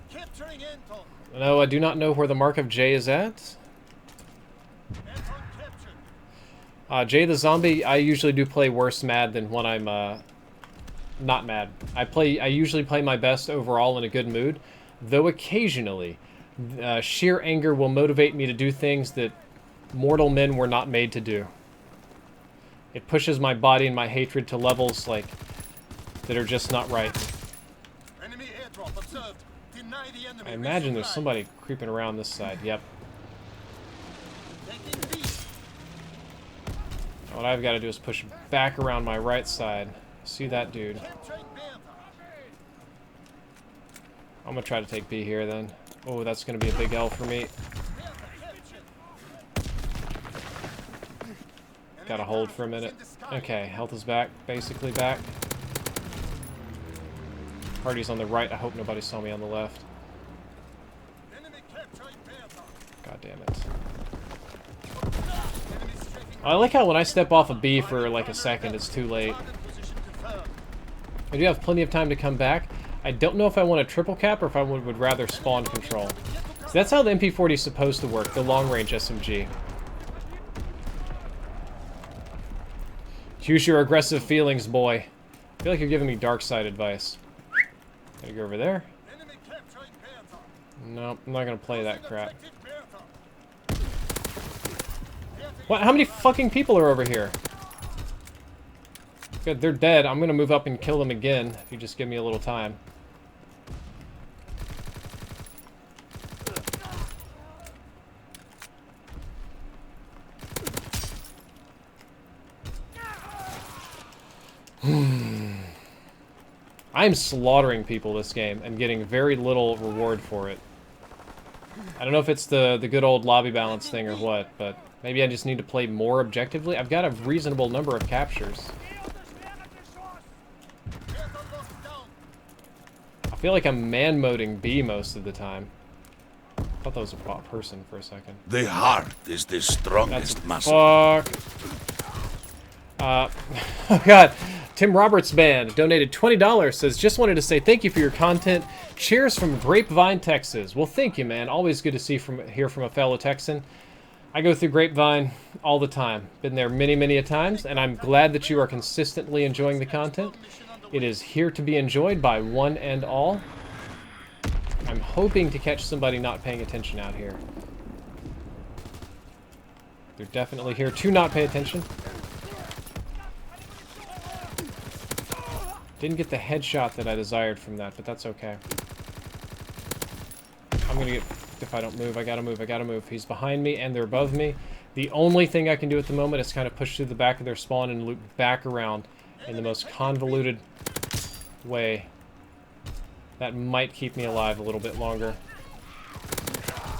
Capturing N. No, I do not know where the mark of Jay is at. Jay the Zombie, I usually do play worse mad than when I'm not mad. I usually play my best overall in a good mood, though occasionally sheer anger will motivate me to do things that mortal men were not made to do. It pushes my body and my hatred to levels like that are just not right. Enemy airdrop observed. Deny the enemy. I imagine there's somebody creeping around this side. Yep. Taking B. What I've got to do is push back around my right side. See that dude. I'm going to try to take B here then. Oh, that's going to be a big L for me. Gotta hold for a minute. Okay, health is back. Basically back. Party's on the right. I hope nobody saw me on the left. God damn it. I like how when I step off a B for like a second, it's too late. I do have plenty of time to come back. I don't know if I want a triple cap or if I would rather spawn control. So that's how the MP-40 is supposed to work, the long-range SMG. Use your aggressive feelings, boy. I feel like you're giving me dark side advice. Gotta go over there. Nope, I'm not gonna play that crap. What? How many fucking people are over here? Good, they're dead. I'm gonna move up and kill them again if you just give me a little time. I'm slaughtering people this game and getting very little reward for it. I don't know if it's the good old lobby balance thing or what, but maybe I just need to play more objectively. I've got a reasonable number of captures. I feel like I'm man-moding B most of the time. I thought that was a person for a second. The heart is the strongest muscle. Fuck. Oh god. Tim Roberts Band donated $20, says, just wanted to say thank you for your content. Cheers from Grapevine, Texas. Well, thank you, man. Always good to hear from a fellow Texan. I go through Grapevine all the time. Been there many, many a times, and I'm glad that you are consistently enjoying the content. It is here to be enjoyed by one and all. I'm hoping to catch somebody not paying attention out here. They're definitely here to not pay attention. Didn't get the headshot that I desired from that, but that's okay. I'm gonna get... If I don't move, I gotta move, I gotta move. He's behind me, and they're above me. The only thing I can do at the moment is kind of push through the back of their spawn and loop back around in the most convoluted way. That might keep me alive a little bit longer.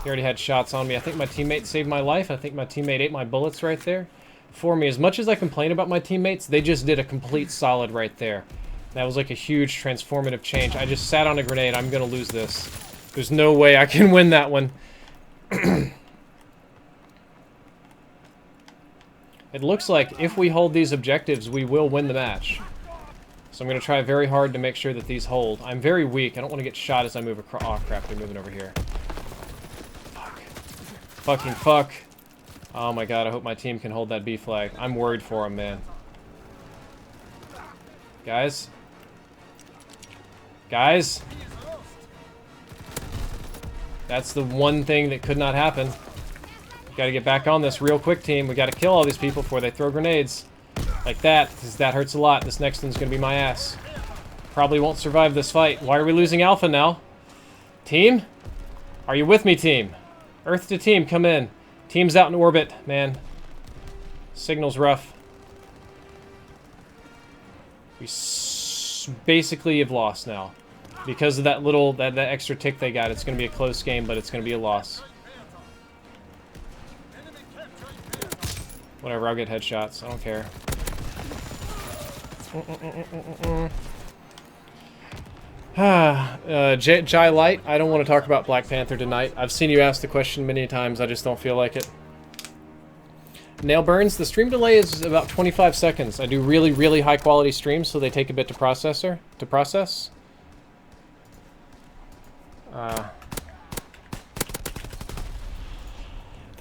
He already had shots on me. I think my teammate saved my life. I think my teammate ate my bullets right there for me. As much as I complain about my teammates, they just did a complete solid right there. That was like a huge transformative change. I just sat on a grenade. I'm gonna lose this. There's no way I can win that one. It looks like if we hold these objectives, we will win the match. So I'm going to try very hard to make sure that these hold. I'm very weak. I don't want to get shot as I move across. Oh, crap. They're moving over here. Fuck. Fucking fuck. Oh, my God. I hope my team can hold that B flag. I'm worried for them, man. Guys? Guys? That's the one thing that could not happen. Gotta get back on this real quick, team. We gotta kill all these people before they throw grenades. Like that, because that hurts a lot. This next one's gonna be my ass. Probably won't survive this fight. Why are we losing Alpha now? Team? Are you with me, team? Earth to team, come in. Team's out in orbit, man. Signal's rough. We basically have lost now. Because of that little, that extra tick they got, it's gonna be a close game, but it's gonna be a loss. Whatever, I'll get headshots. I don't care. Jai Light, I don't want to talk about Black Panther tonight. I've seen you ask the question many times. I just don't feel like it. Nail Burns, the stream delay is about 25 seconds. I do really, really high quality streams, so they take a bit to process.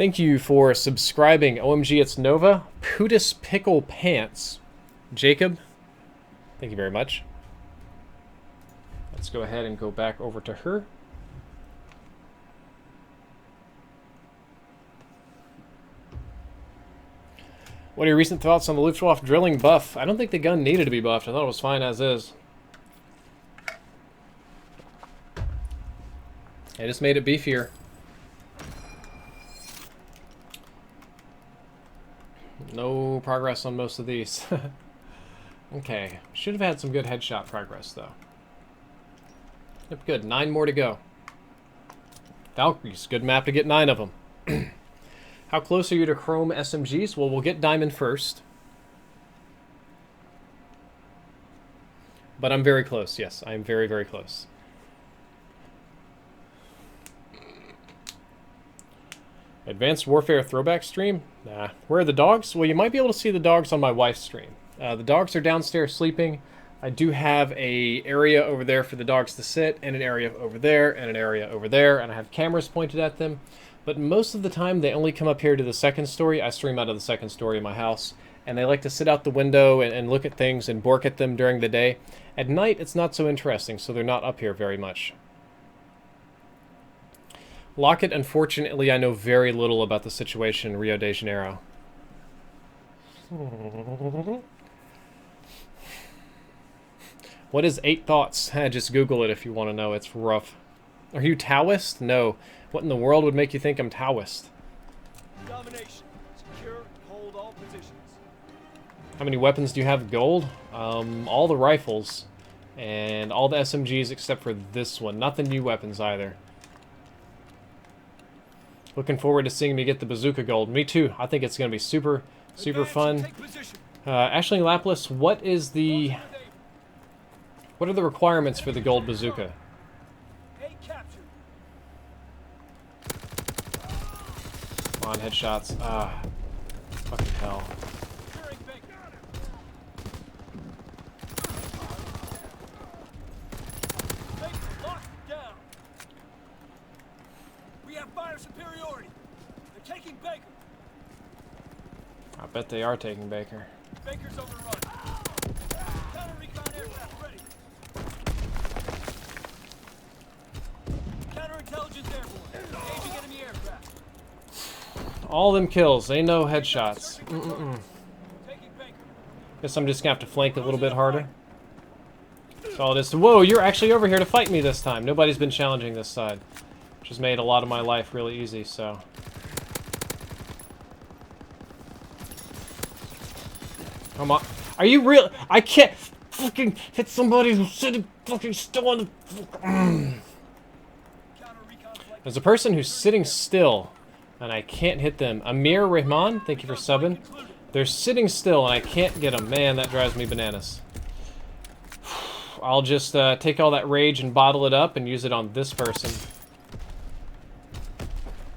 Thank you for subscribing. OMG, it's Nova. Pootis Pickle Pants. Jacob, thank you very much. Let's go ahead and go back over to her. What are your recent thoughts on the Luftwaffe drilling buff? I don't think the gun needed to be buffed. I thought it was fine as is. I just made it beefier. No progress on most of these. Okay. Should have had some good headshot progress, though. Yep, good. 9 more to go. Valkyries. Good map to get 9 of them. How close are you to Chrome SMGs? Well, we'll get Diamond first. But I'm very close. Yes, I'm very, very close. Advanced Warfare throwback stream? Nah. Where are the dogs? Well, you might be able to see the dogs on my wife's stream. The dogs are downstairs sleeping. I do have an area over there for the dogs to sit, and an area over there, and an area over there, and I have cameras pointed at them. But most of the time, they only come up here to the second story. I stream out of the second story of my house, and they like to sit out the window and look at things and bark at them during the day. At night, it's not so interesting, so they're not up here very much. Lockett, unfortunately, I know very little about the situation in Rio de Janeiro. What is 8 Thoughts? Just Google it if you want to know. It's rough. Are you Taoist? No. What in the world would make you think I'm Taoist? Domination. Secure, hold all positions. How many weapons do you have? Gold? All the rifles. And all the SMGs except for this one. Not the new weapons either. Looking forward to seeing me get the bazooka gold. Me too. I think it's going to be super fun. Ashley Laplis, what are the requirements for the gold bazooka? Come on, headshots. Ah, fucking hell. Fire superiority. They're taking Baker. I bet they are taking Baker. Baker's overrun. Counter recon aircraft ready. Counterintelligence airborne. Engaging enemy aircraft. All them kills. They know headshots. Taking Baker. Guess I'm just gonna have to flank a little bit harder. That's all it is. Whoa, you're actually over here to fight me this time. Nobody's been challenging this side. Which has made a lot of my life really easy, so. Come on. Are you real? I can't fucking hit somebody who's sitting fucking still on the... There's a person who's sitting still, and I can't hit them. Amir Rahman, thank you for subbing. They're sitting still, and I can't get them. Man, that drives me bananas. I'll just take all that rage and bottle it up and use it on this person.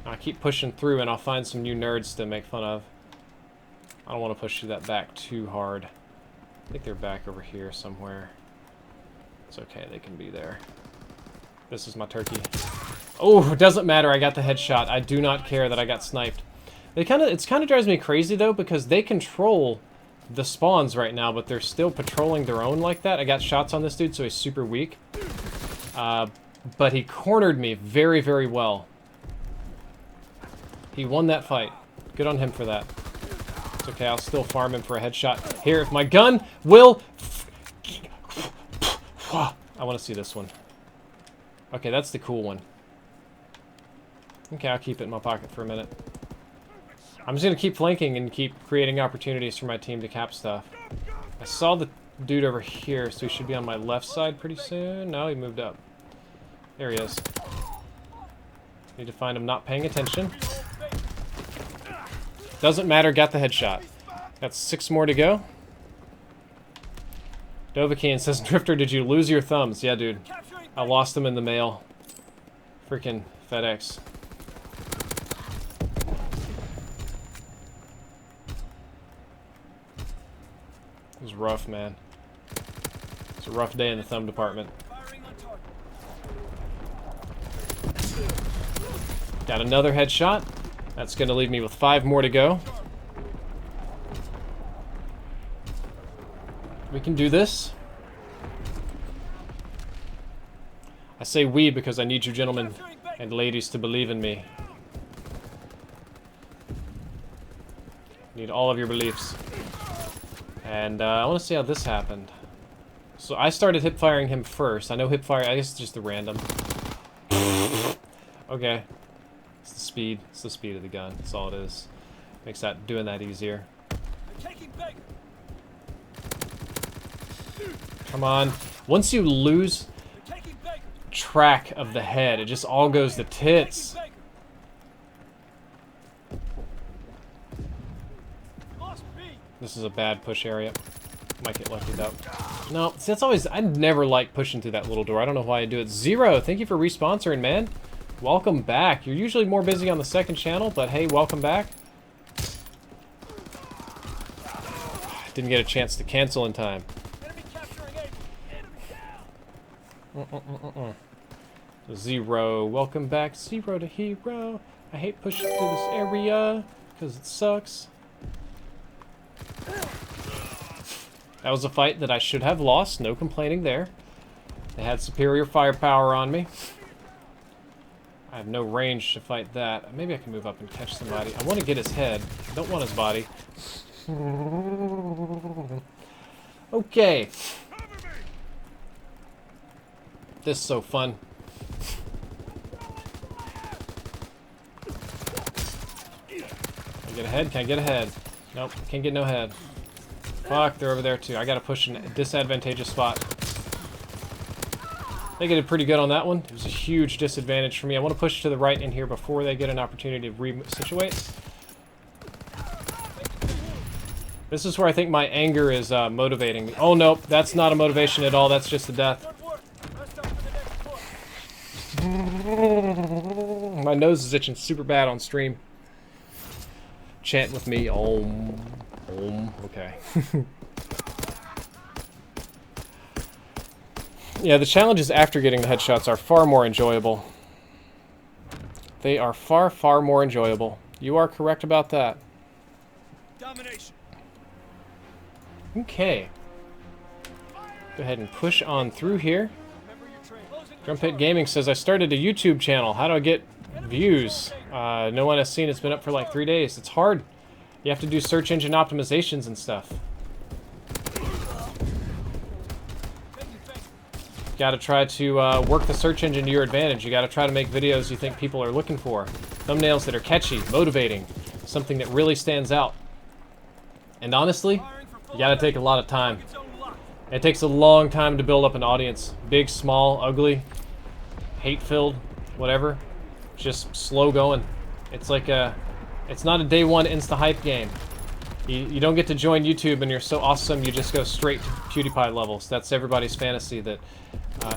I keep pushing through and I'll find some new nerds to make fun of. I don't want to push that back too hard. I think they're back over here somewhere. It's okay, they can be there. This is my turkey. Oh, it doesn't matter, I got the headshot. I do not care that I got sniped. It kind of drives me crazy though, because they control the spawns right now, but they're still patrolling their own like that. I got shots on this dude, so he's super weak. But he cornered me very, very well. He won that fight. Good on him for that. It's okay, I'll still farm him for a headshot. Here, if my gun will... I want to see this one. Okay, that's the cool one. Okay, I'll keep it in my pocket for a minute. I'm just going to keep flanking and keep creating opportunities for my team to cap stuff. I saw the dude over here, so he should be on my left side pretty soon. No, he moved up. There he is. Need to find him not paying attention. Doesn't matter, got the headshot. Got 6 more to go. Dovahkian says, Drifter, did you lose your thumbs? Yeah, dude. I lost them in the mail. Freaking FedEx. It was rough, man. It's a rough day in the thumb department. Got another headshot. That's going to leave me with 5 more to go. We can do this. I say we because I need you gentlemen and ladies to believe in me. Need all of your beliefs. And I want to see how this happened. So I started hip-firing him first. I know hip-fire, I guess it's just the random. Okay. It's the speed. It's the speed of the gun. That's all it is. Makes that doing that easier. Come on. Once you lose track of the head, it just all goes to tits. This is a bad push area. Might get lucky though. No, see, that's always... I never like pushing through that little door. I don't know why I do it. Zero, thank you for responsoring, man. Welcome back. You're usually more busy on the second channel, but hey, welcome back. Didn't get a chance to cancel in time. Zero, welcome back. Zero to hero. I hate pushing through this area because it sucks. That was a fight that I should have lost. No complaining there. They had superior firepower on me. I have no range to fight that. Maybe I can move up and catch somebody. I want to get his head. I don't want his body. Okay. This is so fun. Can I get ahead? Can I get ahead? Nope, can't get no head. Fuck, they're over there too. I gotta push in a disadvantageous spot. I think I did pretty good on that one. It was a huge disadvantage for me. I want to push to the right in here before they get an opportunity to re-situate. This is where I think my anger is motivating me. Oh, nope, that's not a motivation at all. That's just a death. My nose is itching super bad on stream. Chant with me. Om. Om. Okay. Yeah, the challenges after getting the headshots are far more enjoyable. They are far, far more enjoyable. You are correct about that. Domination. Okay. Go ahead and push on through here. Drum Pit Gaming says, I started a YouTube channel. How do I get views? No one has seen it's been up for like 3 days. It's hard. You have to do search engine optimizations and stuff. You gotta try to work the search engine to your advantage. You gotta try to make videos you think people are looking for. Thumbnails that are catchy, motivating, something that really stands out. And honestly, you gotta take a lot of time. It takes a long time to build up an audience. Big, small, ugly, hate-filled, whatever. Just slow going. It's like a... It's not a day one insta-hype game. You don't get to join YouTube and you're so awesome you just go straight to PewDiePie levels. That's everybody's fantasy that...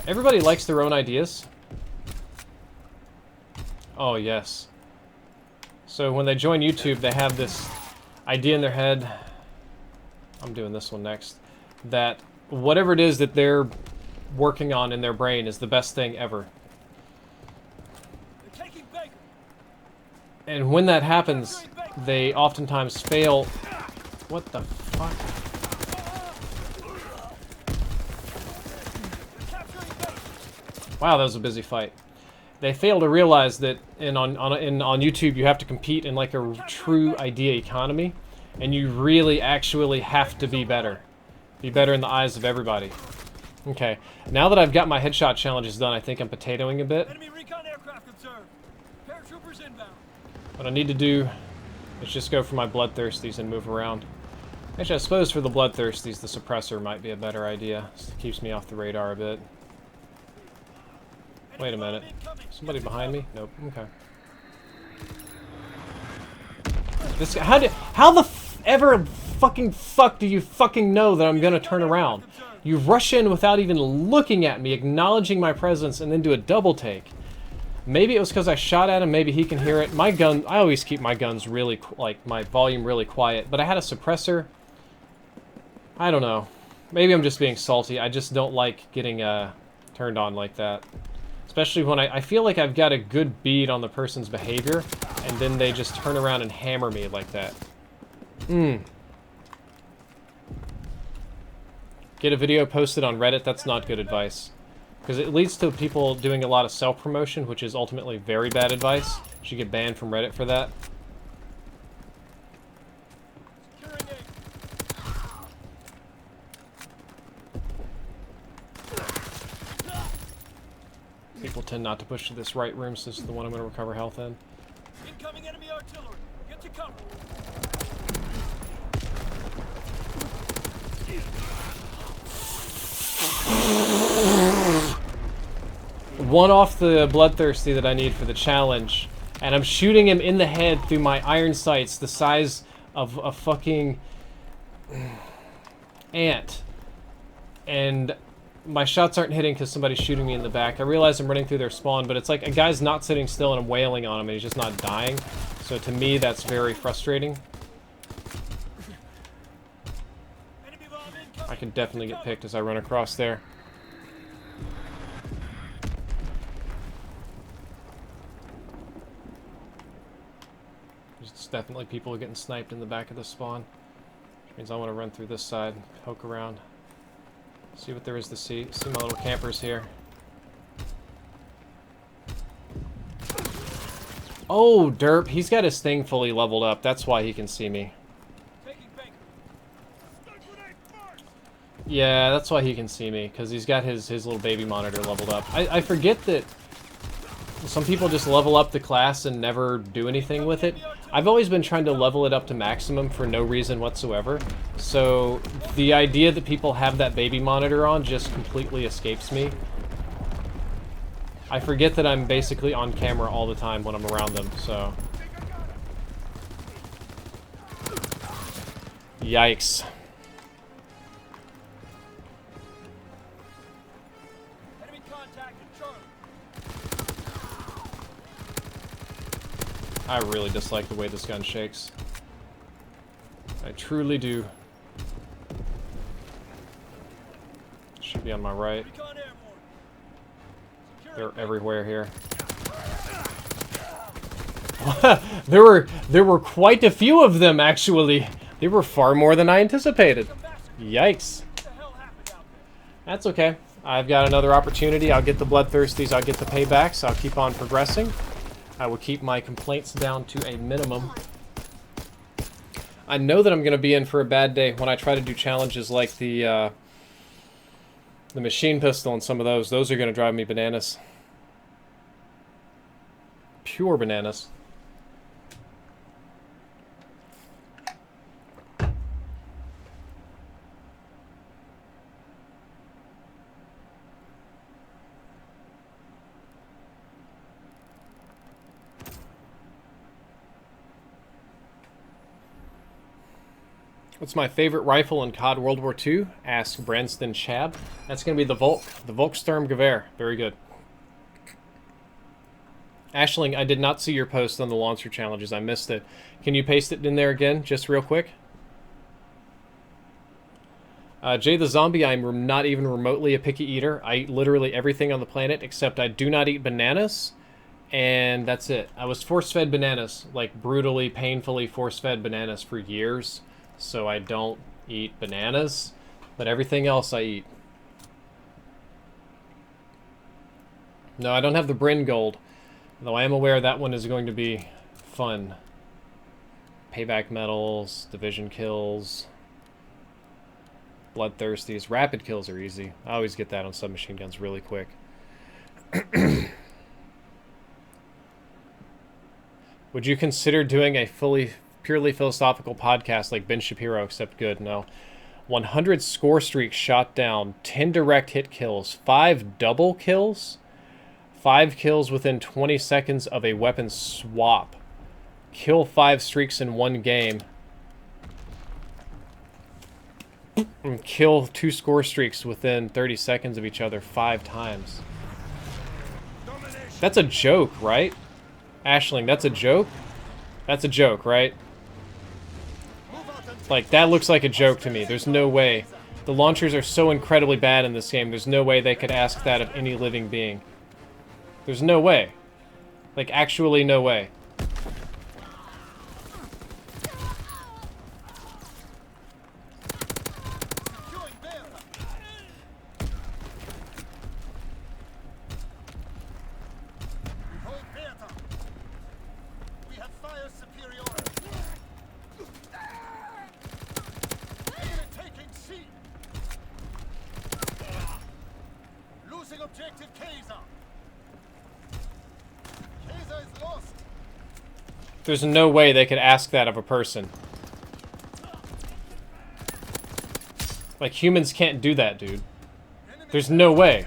everybody likes their own ideas. Oh, yes. So when they join YouTube, they have this idea in their head... I'm doing this one next. That whatever it is that they're working on in their brain is the best thing ever. And when that happens, they oftentimes fail. What the fuck? Wow, that was a busy fight. They fail to realize that on YouTube you have to compete in like a true idea economy, and you really actually have to be better. Be better in the eyes of everybody. Okay, now that I've got my headshot challenges done, I think I'm potatoing a bit. Enemy recon aircraft observed. Paratroopers inbound. What I need to do is just go for my bloodthirsties and move around. Actually, I suppose for the bloodthirsties, the suppressor might be a better idea. It keeps me off the radar a bit. Wait a minute. Somebody behind me? Nope. Okay. This guy, how the ever fucking fuck do you fucking know that I'm gonna turn around? You rush in without even looking at me, acknowledging my presence, and then do a double take. Maybe it was because I shot at him, maybe he can hear it. My gun, I always keep my guns really, like, my volume really quiet, but I had a suppressor. I don't know. Maybe I'm just being salty. I just don't like getting turned on like that. Especially when I feel like I've got a good bead on the person's behavior, and then they just turn around and hammer me like that. Get a video posted on Reddit, that's not good advice. Because it leads to people doing a lot of self-promotion, which is ultimately very bad advice. You should get banned from Reddit for that. People tend not to push to this right room, so this is the one I'm going to recover health in. Incoming enemy artillery. Get to cover. One off the bloodthirsty that I need for the challenge, and I'm shooting him in the head through my iron sights the size of a fucking ant, and my shots aren't hitting because somebody's shooting me in the back. I realize I'm running through their spawn, but it's like a guy's not sitting still and I'm wailing on him and he's just not dying. So to me, that's very frustrating. I can definitely get picked as I run across there. There's definitely people getting sniped in the back of the spawn. Which means I want to run through this side, poke around. See what there is to see. See my little campers here. Oh, derp. He's got his thing fully leveled up. That's why he can see me. Yeah, that's why he can see me. Because he's got his little baby monitor leveled up. I forget that some people just level up the class and never do anything with it. I've always been trying to level it up to maximum for no reason whatsoever. So the idea that people have that baby monitor on just completely escapes me. I forget that I'm basically on camera all the time when I'm around them, so. Yikes. Enemy contact at Charlie. I really dislike the way this gun shakes. I truly do. Should be on my right. They're everywhere here. there were quite a few of them, actually. There were far more than I anticipated. Yikes. That's okay. I've got another opportunity. I'll get the bloodthirsties. I'll get the paybacks. I'll keep on progressing. I will keep my complaints down to a minimum. I know that I'm going to be in for a bad day when I try to do challenges like the machine pistol and some of those. Those are going to drive me bananas. Pure bananas. What's my favorite rifle in COD World War II? Ask Branston Chab. That's going to be the Volkssturmgewehr. Very good. Ashling, I did not see your post on the launcher challenges. I missed it. Can you paste it in there again, just real quick? Jay the Zombie, I'm not even remotely a picky eater. I eat literally everything on the planet, except I do not eat bananas, and that's it. I was force-fed bananas, like brutally, painfully force-fed bananas for years. So I don't eat bananas, but everything else I eat. No, I don't have the Bryn Gold, though I am aware that one is going to be fun. Payback medals, division kills, bloodthirsties. Rapid kills are easy. I always get that on submachine guns really quick. Would you consider doing a purely philosophical podcast like Ben Shapiro, except good? No. 100 score streaks shot down, 10 direct hit kills, 5 double kills, 5 kills within 20 seconds of a weapon swap, kill 5 streaks in one game, and kill 2 score streaks within 30 seconds of each other 5 times. That's a joke, right? Ashling, that's a joke? That's a joke, right? Like, that looks like a joke to me. There's no way. The launchers are so incredibly bad in this game, there's no way they could ask that of any living being. There's no way. Like, actually no way. objective Kaiser. Kaiser is lost. There's no way they could ask that of a person. Like, humans can't do that, dude. There's no way.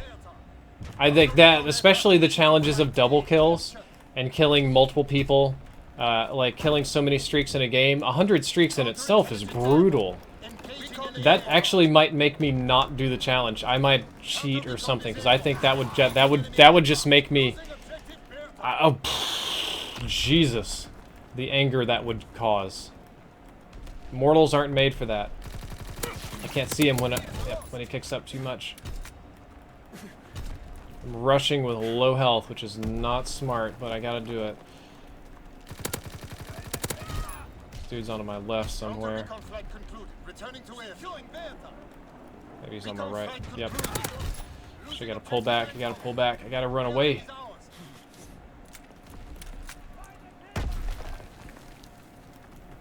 I think that, especially the challenges of double kills and killing multiple people, like killing so many streaks in a game. 100 streaks in itself is brutal. That actually might make me not do the challenge. I might cheat or something, because I think that would just make me. Oh, Jesus, the anger that would cause. Mortals aren't made for that. I can't see him when he kicks up too much. I'm rushing with low health, which is not smart, but I gotta do it. Dude's on my left somewhere. Maybe he's on my right. Yep. So I gotta pull back. I gotta pull back. I gotta run away.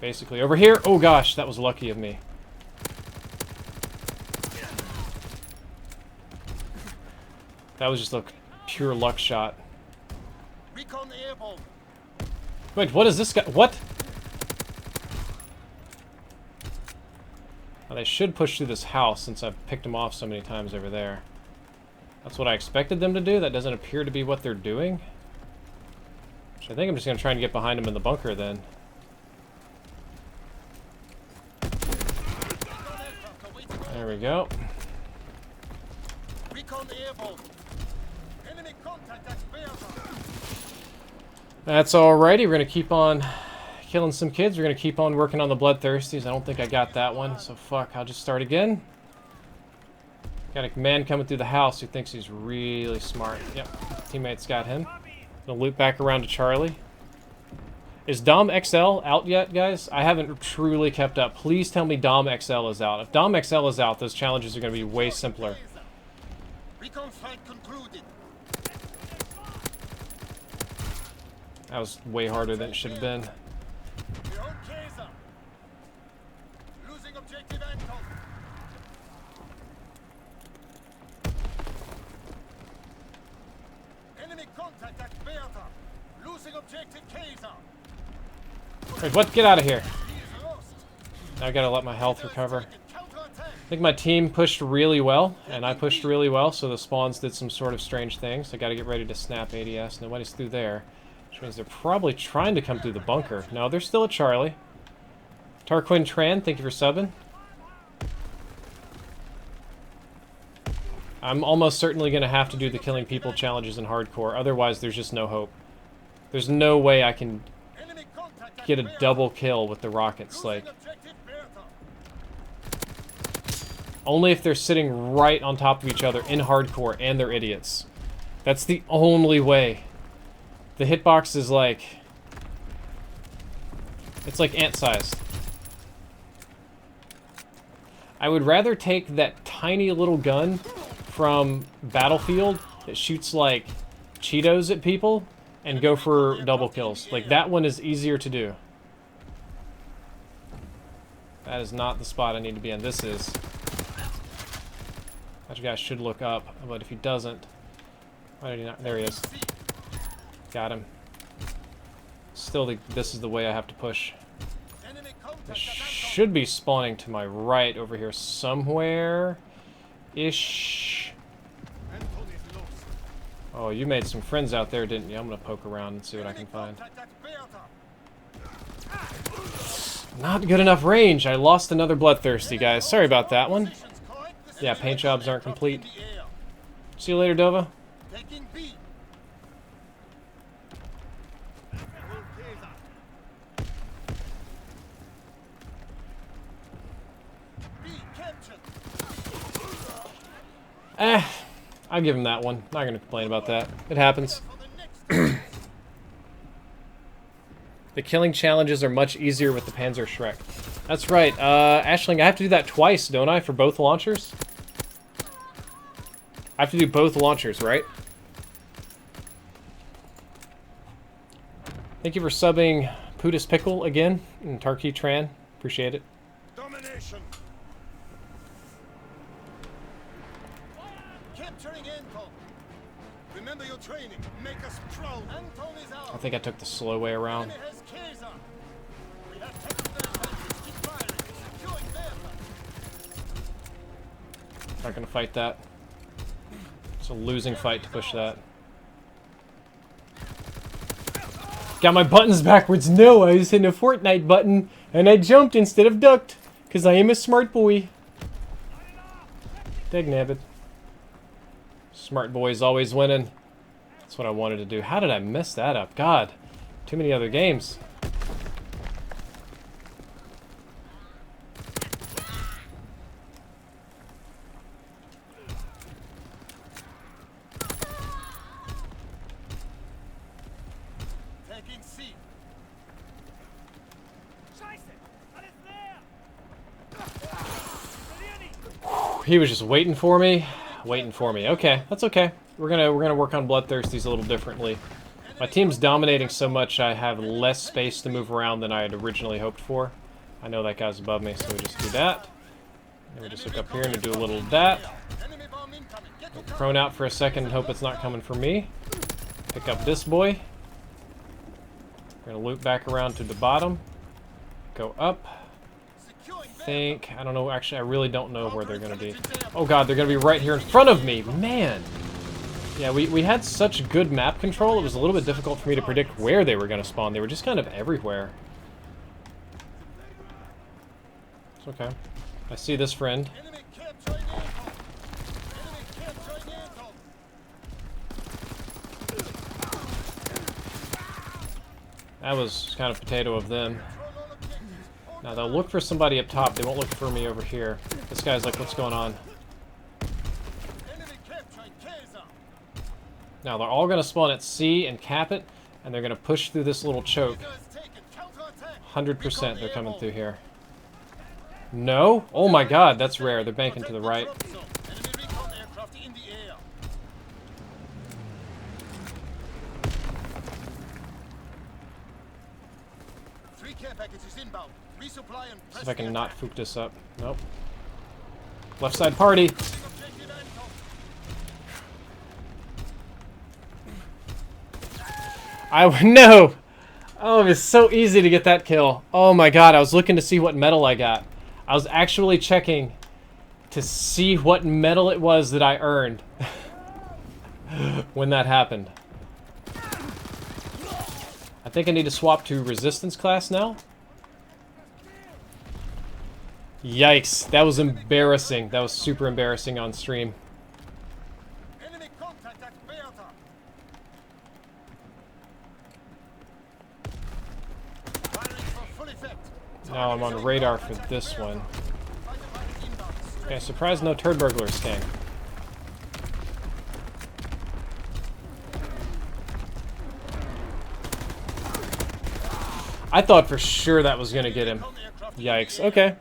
Basically over here. Oh gosh, that was lucky of me. That was just a pure luck shot. Wait, what is this guy? What? Well, they should push through this house since I've picked them off so many times over there. That's what I expected them to do. That doesn't appear to be what they're doing. Which I think I'm just going to try and get behind them in the bunker then. There we go. That's alrighty. We're going to keep on killing some kids. We're going to keep on working on the bloodthirsties. I don't think I got that one, so fuck. I'll just start again. Got a man coming through the house who thinks he's really smart. Yep, teammates got him. Gonna loop back around to Charlie. Is Dom XL out yet, guys? I haven't truly kept up. Please tell me Dom XL is out. If Dom XL is out, those challenges are going to be way simpler. Recon flight concluded. That was way harder than it should have been. We hold Kaiser. Losing objective Anton. Enemy contact at Bertha. Losing objective Kaiser. Wait, what? Get out of here. He is lost. Now I gotta let my health recover. I think my team pushed really well, and I pushed really well, so the spawns did some sort of strange things. I gotta get ready to snap ADS. Nobody's through there. Which means they're probably trying to come through the bunker. No, they're still at Charlie. Tarquin Tran, thank you for subbing. I'm almost certainly going to have to do the killing people challenges in hardcore. Otherwise, there's just no hope. There's no way I can get a double kill with the rockets. Like, only if they're sitting right on top of each other in hardcore and they're idiots. That's the only way. The hitbox is like... it's like ant-sized. I would rather take that tiny little gun from Battlefield that shoots like Cheetos at people and go for double kills. Like, that one is easier to do. That is not the spot I need to be in. This is. That guy should look up, but if he doesn't... why did he not? There he is. Got him. Still, this is the way I have to push. They should be spawning to my right over here somewhere-ish. Oh, you made some friends out there, didn't you? I'm gonna poke around and see what I can find. Not good enough range. I lost another bloodthirsty, guys. Sorry about that one. Yeah, paint jobs aren't complete. See you later, Dova. I'll give him that one. Not gonna complain about that. It happens. The killing challenges are much easier with the Panzer Shrek. That's right. Ashling, I have to do that twice, don't I, for both launchers? I have to do both launchers, right? Thank you for subbing Putis Pickle again, and Tarky Tran. Appreciate it. Domination. Capturing Anton. Remember your training. Make us proud. Anton is out. I think I took the slow way around. Enemy has Kaiser. We have taken their advantage. Keep firing. Securing Bertha. Not gonna fight that. It's a losing fight to push that. Got my buttons backwards. No, I was hitting a Fortnite button and I jumped instead of ducked. Because I am a smart boy. Dagnabbit. Smart boys always winning. That's what I wanted to do. How did I mess that up? God. Too many other games. Taking C. He was just waiting for me. Waiting for me. Okay, that's okay. We're gonna work on Bloodthirsties a little differently. My team's dominating so much I have less space to move around than I had originally hoped for. I know that guy's above me, so we just do that. And we just look up here and do a little of that. Prone out for a second and hope it's not coming for me. Pick up this boy. We're gonna loop back around to the bottom. Go up. I don't know, actually I really don't know where they're gonna be. Oh god, they're gonna be right here in front of me, man! Yeah, we had such good map control, it was a little bit difficult for me to predict where they were gonna spawn. They were just kind of everywhere. It's okay. I see this friend. That was kind of potato of them. Now they'll look for somebody up top. They won't look for me over here. This guy's like, what's going on? Now they're all going to spawn at C and cap it, and they're going to push through this little choke. 100% they're coming through here. No? Oh my god, that's rare. They're banking to the right. See if I can not fook this up. Nope. Left side party. No! Oh, it was so easy to get that kill. Oh my god, I was looking to see what medal I got. I was actually checking to see what medal it was that I earned when that happened. I think I need to swap to resistance class now. Yikes, that was embarrassing. That was super embarrassing on stream. Enemy contact at Bertha. Firing for full effect. Now I'm on radar for this one. Okay, surprised no turd burglars came. I thought for sure that was gonna get him. Yikes, okay.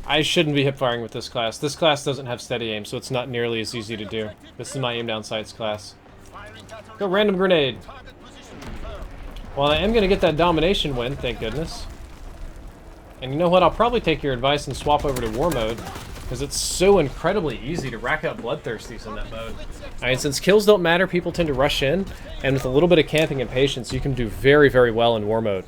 I shouldn't be hip firing with this class. This class doesn't have steady aim, so it's not nearly as easy to do. This is my aim down sights class. Go random grenade. Well, I am going to get that domination win, thank goodness. And you know what? I'll probably take your advice and swap over to war mode, because it's so incredibly easy to rack up bloodthirsties in that mode. I mean, since kills don't matter, people tend to rush in, and with a little bit of camping and patience, you can do very, very well in war mode.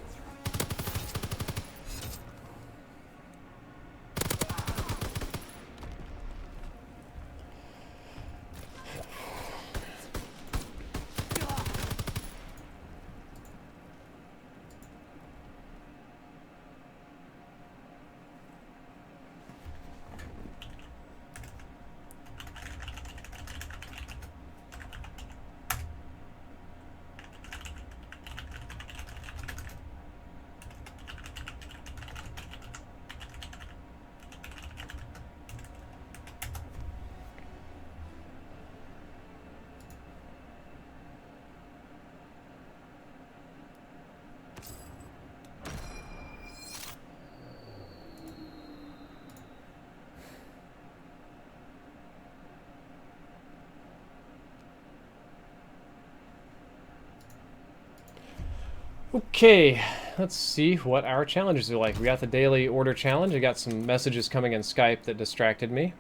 Okay, let's see what our challenges are like. We got the daily order challenge. I got some messages coming in Skype that distracted me.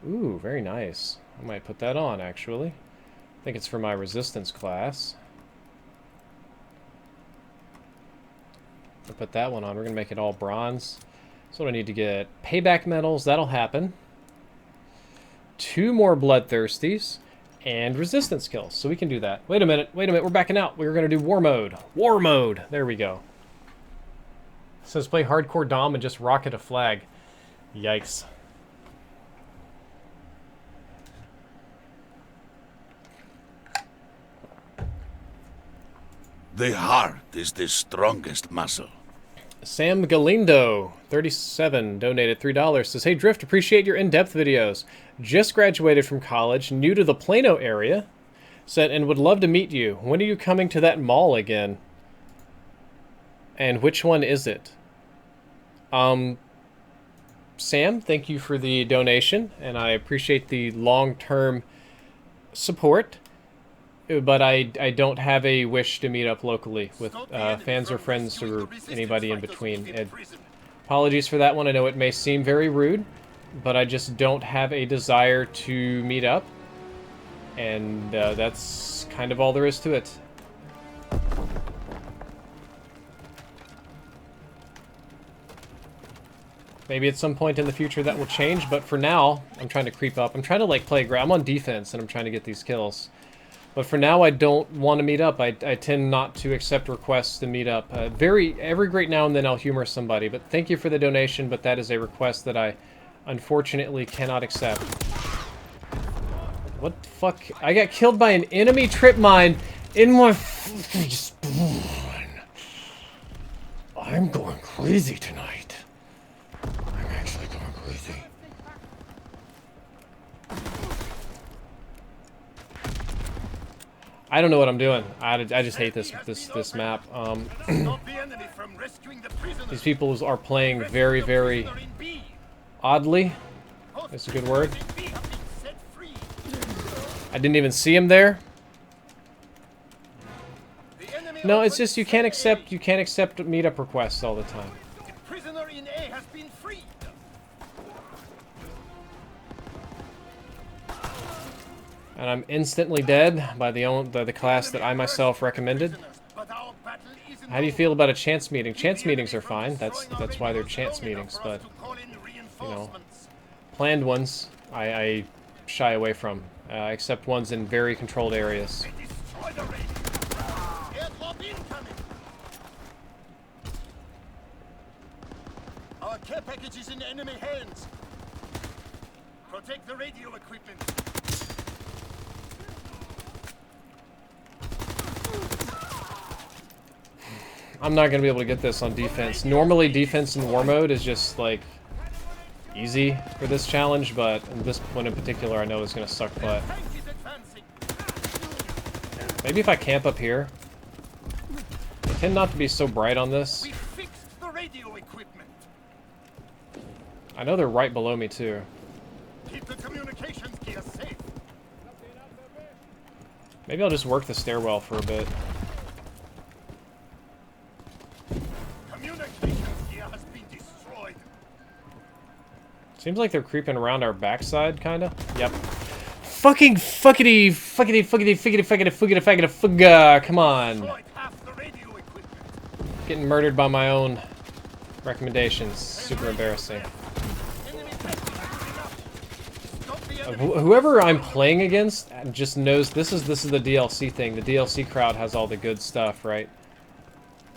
Ooh, very nice. I might put that on, actually. I think it's for my resistance class. I'll put that one on. We're going to make it all bronze. So I need to get payback medals. That'll happen. 2 more bloodthirsties. And resistance kills, so we can do that. Wait a minute, we're backing out. We're gonna do war mode. War mode! There we go. It says play hardcore Dom and just rocket a flag. Yikes. The heart is the strongest muscle. Sam Galindo, 37, donated $3. Says, hey Drift, appreciate your in-depth videos. Just graduated from college, new to the Plano area. Said, and would love to meet you. When are you coming to that mall again? And which one is it? Sam, thank you for the donation, and I appreciate the long-term support. But I don't have a wish to meet up locally with fans or friends or anybody in between. Apologies for that one. I know it may seem very rude, but I just don't have a desire to meet up. And that's kind of all there is to it. Maybe at some point in the future that will change, but for now, I'm trying to creep up. I'm trying to like play I'm on defense and I'm trying to get these kills. But for now, I don't want to meet up. I tend not to accept requests to meet up. Every great now and then I'll humor somebody. But thank you for the donation, but that is a request that I unfortunately cannot accept. What the fuck? I got killed by an enemy trip mine in my fucking spawn. I'm going crazy tonight. I'm actually going crazy. I don't know what I'm doing. I just hate this map. These people are playing very, very oddly. That's a good word. I didn't even see him there. No, it's just you can't accept meetup requests all the time. And I'm instantly dead by the class that I myself recommended. How do you feel about a chance meeting? Chance meetings are fine. That's why they're chance meetings. But you know, planned ones I shy away from, except ones in very controlled areas. Our care package is in enemy hands. Protect the radio equipment. I'm not gonna be able to get this on defense. Normally defense in war mode is just like easy for this challenge, but in this one in particular I know is gonna suck butt. Maybe if I camp up here. I tend not to be so bright on this. We fixed the radio equipment. I know they're right below me too. Keep the communications gear safe. Maybe I'll just work the stairwell for a bit. Seems like they're creeping around our backside, kinda. Yep. Fucking fuckity, fugga. Come on. Getting murdered by my own recommendations. Super embarrassing. Whoever I'm playing against just knows this is the DLC thing. The DLC crowd has all the good stuff, right?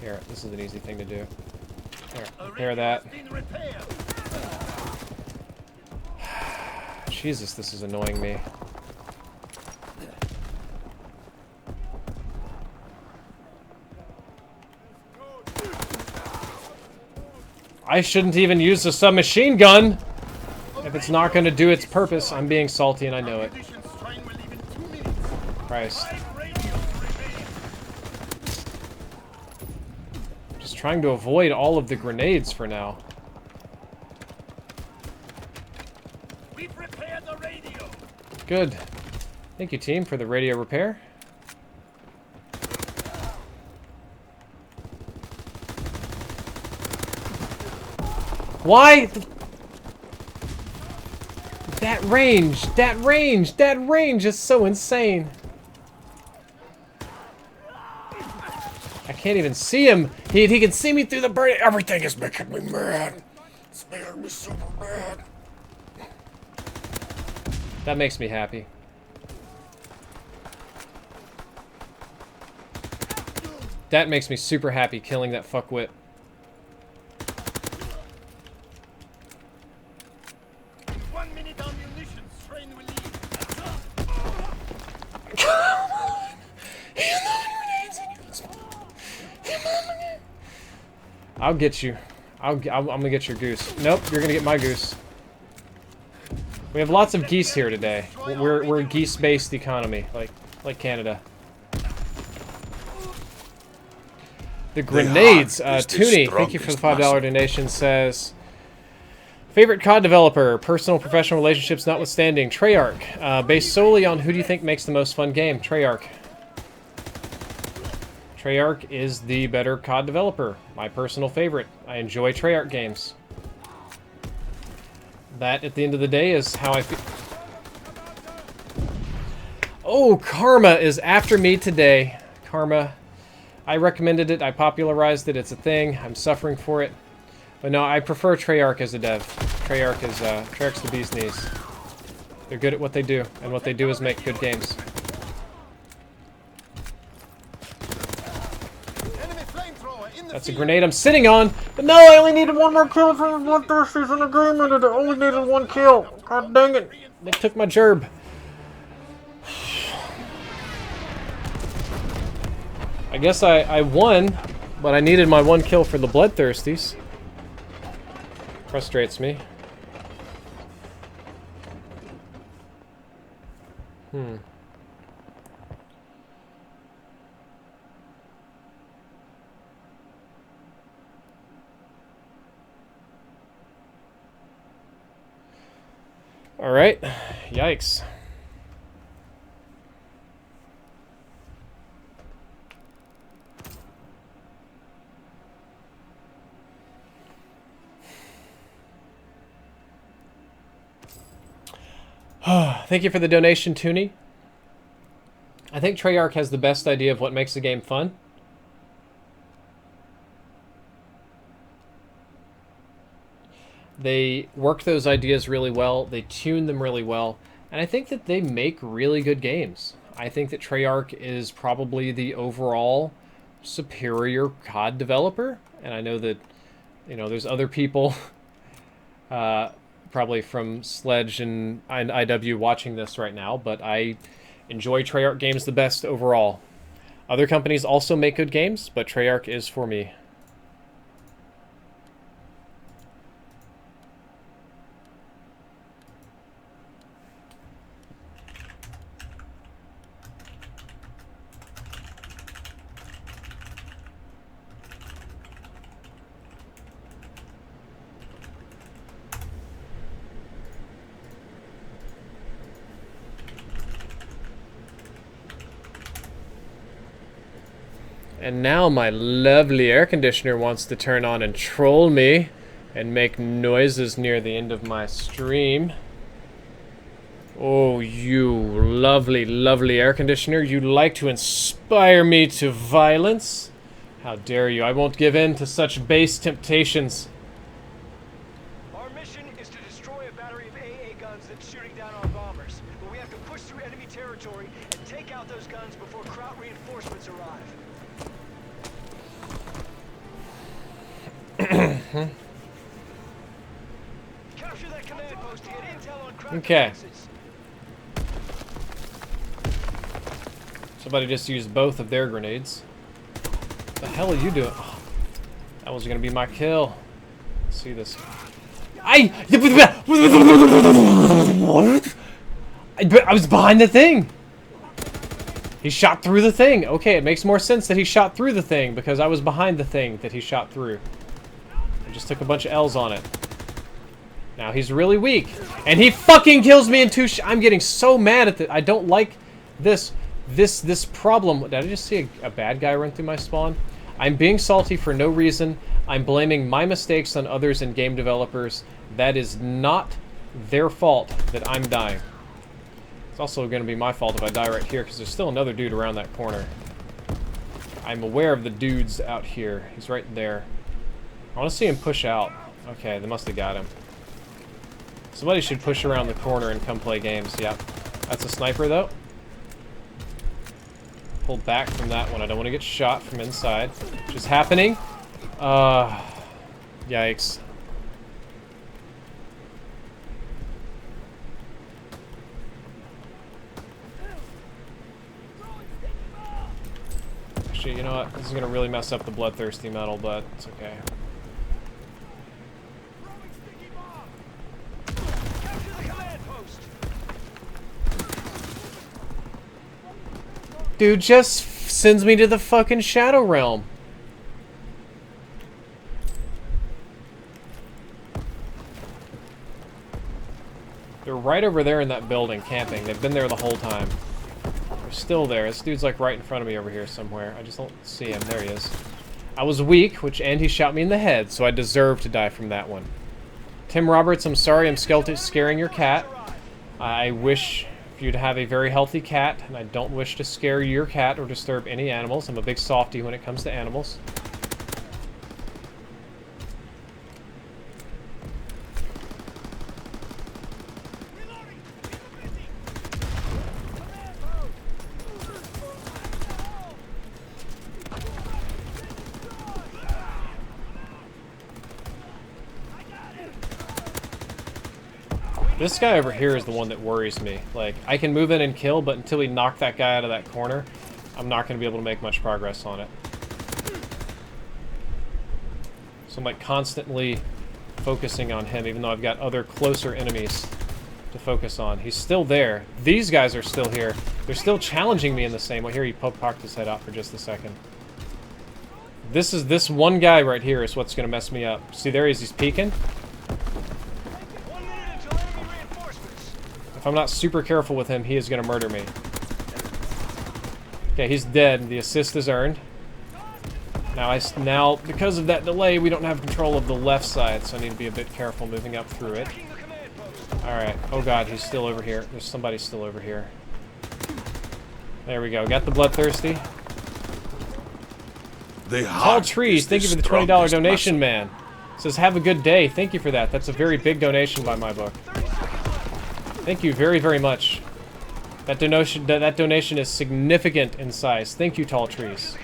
Here, this is an easy thing to do. Here, repair that. Jesus, this is annoying me. I shouldn't even use the submachine gun if it's not going to do its purpose. I'm being salty and I know it. Christ. Just trying to avoid all of the grenades for now. Good. Thank you, team, for the radio repair. Why? That range is so insane. I can't even see him. He can see me through the burning. Everything is making me mad. It's making me super mad. That makes me happy. That makes me super happy, killing that fuckwit. I'll get you. I'm gonna get your goose. Nope, you're gonna get my goose. We have lots of geese here today. We're a geese-based economy, like Canada. The grenades. Toonie, thank you for the $5 donation. Says, favorite COD developer, personal professional relationships notwithstanding. Treyarch, based solely on who do you think makes the most fun game? Treyarch. Treyarch is the better COD developer. My personal favorite. I enjoy Treyarch games. That, at the end of the day, is how I feel. Oh, Karma is after me today. Karma. I recommended it. I popularized it. It's a thing. I'm suffering for it. But no, I prefer Treyarch as a dev. Treyarch's the bee's knees. They're good at what they do, and what they do is make good games. That's a grenade I'm sitting on, but no, I only needed one more kill for the Bloodthirsters in the game, and I only needed one kill. God dang it. They took my gerb. I guess I won, but I needed my one kill for the Bloodthirsties. Frustrates me. Alright. Yikes. Thank you for the donation, Toonie. I think Treyarch has the best idea of what makes a game fun. They work those ideas really well. They tune them really well. And I think that they make really good games. I think that Treyarch is probably the overall superior COD developer. And I know that, you know, there's other people, probably from Sledge and IW watching this right now, but I enjoy Treyarch games the best overall. Other companies also make good games, but Treyarch is for me. And now my lovely air conditioner wants to turn on and troll me and make noises near the end of my stream. Oh, you lovely, lovely air conditioner. You like to inspire me to violence? How dare you? I won't give in to such base temptations. Our mission is to destroy a battery of AA guns that's shooting down our bombers. But we have to push through enemy territory and take out those guns before Kraut reinforcements arrive. Capture that command post to get intel on Kraut defenses. Somebody just used both of their grenades. What the hell are you doing? Oh, that was gonna be my kill. Let's see this. I was behind the thing. He shot through the thing. Okay, it makes more sense that he shot through the thing because I was behind the thing that he shot through. I just took a bunch of L's on it. Now he's really weak. And he fucking kills me in two I'm getting so mad at I don't like this problem. Did I just see a bad guy run through my spawn? I'm being salty for no reason. I'm blaming my mistakes on others and game developers. That is not their fault that I'm dying. It's also going to be my fault if I die right here, because there's still another dude around that corner. I'm aware of the dudes out here. He's right there. I want to see him push out. Okay, they must have got him. Somebody should push around the corner and come play games. Yep. That's a sniper, though. Pull back from that one. I don't want to get shot from inside. Which is happening. Yikes. Actually, you know what? This is going to really mess up the bloodthirsty metal, but it's okay. Dude just sends me to the fucking Shadow Realm. They're right over there in that building, camping. They've been there the whole time. They're still there. This dude's like right in front of me over here somewhere. I just don't see him. There he is. I was weak, and he shot me in the head, so I deserve to die from that one. Tim Roberts, I'm sorry I'm scaring your cat. I wish for you to have a very healthy cat, and I don't wish to scare your cat or disturb any animals. I'm a big softie when it comes to animals. This guy over here is the one that worries me. Like, I can move in and kill, but until we knock that guy out of that corner, I'm not going to be able to make much progress on it. So I'm like constantly focusing on him, even though I've got other closer enemies to focus on. He's still there. These guys are still here. They're still challenging me in the same way. Here, he poked his head out for just a second. This one guy right here is what's going to mess me up. See, there he is. He's peeking. If I'm not super careful with him, he is going to murder me. Okay, he's dead. The assist is earned. Now, because of that delay, we don't have control of the left side, so I need to be a bit careful moving up through it. Alright. Oh god, he's still over here. There's somebody still over here. There we go. Got the bloodthirsty. Tall Trees, thank you for the $20 donation, man. Says, have a good day. Thank you for that. That's a very big donation by my book. Thank you very, very much. That donation is significant in size. Thank you, Tall Trees.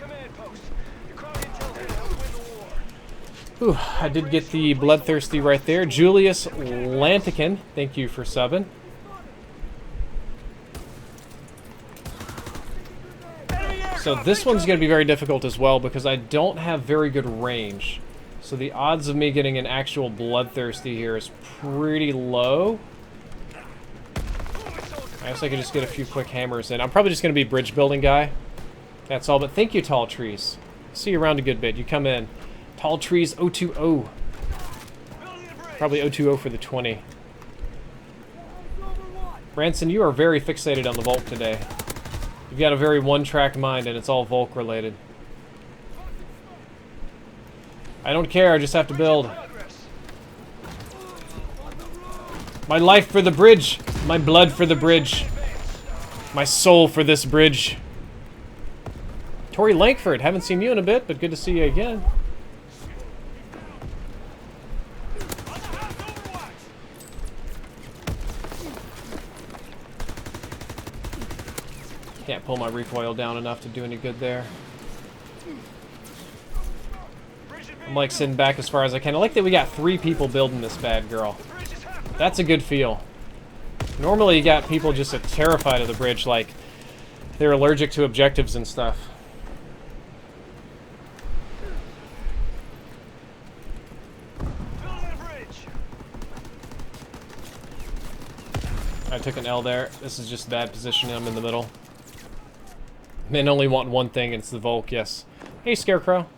Whew, I did get the bloodthirsty right there. Julius Lantican, thank you for subbing. So this one's going to be very difficult as well because I don't have very good range. So the odds of me getting an actual bloodthirsty here is pretty low. I guess I could just get a few quick hammers in. I'm probably just going to be bridge building guy. That's all, but thank you, Tall Trees. See you around a good bit. You come in. Tall Trees 020. Probably 020 for the 20. Branson, you are very fixated on the Volk today. You've got a very one-track mind, and it's all Volk related. I don't care, I just have to build. My life for the bridge. My blood for the bridge. My soul for this bridge. Tori Lankford, haven't seen you in a bit, but good to see you again. Can't pull my recoil down enough to do any good there. I'm like sitting back as far as I can. I like that we got 3 people building this bad girl. That's a good feel. Normally you got people just terrified of the bridge, like they're allergic to objectives and stuff. I took an L there. This is just bad positioning. I'm in the middle. Men only want one thing, and it's the Volk, yes. Hey, Scarecrow.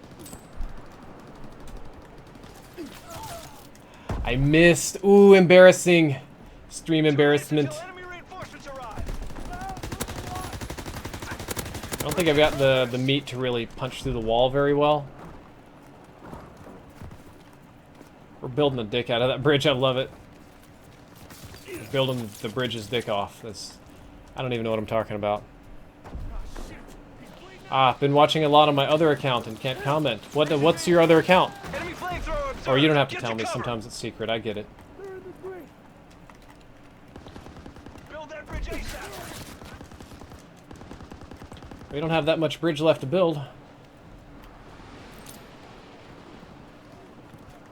I missed. Ooh, embarrassing. Stream embarrassment. I don't think I've got the meat to really punch through the wall very well. We're building the dick out of that bridge. I love it. We're building the bridge's dick off. That's... I don't even know what I'm talking about. Ah, been watching a lot on my other account and can't comment. What's your other account? Enemy flamethrower observed. Or you don't have to Get tell me. cover. Sometimes it's secret. I get it. Build that bridge ASAP. We don't have that much bridge left to build.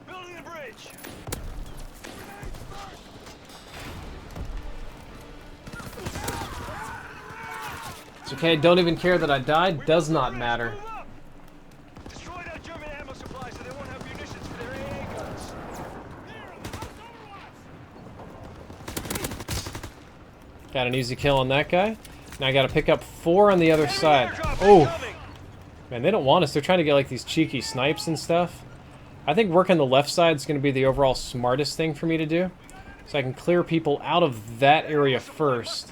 Building the bridge. It's okay. Don't even care that I died. Does not matter. Move up. Destroy that German ammo supply so they won't have munitions for their AA guns. Got an easy kill on that guy. Now I got to pick up 4 on the other side. Oh, man, they don't want us. They're trying to get like these cheeky snipes and stuff. I think working the left side is going to be the overall smartest thing for me to do, so I can clear people out of that area first.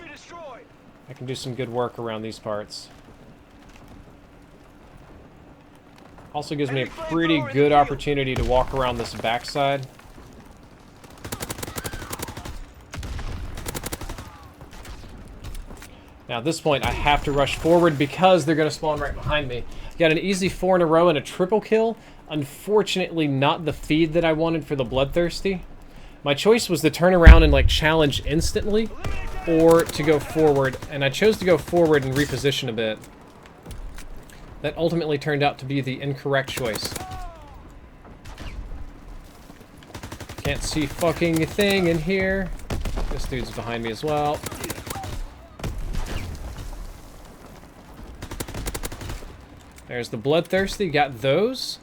I can do some good work around these parts. Also gives me a pretty good opportunity to walk around this backside. Now at this point I have to rush forward because they're going to spawn right behind me. Got an easy 4 in a row and a triple kill. Unfortunately not the feed that I wanted for the Bloodthirsty. My choice was to turn around and like challenge instantly, or to go forward, and I chose to go forward and reposition a bit. That ultimately turned out to be the incorrect choice. Can't see fucking thing in here. This dude's behind me as well. There's the Bloodthirsty, got those.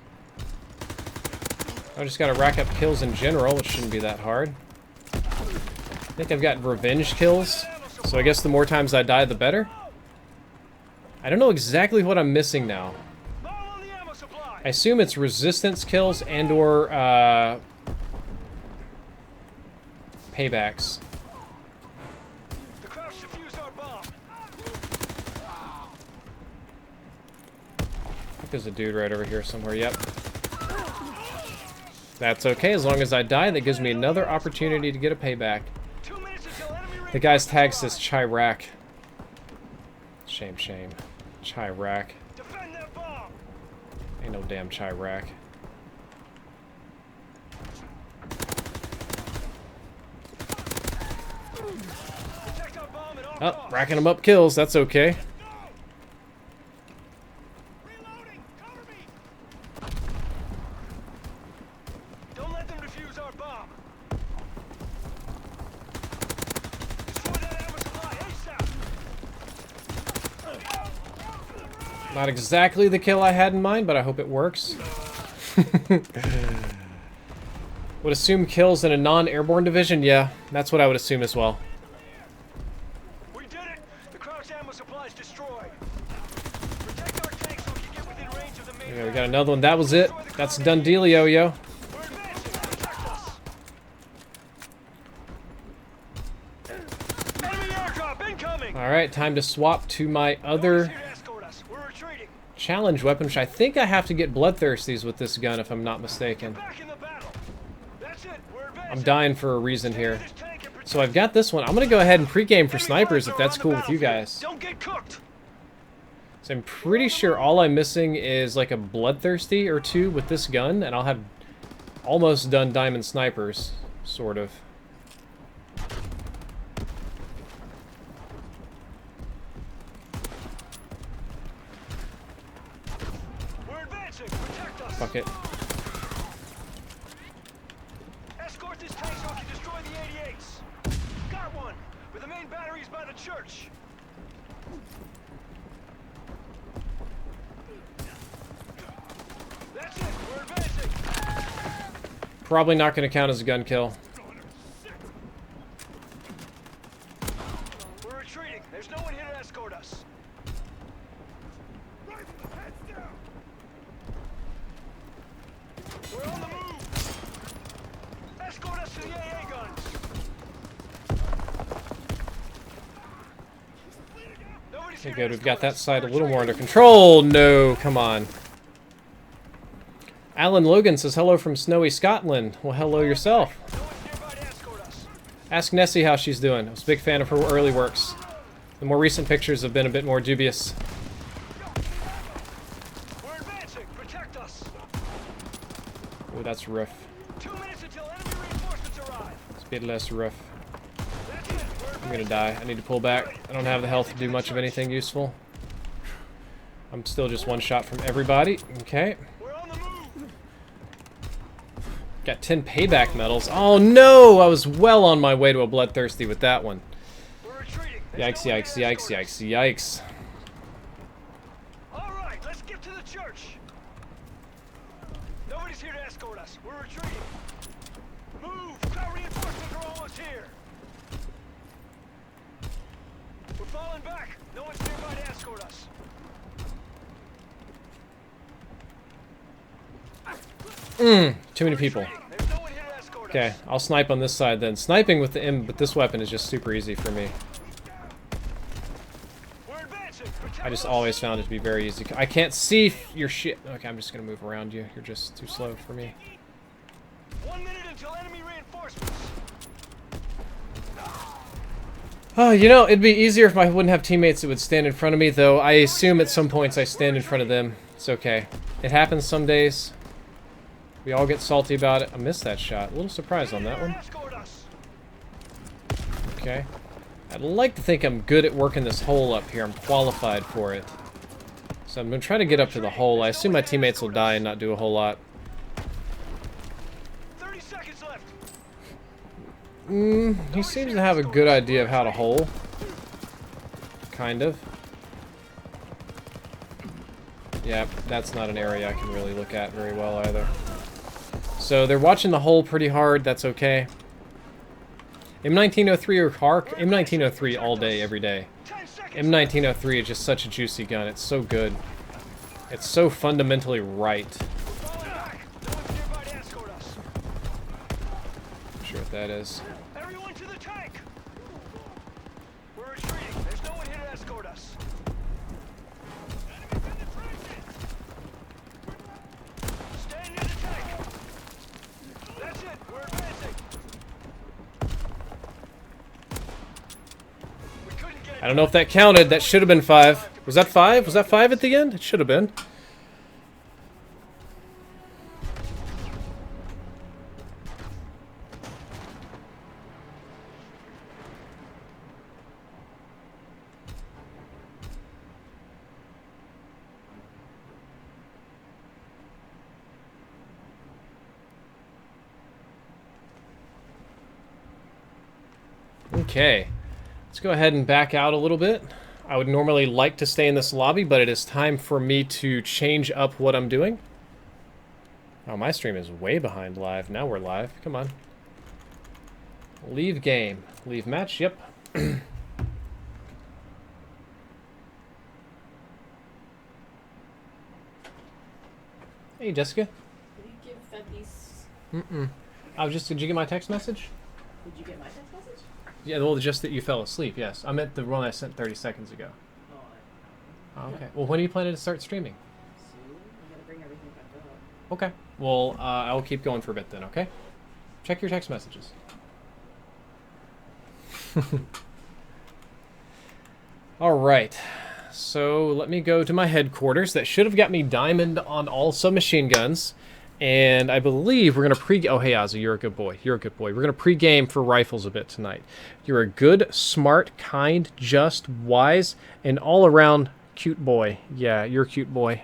I just gotta rack up kills in general, which shouldn't be that hard. I think I've got revenge kills, so I guess the more times I die, the better. I don't know exactly what I'm missing now. I assume it's resistance kills and or paybacks. The Crouch defused our bomb. I think there's a dude right over here somewhere, yep. That's okay, as long as I die, that gives me another opportunity to get a payback. 2 minutes until enemy The guy's tag says Chirac. Shame, shame. Chirac. defend that bomb. Ain't no damn Chirac. Protect our bomb at all Oh, costs. racking them up kills, that's okay. Reloading. Cover me. Don't let them defuse our bomb. Destroy that ammo supply ASAP. Not exactly the kill I had in mind, but I hope it works. Would assume kills in a non-airborne division? Yeah, that's what I would assume as well. We did it. The Crouch ammo supply is destroyed. Protect our tanks so we can get within range of the main. Yeah, we got another one. That was it. That's done dealio, yo. We're advancing. Protect us. Enemy airdrop incoming. Alright, time to swap to my other Here to escort us. We're retreating. challenge weapon, which I think I have to get Bloodthirsties with this gun, if I'm not mistaken. Back in the battle. That's it. We're advancing. I'm dying for a reason here. This tank and protect- So I've got this one. I'm going to go ahead and pregame for Enemy snipers, if flamethrowers that's on the cool with you battlefield. guys. Don't get cooked. So I'm pretty sure all I'm missing is like a Bloodthirsty or 2 with this gun, and I'll have almost done Diamond Snipers, sort of. We're advancing. Protect us. Fuck it. Escort this tank so we can destroy the 88s. Got one. But the main battery is by the church. That's it. We're advancing. Probably not going to count as a gun kill. We're retreating. There's no one here to escort us. We're on the move. Escort us to the AA guns. Nobody Okay, good. We've got that side a little more under control. No, come on. Alan Logan says hello from snowy Scotland. Well, hello yourself. Ask Nessie how she's doing. I was a big fan of her early works. The more recent pictures have been a bit more dubious. We're advancing. Protect us. Oh, that's rough. 2 minutes until enemy reinforcements arrive. It's a bit less rough. That's it. I'm gonna die. I need to pull back. I don't have the health to do much of anything useful. I'm still just one shot from everybody. Okay. We're on the move. Got 10 payback medals. Oh no! I was well on my way to a bloodthirsty with that one. We're retreating. Yikes, yikes, yikes, yikes, yikes. All right, let's get to the church. Nobody's here to escort us. We're retreating. Move! Crowd reinforcements are almost here. We're falling back. No one's nearby to escort us. Too many people. There's no one here to escort us. Okay, I'll snipe on this side then. Sniping with this weapon is just super easy for me. We're advancing. Protect I just us. always found it to be very easy. I can't see your shit. Okay, I'm just gonna move around you. You're just too slow for me. 1 minute until enemy reinforcements. Oh, you know, it'd be easier if I wouldn't have teammates that would stand in front of me, though. I assume at some points I stand in front of them. It's okay. It happens some days. We all get salty about it. I missed that shot. A little surprised on that one. Escort us. Okay. I'd like to think I'm good at working this hole up here. I'm qualified for it. So I'm going to try to get up to the hole. I assume my teammates will die and not do a whole lot. 30 seconds left. He seems to have a good idea of how to hole. Kind of. Yeah, that's not an area I can really look at very well either. So they're watching the hole pretty hard. That's okay. M1903 or Hark? M1903 all day, every day. 10 seconds. M1903 is just such a juicy gun. It's so good. It's so fundamentally right. Falling back. No one's nearby to escort us. Not sure what that is. Everyone to the tank. We're retreating. There's no one here to escort us. Enemies in the trenches. Stand near the tank. That's it. We're advancing. We couldn't get I don't know if that counted. That should have been 5. Was that 5? Was that 5 at the end? It should have been. Okay, let's go ahead and back out a little bit. I would normally like to stay in this lobby, but it is time for me to change up what I'm doing. Oh, my stream is way behind live. Now we're live. Come on. Leave game. Leave match. Yep. Hey, Jessica. Did you give Fed these? Did you get my text message? Did you get my text message? Yeah, well, just that you fell asleep, yes. I meant the one I sent 30 seconds ago. Oh, Oh, okay. Well, when are you planning to start streaming? soon. I gotta bring everything back up. Okay. Well, I'll keep going for a bit then, okay? Check your text messages. Alright. So, let me go to my headquarters. That should have got me diamond on all submachine guns. And I believe we're going to pre... Oh, hey, Ozzy, you're a good boy. You're a good boy. We're going to pre-game for rifles a bit tonight. You're a good, smart, kind, just, wise, and all-around cute boy. Yeah, you're a cute boy.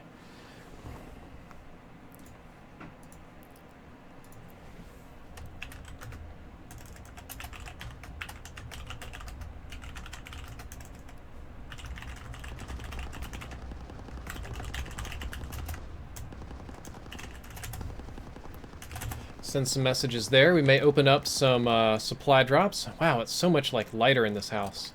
Send some messages there. We may open up some supply drops. Wow, it's so much like lighter in this house.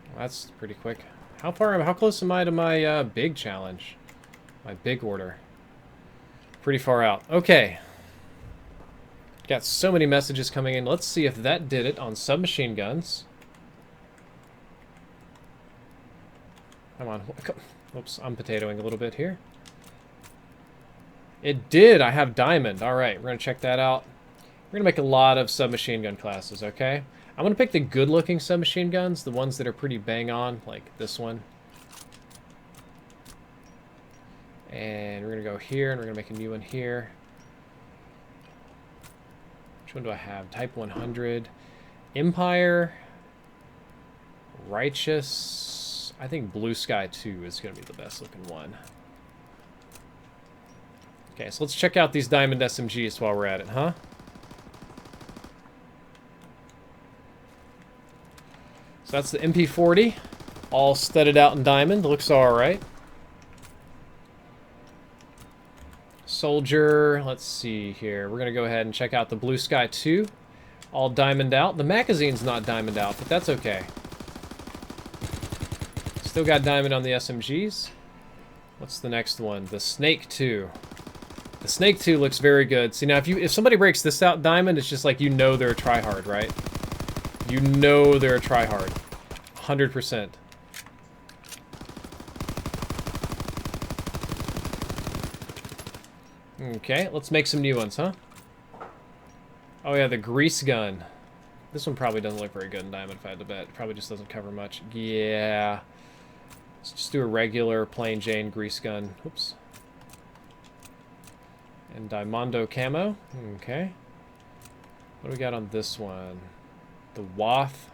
Well, that's pretty quick. How close am I to my big challenge? My big order. Pretty far out. Okay. Got so many messages coming in. Let's see if that did it on submachine guns. Come on. Oops, I'm potatoing a little bit here. It did. I have diamond. All right, we're going to check that out. We're going to make a lot of submachine gun classes, okay? I'm going to pick the good-looking submachine guns, the ones that are pretty bang-on, like this one. And we're going to go here, and we're going to make a new one here. Which one do I have? Type 100. Empire. Righteous. I think Blue Sky 2 is going to be the best-looking one. Okay, so let's check out these diamond SMGs while we're at it, huh? So that's the MP-40, all studded out in diamond. Looks all right. Soldier, let's see here. We're going to go ahead and check out the Blue Sky 2, all diamond out. The magazine's not diamond out, but that's okay. Still got diamond on the SMGs. What's the next one? The Snake 2. The Snake 2 looks very good. See, now if somebody breaks this out diamond, it's just like you know they're a tryhard, right? You know they're a tryhard. 100%. Okay, let's make some new ones, huh? Oh yeah, the grease gun. This one probably doesn't look very good in diamond, if I had to bet. It probably just doesn't cover much. Yeah. Let's just do a regular plain Jane grease gun. Oops. And Diamondo camo. Okay. What do we got on this one? The Waff.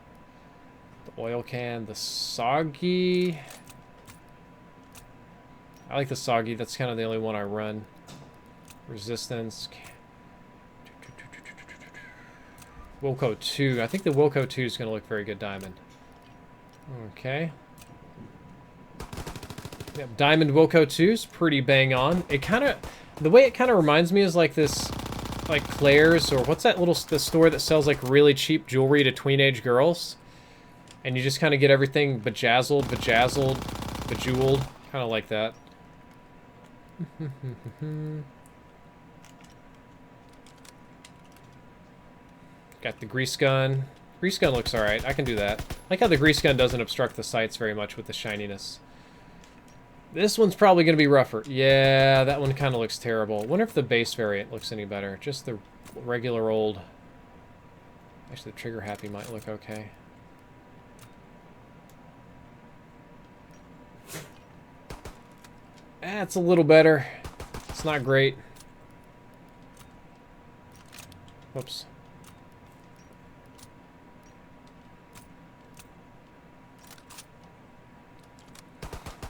The oil can. The Soggy. I like the Soggy. That's kind of the only one I run. Resistance. Wilco 2. I think the Wilco 2 is going to look very good diamond. Okay. Yep, diamond Wilco 2 is pretty bang on. It kind of... The way it kind of reminds me is like this... Like Claire's, or what's that little the store that sells like really cheap jewelry to teenage girls? And you just kind of get everything bejeweled. Kind of like that. Got the grease gun. Grease gun looks alright. I can do that. I like how the grease gun doesn't obstruct the sights very much with the shininess. This one's probably going to be rougher. Yeah, that one kind of looks terrible. I wonder if the base variant looks any better. Just the regular old... Actually, the trigger happy might look okay. That's a little better. It's not great. Whoops.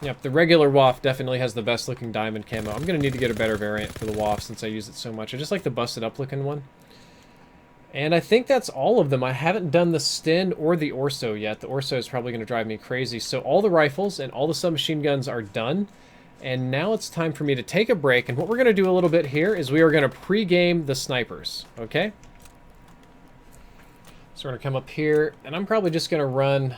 Yep, the regular Waff definitely has the best looking diamond camo. I'm going to need to get a better variant for the Waff since I use it so much. I just like the busted up looking one. And I think that's all of them. I haven't done the Sten or the Orso yet. The Orso is probably going to drive me crazy. So all the rifles and all the submachine guns are done. And now it's time for me to take a break. And what we're going to do a little bit here is we are going to pre-game the snipers. Okay? So we're going to come up here. And I'm probably just going to run...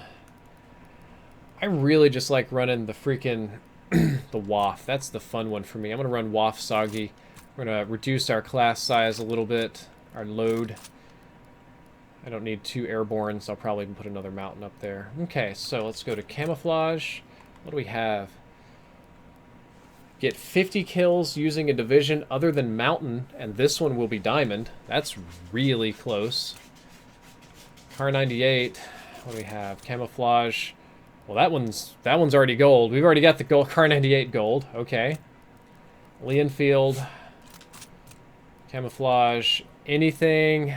I really just like running the freaking the Waff. That's the fun one for me. I'm going to run Waff Soggy. We're going to reduce our class size a little bit, our load. I don't need 2 airborne, so I'll probably put another mountain up there. Okay, so let's go to camouflage. What do we have? Get 50 kills using a division other than mountain, and this one will be diamond. That's really close. Car 98. What do we have? Camouflage. Well, that one's already gold. We've already got the gold, Car 98 gold. Okay. Lee Enfield. Camouflage. Anything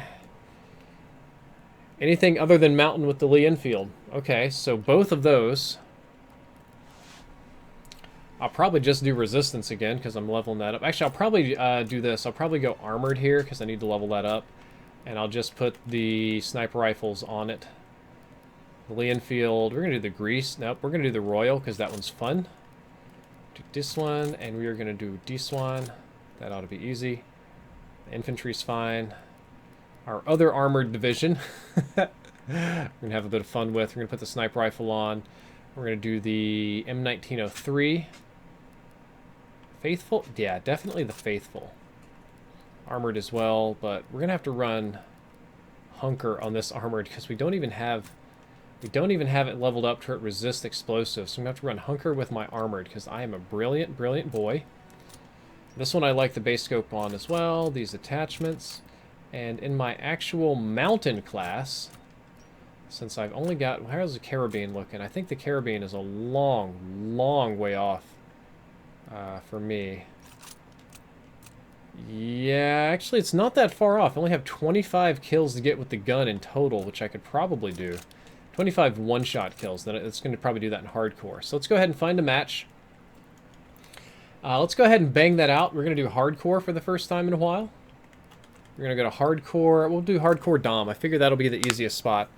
other than mountain with the Lee Enfield. Okay, so both of those. I'll probably just do resistance again because I'm leveling that up. Actually, I'll probably do this. I'll probably go armored here because I need to level that up. And I'll just put the sniper rifles on it. Lee Enfield. We're going to do the grease. Nope, we're going to do the Royal because that one's fun. Do this one, and we are going to do this one. That ought to be easy. The infantry's fine. Our other armored division. We're going to have a bit of fun with. We're going to put the sniper rifle on. We're going to do the M1903. Faithful? Yeah, definitely the Faithful. Armored as well, but we're going to have to run Hunker on this armored because we don't even have... We don't even have it leveled up to resist explosives, so I'm going to have to run Hunker with my Armored, because I am a brilliant, brilliant boy. This one I like the base scope on as well, these attachments. And in my actual Mountain class, since I've only got... How's the Carabine looking? I think the Carabine is a long, long way off for me. Yeah, actually it's not that far off. I only have 25 kills to get with the gun in total, which I could probably do. 25 one-shot kills. Then it's going to probably do that in hardcore. So let's go ahead and find a match. Let's go ahead and bang that out. We're going to do hardcore for the first time in a while. We're going to go to hardcore. We'll do hardcore Dom. I figure that'll be the easiest spot.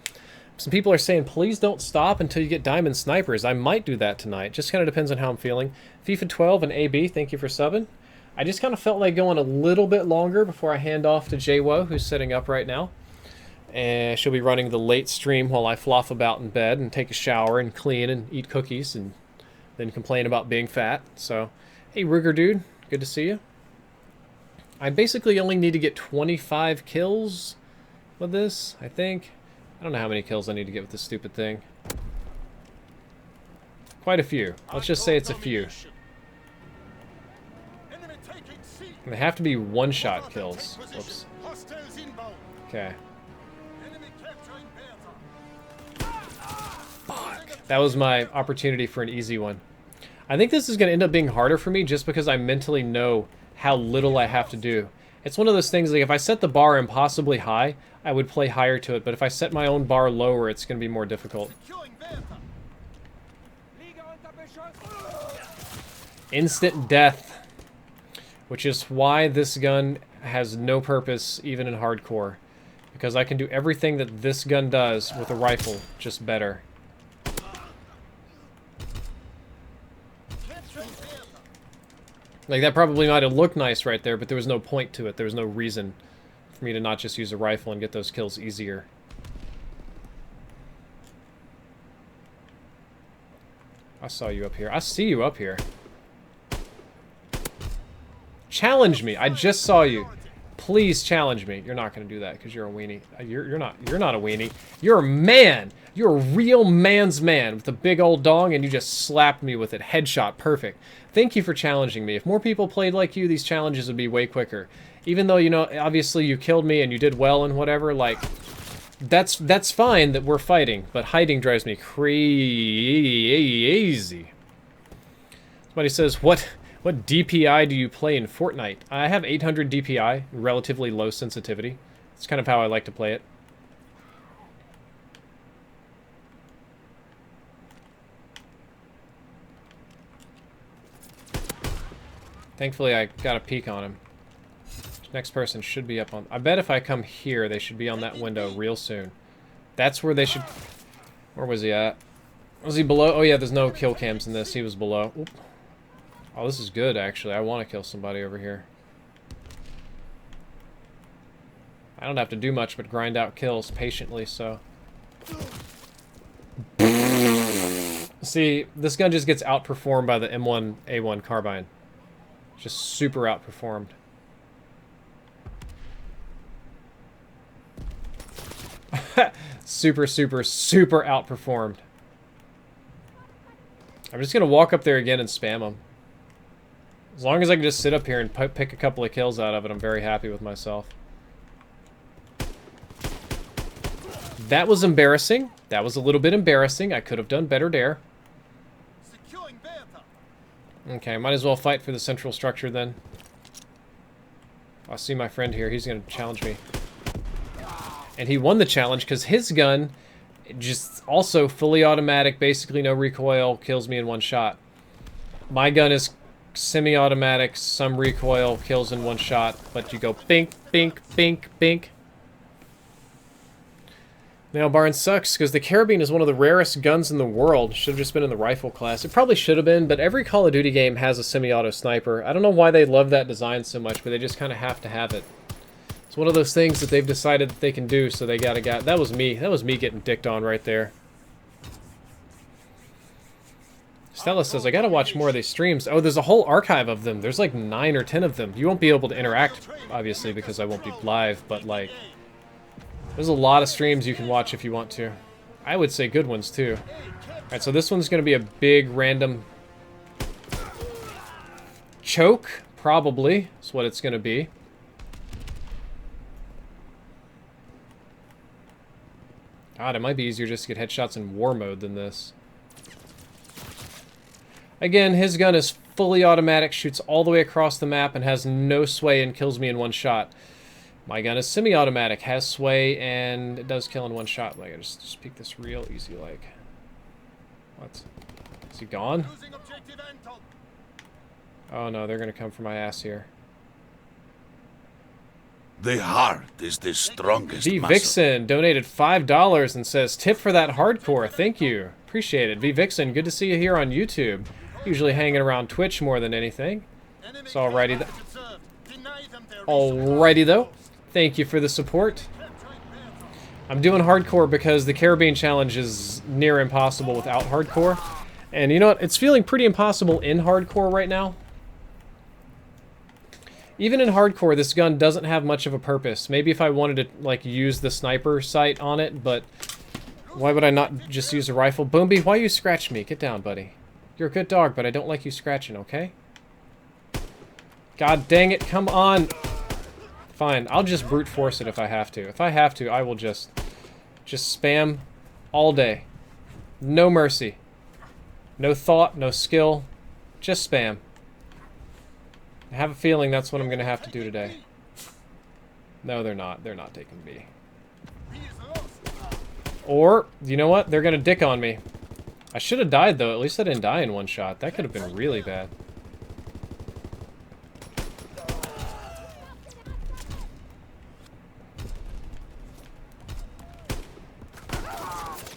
Some people are saying, please don't stop until you get Diamond Snipers. I might do that tonight. Just kind of depends on how I'm feeling. FIFA 12 and AB, thank you for subbing. I just kind of felt like going a little bit longer before I hand off to JWO, who's setting up right now. And she'll be running the late stream while I flop about in bed and take a shower and clean and eat cookies and then complain about being fat. So, hey, Rigger dude, good to see you. I basically only need to get 25 kills with this, I think. I don't know how many kills I need to get with this stupid thing. Quite a few. Let's just say it's a few. And they have to be one-shot kills. Whoops. Okay. Fuck. That was my opportunity for an easy one. I think this is going to end up being harder for me just because I mentally know how little I have to do. It's one of those things, like if I set the bar impossibly high, I would play higher to it, but if I set my own bar lower, it's going to be more difficult. Instant death, which is why this gun has no purpose even in hardcore, because I can do everything that this gun does with a rifle, just better. Like, that probably might have looked nice right there, but there was no point to it. There was no reason for me to not just use a rifle and get those kills easier. I saw you up here. I see you up here. Challenge me. I just saw you. Please challenge me. You're not going to do that because you're a weenie. You're not a weenie. You're a man. You're a real man's man with a big old dong, and you just slapped me with it. Headshot. Perfect. Thank you for challenging me. If more people played like you, these challenges would be way quicker. Even though, you know, obviously you killed me and you did well and whatever, like, that's fine that we're fighting, but hiding drives me crazy. Somebody says, what DPI do you play in Fortnite? I have 800 DPI, relatively low sensitivity. It's kind of how I like to play it. Thankfully, I got a peek on him. Next person should be up on... I bet if I come here, they should be on that window real soon. That's where they should... Where was he at? Was he below? Oh yeah, there's no kill cams in this. He was below. Oop. Oh, this is good, actually. I want to kill somebody over here. I don't have to do much but grind out kills patiently, so... See, this gun just gets outperformed by the M1A1 carbine. Just super outperformed. Super outperformed. I'm just going to walk up there again and spam them. As long as I can just sit up here and pick a couple of kills out of it, I'm very happy with myself. That was embarrassing. That was a little bit embarrassing. I could have done better there. Okay, might as well fight for the central structure then. I see my friend here. He's going to challenge me. And he won the challenge because his gun, just also fully automatic, basically no recoil, kills me in one shot. My gun is semi-automatic, some recoil, kills in one shot, but you go bink, bink, bink, bink. Now, Barnes sucks, because the Carabine is one of the rarest guns in the world. Should have just been in the rifle class. It probably should have been, but every Call of Duty game has a semi-auto sniper. I don't know why they love that design so much, but they just kind of have to have it. It's one of those things that they've decided that they can do, so they gotta get... That was me. That was me getting dicked on right there. Stella says, I gotta watch more of these streams. Oh, there's a whole archive of them. There's like 9 or 10 of them. You won't be able to interact, obviously, because I won't be live, but like... There's a lot of streams you can watch if you want to. I would say good ones, too. Alright, so this one's going to be a big, random... choke, probably, is what it's going to be. God, it might be easier just to get headshots in war mode than this. Again, his gun is fully automatic, shoots all the way across the map, and has no sway and kills me in one shot. My gun is semi-automatic, has sway, and it does kill in one shot. Like, I just peek this real easy, like. What? Is he gone? Oh no, they're gonna come for my ass here. The heart is the strongest V muscle. Vixen donated $5 and says, tip for that hardcore. Thank you. Appreciate it. V Vixen, good to see you here on YouTube. Usually hanging around Twitch more than anything. So alrighty, alrighty though. Thank you for the support. I'm doing hardcore because the Caribbean Challenge is near impossible without hardcore. And you know what? It's feeling pretty impossible in hardcore right now. Even in hardcore, this gun doesn't have much of a purpose. Maybe if I wanted to, like, use the sniper sight on it, but why would I not just use a rifle? Boomby, why you scratch me? Get down, buddy. You're a good dog, but I don't like you scratching, okay? God dang it, come on! Fine, I'll just brute force it if I have to. If I have to, I will just spam all day. No mercy. No thought, no skill. Just spam. I have a feeling that's what I'm going to have to do today. No, they're not. They're not taking B. Or, you know what? They're going to dick on me. I should have died, though. At least I didn't die in one shot. That could have been really bad.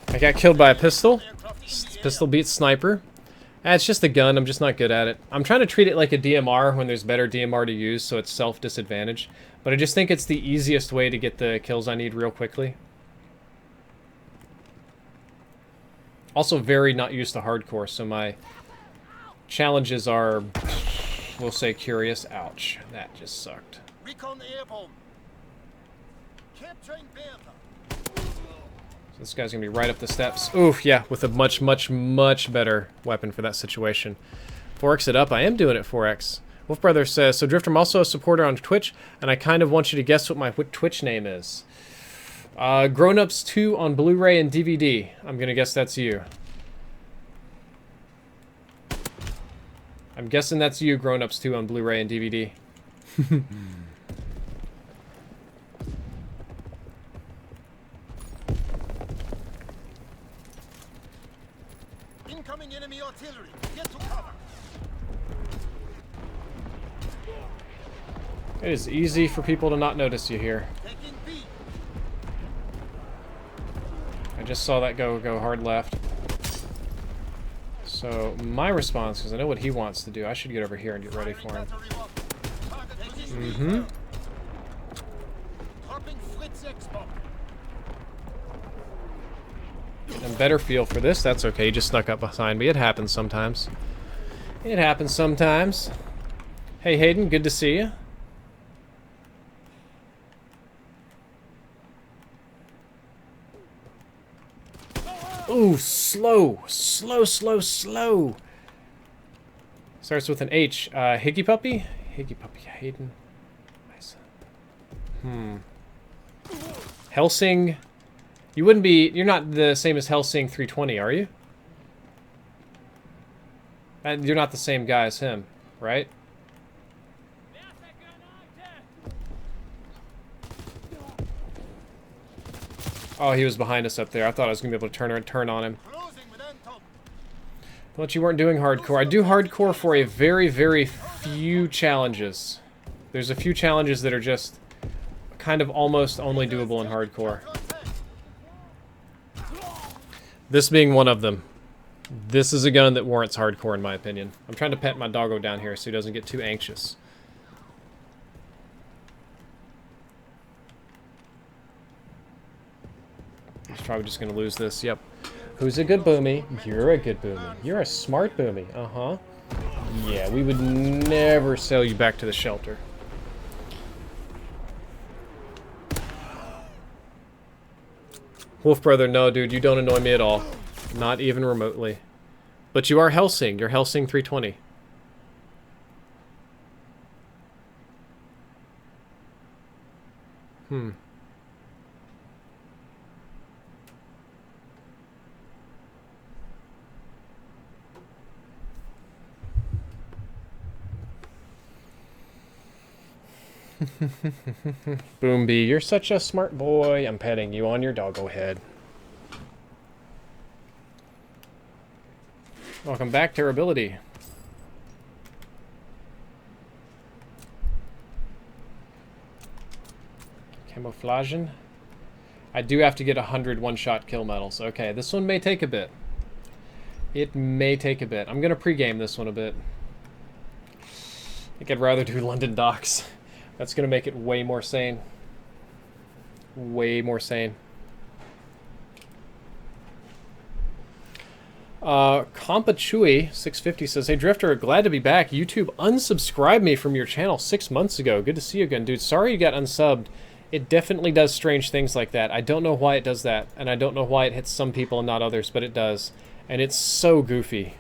I got killed by a pistol. Pistol beats sniper. It's just a gun. I'm just not good at it. I'm trying to treat it like a DMR when there's better DMR to use, so it's self-disadvantage. But I just think it's the easiest way to get the kills I need real quickly. Also very not used to hardcore, so my challenges are, we'll say, curious. Ouch. That just sucked. Recon airborne. Capturing Bertha. So this guy's gonna be right up the steps. Oof, yeah, with a much, much, much better weapon for that situation. 4x it up. I am doing it 4x. Wolf Brother says, so Drifter, I'm also a supporter on Twitch, and I kind of want you to guess what my Twitch name is. Grown Ups 2 on Blu-ray and DVD. I'm gonna guess that's you. I'm guessing that's you, Grown Ups 2 on Blu-ray and DVD. Incoming enemy artillery. Get to cover. It is easy for people to not notice you here. Taking B. I just saw that go hard left. So my response, because I know what he wants to do, I should get over here and get ready for him. Mm-hmm. Getting a better feel for this. That's okay. He just snuck up behind me. It happens sometimes. It happens sometimes. Hey Hayden, good to see you. Ooh, slow. Slow, slow, slow. Starts with an H. Higgy Puppy? Higgy Puppy, Hayden. Nice. Helsing. You wouldn't be... You're not the same as Helsing 320, are you? And you're not the same guy as him, right? Oh, he was behind us up there. I thought I was going to be able to turn on him. Thought you weren't doing hardcore. I do hardcore for a very, very few challenges. There's a few challenges that are just kind of almost only doable in hardcore. This being one of them. This is a gun that warrants hardcore in my opinion. I'm trying to pet my doggo down here so he doesn't get too anxious. He's probably just going to lose this. Yep. Who's a good boomy? You're a good boomy. You're a smart boomy. Uh-huh. Yeah, we would never sell you back to the shelter. Wolf Brother, no, dude, you don't annoy me at all. Not even remotely. But you are Helsing. You're Helsing 320. Boom B, you're such a smart boy. I'm petting you on your doggo head. Welcome back, Terribility. Camouflaging. I do have to get 100 one-shot kill medals. Okay, this one may take a bit. It may take a bit. I'm gonna pregame this one a bit. I think I'd rather do London Docks. That's gonna make it way more sane. Way more sane. Compachui 650 says, "Hey Drifter, glad to be back. YouTube unsubscribed me from your channel 6 months ago. Good to see you again, dude. Sorry you got unsubbed. It definitely does strange things like that. I don't know why it does that, and I don't know why it hits some people and not others, but it does. And it's so goofy."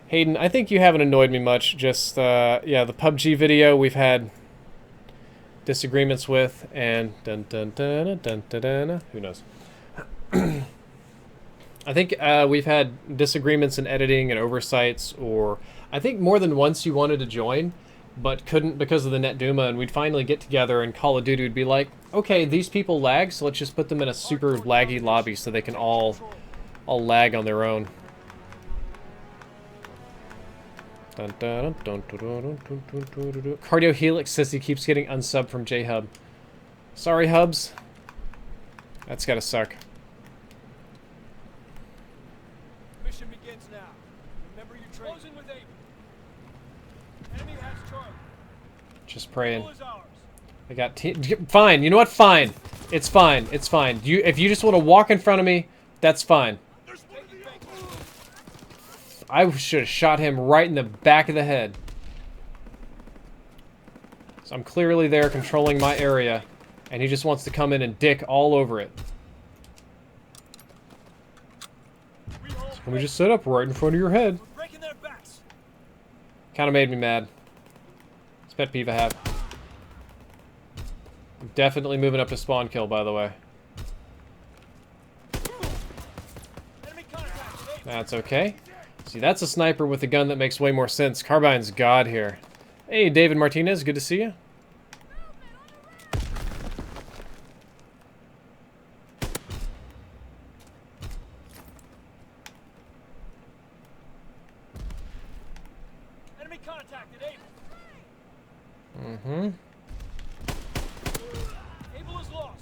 Hayden, I think you haven't annoyed me much. Just, yeah, the PUBG video we've had disagreements with, and dun dun dun dun dun dun. Who knows? I think we've had disagreements in editing and oversights, or I think more than once you wanted to join, but couldn't because of the Net Duma, and we'd finally get together and Call of Duty would be like, okay, these people lag, so let's just put them in a super laggy lobby so they can all lag on their own. Cardio Helix says he keeps getting unsubbed from J-Hub. Sorry, Hubs. That's gotta suck. Mission begins now. Remember your training. Closing with aim. Enemy has Charlie. Just praying. Goal is ours. I got fine. You know what? Fine. It's fine. It's fine. If you just want to walk in front of me, that's fine. I should have shot him right in the back of the head. So I'm clearly there controlling my area, and he just wants to come in and dick all over it. So can we just set up right in front of your head? Kind of made me mad. It's a pet peeve I have. I'm definitely moving up to spawn kill, by the way. That's okay. See, that's a sniper with a gun that makes way more sense. Carbine's god here. Hey, David Martinez, good to see you. Enemy contacted. Able. Mm-hmm. Able is lost.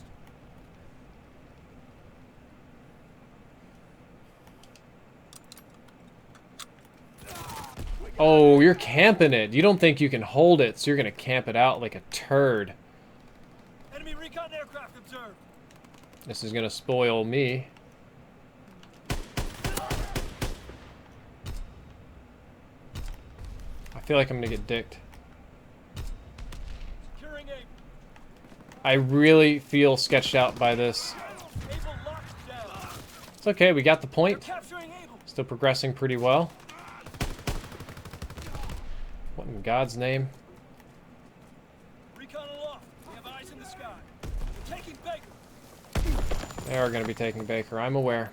Oh, you're camping it. You don't think you can hold it, so you're gonna camp it out like a turd. Enemy recon aircraft observed. This is gonna spoil me. I feel like I'm gonna get dicked. Securing aim. I really feel sketched out by this. Able locked down. It's okay, we got the point. Capturing Able. Still progressing pretty well. What in God's name? Recon aloft. We have eyes in the sky. We're taking Baker. They are going to be taking Baker. I'm aware.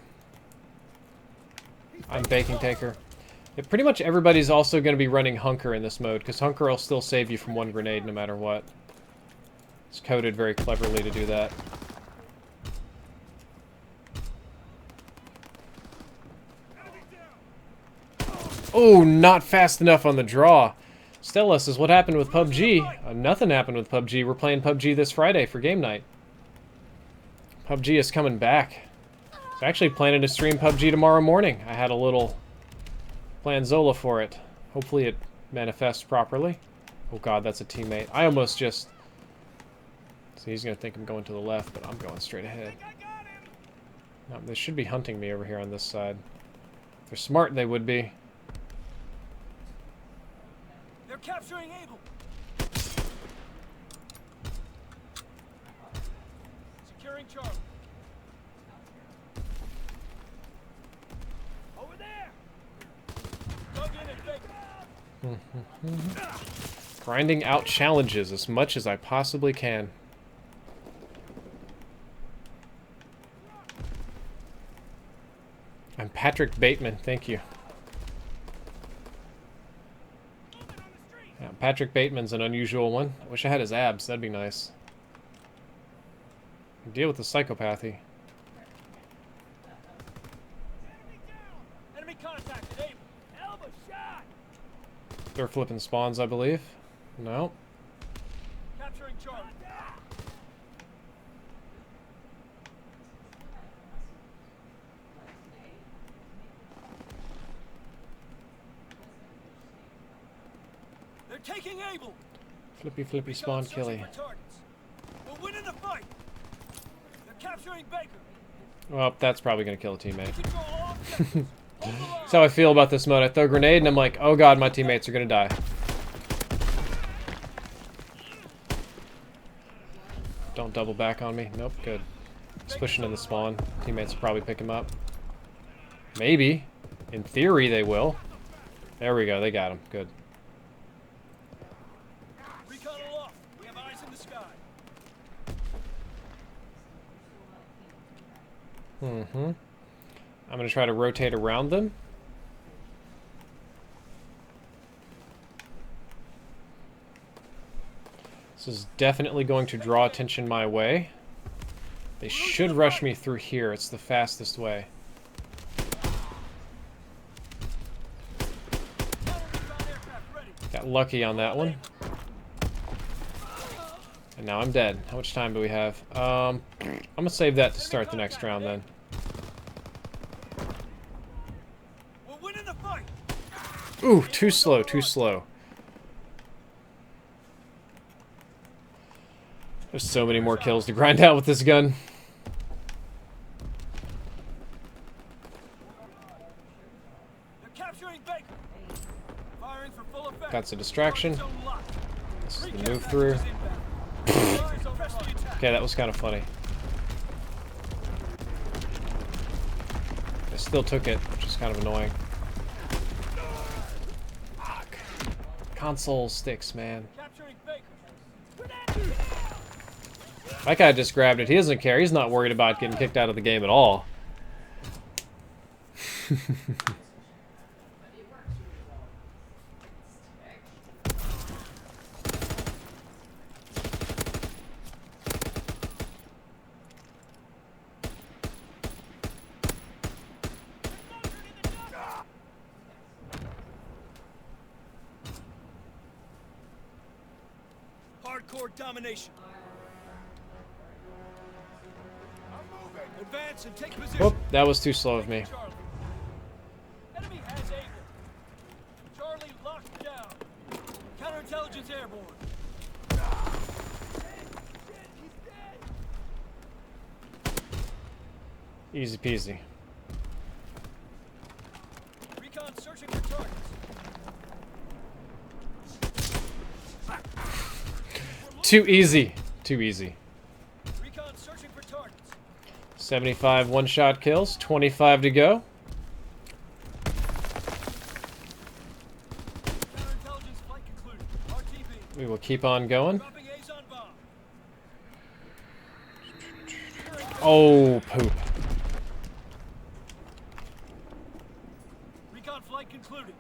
I'm Baking Taker. Yeah, pretty much everybody's also going to be running Hunker in this mode, because Hunker will still save you from one grenade no matter what. It's coded very cleverly to do that. Oh, not fast enough on the draw. Stella says, what happened with PUBG? Nothing happened with PUBG. We're playing PUBG this Friday for game night. PUBG is coming back. I was actually planning to stream PUBG tomorrow morning. I had a little planzola for it. Hopefully it manifests properly. Oh god, that's a teammate. I almost just... See, he's going to think I'm going to the left, but I'm going straight ahead. No, they should be hunting me over here on this side. If they're smart, they would be. They're capturing Able. Securing Charlie. Over there. Dug in and Baker. Grinding out challenges as much as I possibly can. I'm Patrick Bateman, thank you. Yeah, Patrick Bateman's an unusual one. I wish I had his abs, that'd be nice. Deal with the psychopathy. Enemy contacted. Able. Hell of a shot. They're flipping spawns, I believe. No. Capturing Charlie. They're taking Able. Flippy spawn killy. We're winning the fight. They're capturing Baker. Well, that's probably gonna kill a teammate. Control all objectives. Hold the line. That's how I feel about this mode. I throw a grenade and I'm like, oh god, my teammates are gonna die. Don't double back on me. Nope, good. He's pushing in the spawn. Teammates will probably pick him up. Maybe. In theory, they will. There we go. They got him. Good. Recon aloft. We have eyes in the sky. Mm-hmm. I'm going to try to rotate around them. This is definitely going to draw attention my way. They should rush me through here. It's the fastest way. Got lucky on that one. And now I'm dead. How much time do we have? I'm going to save that to start the next round then. We're winning the fight. Ooh, too slow, too slow. There's so many more kills to grind out with this gun. They're capturing Baker. Firing for full effect. That's a distraction. This is the move through. Okay, that was kind of funny. I still took it, which is kind of annoying. Fuck. Console sticks, man. Capturing Baker. That guy just grabbed it. He doesn't care. He's not worried about getting kicked out of the game at all. Hardcore domination. Advance and take position. Whoop, that was too slow of me. Charlie. Enemy has Able. Charlie locked down. Counterintelligence airborne. He's dead. Easy peasy. Recon searching for targets. Too easy. Too easy. Recon searching for targets. 75 one-shot kills. 25 to go. Counterintelligence flight concluded. RTB. We will keep on going. Dropping Azon bomb. Oh, poop. Recon flight concluded.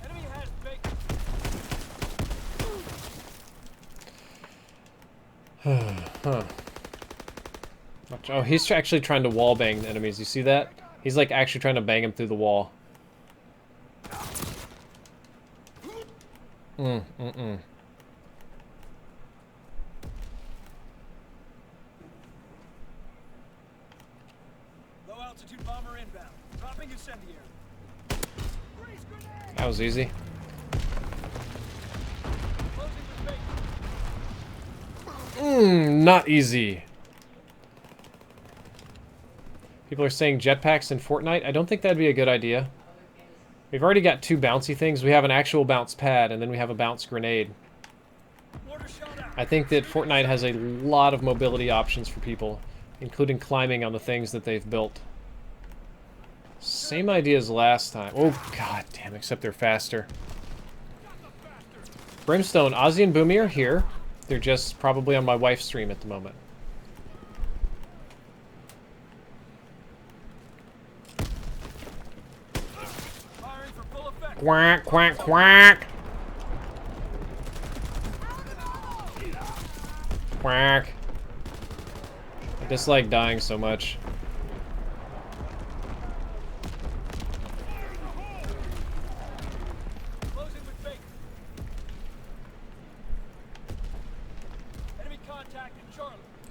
Enemy has Baker. Huh. Oh, he's actually trying to wall bang the enemies. You see that? He's like actually trying to bang him through the wall. Mm. Low altitude bomber inbound. Dropping incendiary. Freeze grenade. That was easy. Closing with Baker. Not easy. People are saying jetpacks in Fortnite. I don't think that'd be a good idea. We've already got two bouncy things. We have an actual bounce pad, and then we have a bounce grenade. I think that Fortnite has a lot of mobility options for people, including climbing on the things that they've built. Same idea as last time. Oh, god damn, except they're faster. Brimstone, Ozzy and Boomy are here. They're just probably on my wife's stream at the moment. Quack, quack, quack! Quack. I dislike dying so much.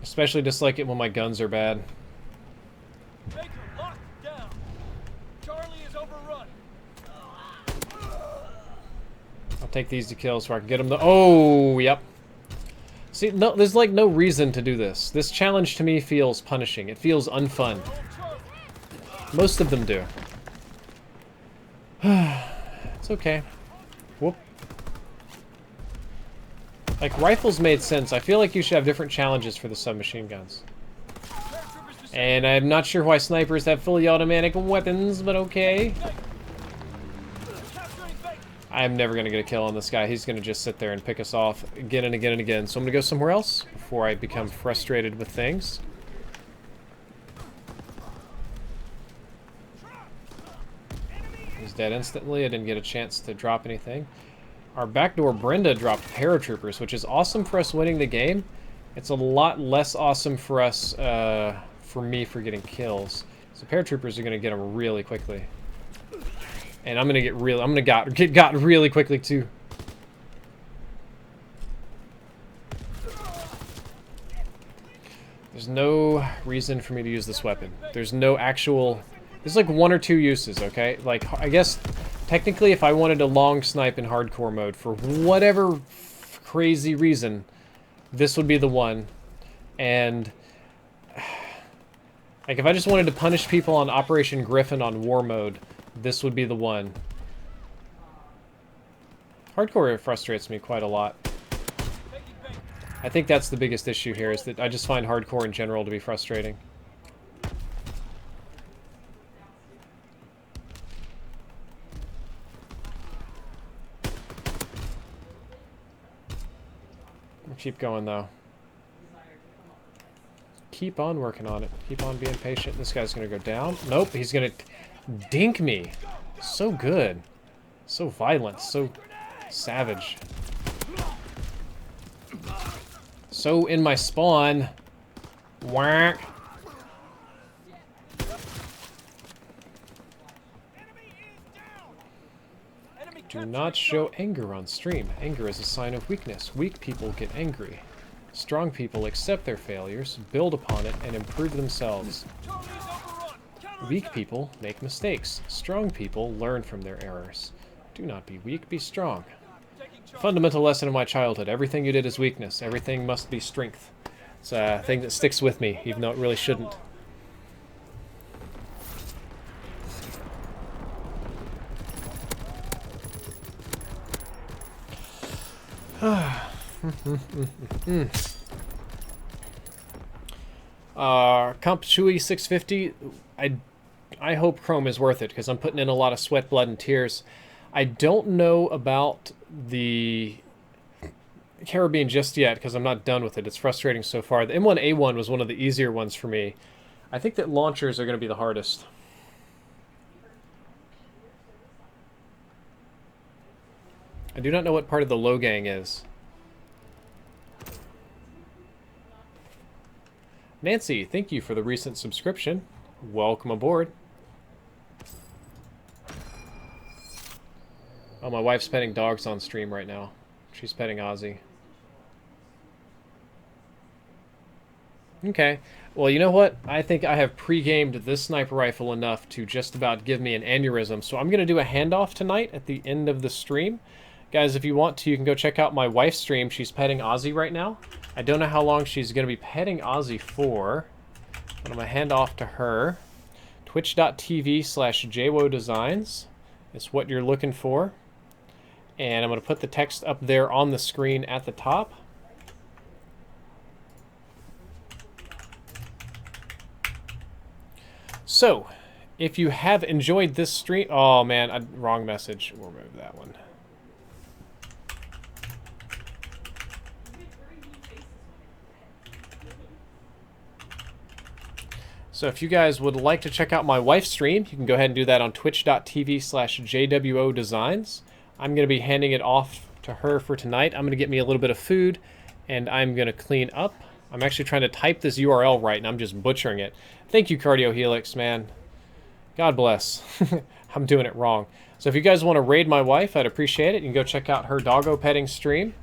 Especially dislike it when my guns are bad. Baker, locked down. Charlie is overrun. I'll take these to kill so I can get them to... Oh, yep. See, no, there's like no reason to do this. This challenge to me feels punishing. It feels unfun. Most of them do. It's okay. Whoop. Like, rifles made sense. I feel like you should have different challenges for the submachine guns. And I'm not sure why snipers have fully automatic weapons, but okay. I'm never going to get a kill on this guy. He's going to just sit there and pick us off again and again and again. So I'm going to go somewhere else before I become frustrated with things. He's dead instantly. I didn't get a chance to drop anything. Our backdoor Brenda dropped paratroopers, which is awesome for us winning the game. It's a lot less awesome for us, for me, for getting kills. So paratroopers are going to get them really quickly. And I'm gonna get got really quickly too. There's no reason for me to use this weapon. There's no actual... There's like one or two uses, okay? Like, I guess, technically if I wanted a long snipe in hardcore mode, for whatever crazy reason, this would be the one. And... like, if I just wanted to punish people on Operation Griffin on war mode, this would be the one. Hardcore frustrates me quite a lot. I think that's the biggest issue here, is that I just find hardcore in general to be frustrating. I'll keep going though. Keep on working on it. Keep on being patient. This guy's gonna go down. Nope, he's gonna dink me. So good. So violent. So savage. So in my spawn. Whack. Do not show anger on stream. Anger is a sign of weakness. Weak people get angry. Strong people accept their failures, build upon it, and improve themselves. Weak people make mistakes. Strong people learn from their errors. Do not be weak, be strong. Fundamental lesson of my childhood. Everything you did is weakness. Everything must be strength. It's a thing that sticks with me, even though it really shouldn't. Comp Chewy 650. I hope Chrome is worth it, because I'm putting in a lot of sweat, blood, and tears. I don't know about the Caribbean just yet, because I'm not done with it. It's frustrating so far. The M1A1 was one of the easier ones for me. I think that launchers are going to be the hardest. I do not know what part of the low gang is. Nancy, thank you for the recent subscription. Welcome aboard. Oh, my wife's petting dogs on stream right now. She's petting Ozzy. Okay. Well, you know what? I think I have pre-gamed this sniper rifle enough to just about give me an aneurysm. So I'm going to do a handoff tonight at the end of the stream. Guys, if you want to, you can go check out my wife's stream. She's petting Ozzy right now. I don't know how long she's going to be petting Ozzy for, but I'm going to hand off to her. Twitch.tv/JWODesigns is what you're looking for. And I'm going to put the text up there on the screen at the top. So, if you have enjoyed this stream... Oh, man, wrong message. We'll remove that one. So if you guys would like to check out my wife's stream, you can go ahead and do that on twitch.tv/JWO Designs. I'm going to be handing it off to her for tonight. I'm going to get me a little bit of food, and I'm going to clean up. I'm actually trying to type this URL right, and I'm just butchering it. Thank you, Cardio Helix, man. God bless. I'm doing it wrong. So if you guys want to raid my wife, I'd appreciate it. You can go check out her doggo petting stream.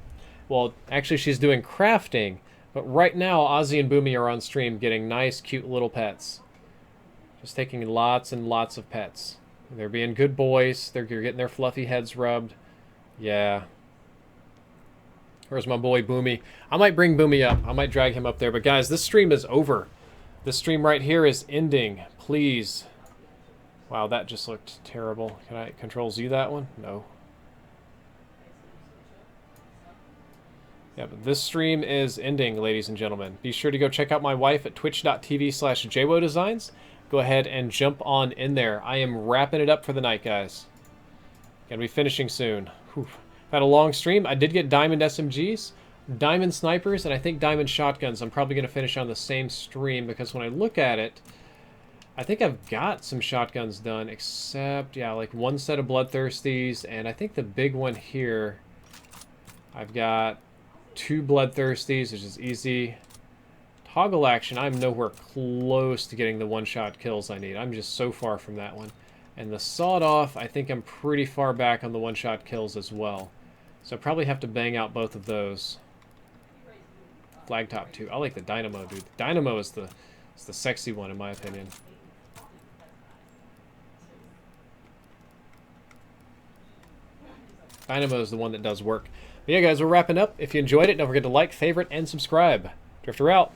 Well, actually, she's doing crafting. But right now, Ozzy and Boomy are on stream getting nice, cute little pets. Just taking lots and lots of pets. They're being good boys. They're getting their fluffy heads rubbed. Yeah. Where's my boy Boomy? I might bring Boomy up. I might drag him up there. But guys, this stream is over. This stream right here is ending. Please. Wow, that just looked terrible. Can I Control Z that one? No. Yeah, but this stream is ending, ladies and gentlemen. Be sure to go check out my wife at twitch.tv/JWO Designs. Go ahead and jump on in there. I am wrapping it up for the night, guys. Gonna be finishing soon. Whew. I've had a long stream. I did get diamond SMGs, diamond snipers, and I think diamond shotguns. I'm probably gonna finish on the same stream because when I look at it, I think I've got some shotguns done, except, yeah, like one set of bloodthirsties, and I think the big one here, I've got 2 bloodthirsties, which is easy. Toggle action, I'm nowhere close to getting the one-shot kills I need. I'm just so far from that one. And the sawed-off, I think I'm pretty far back on the one-shot kills as well. So I probably have to bang out both of those. Flag top 2. I like the dynamo, dude. The dynamo is the sexy one, in my opinion. Dynamo is the one that does work. But yeah, guys, we're wrapping up. If you enjoyed it, don't forget to like, favorite, and subscribe. Drifter out.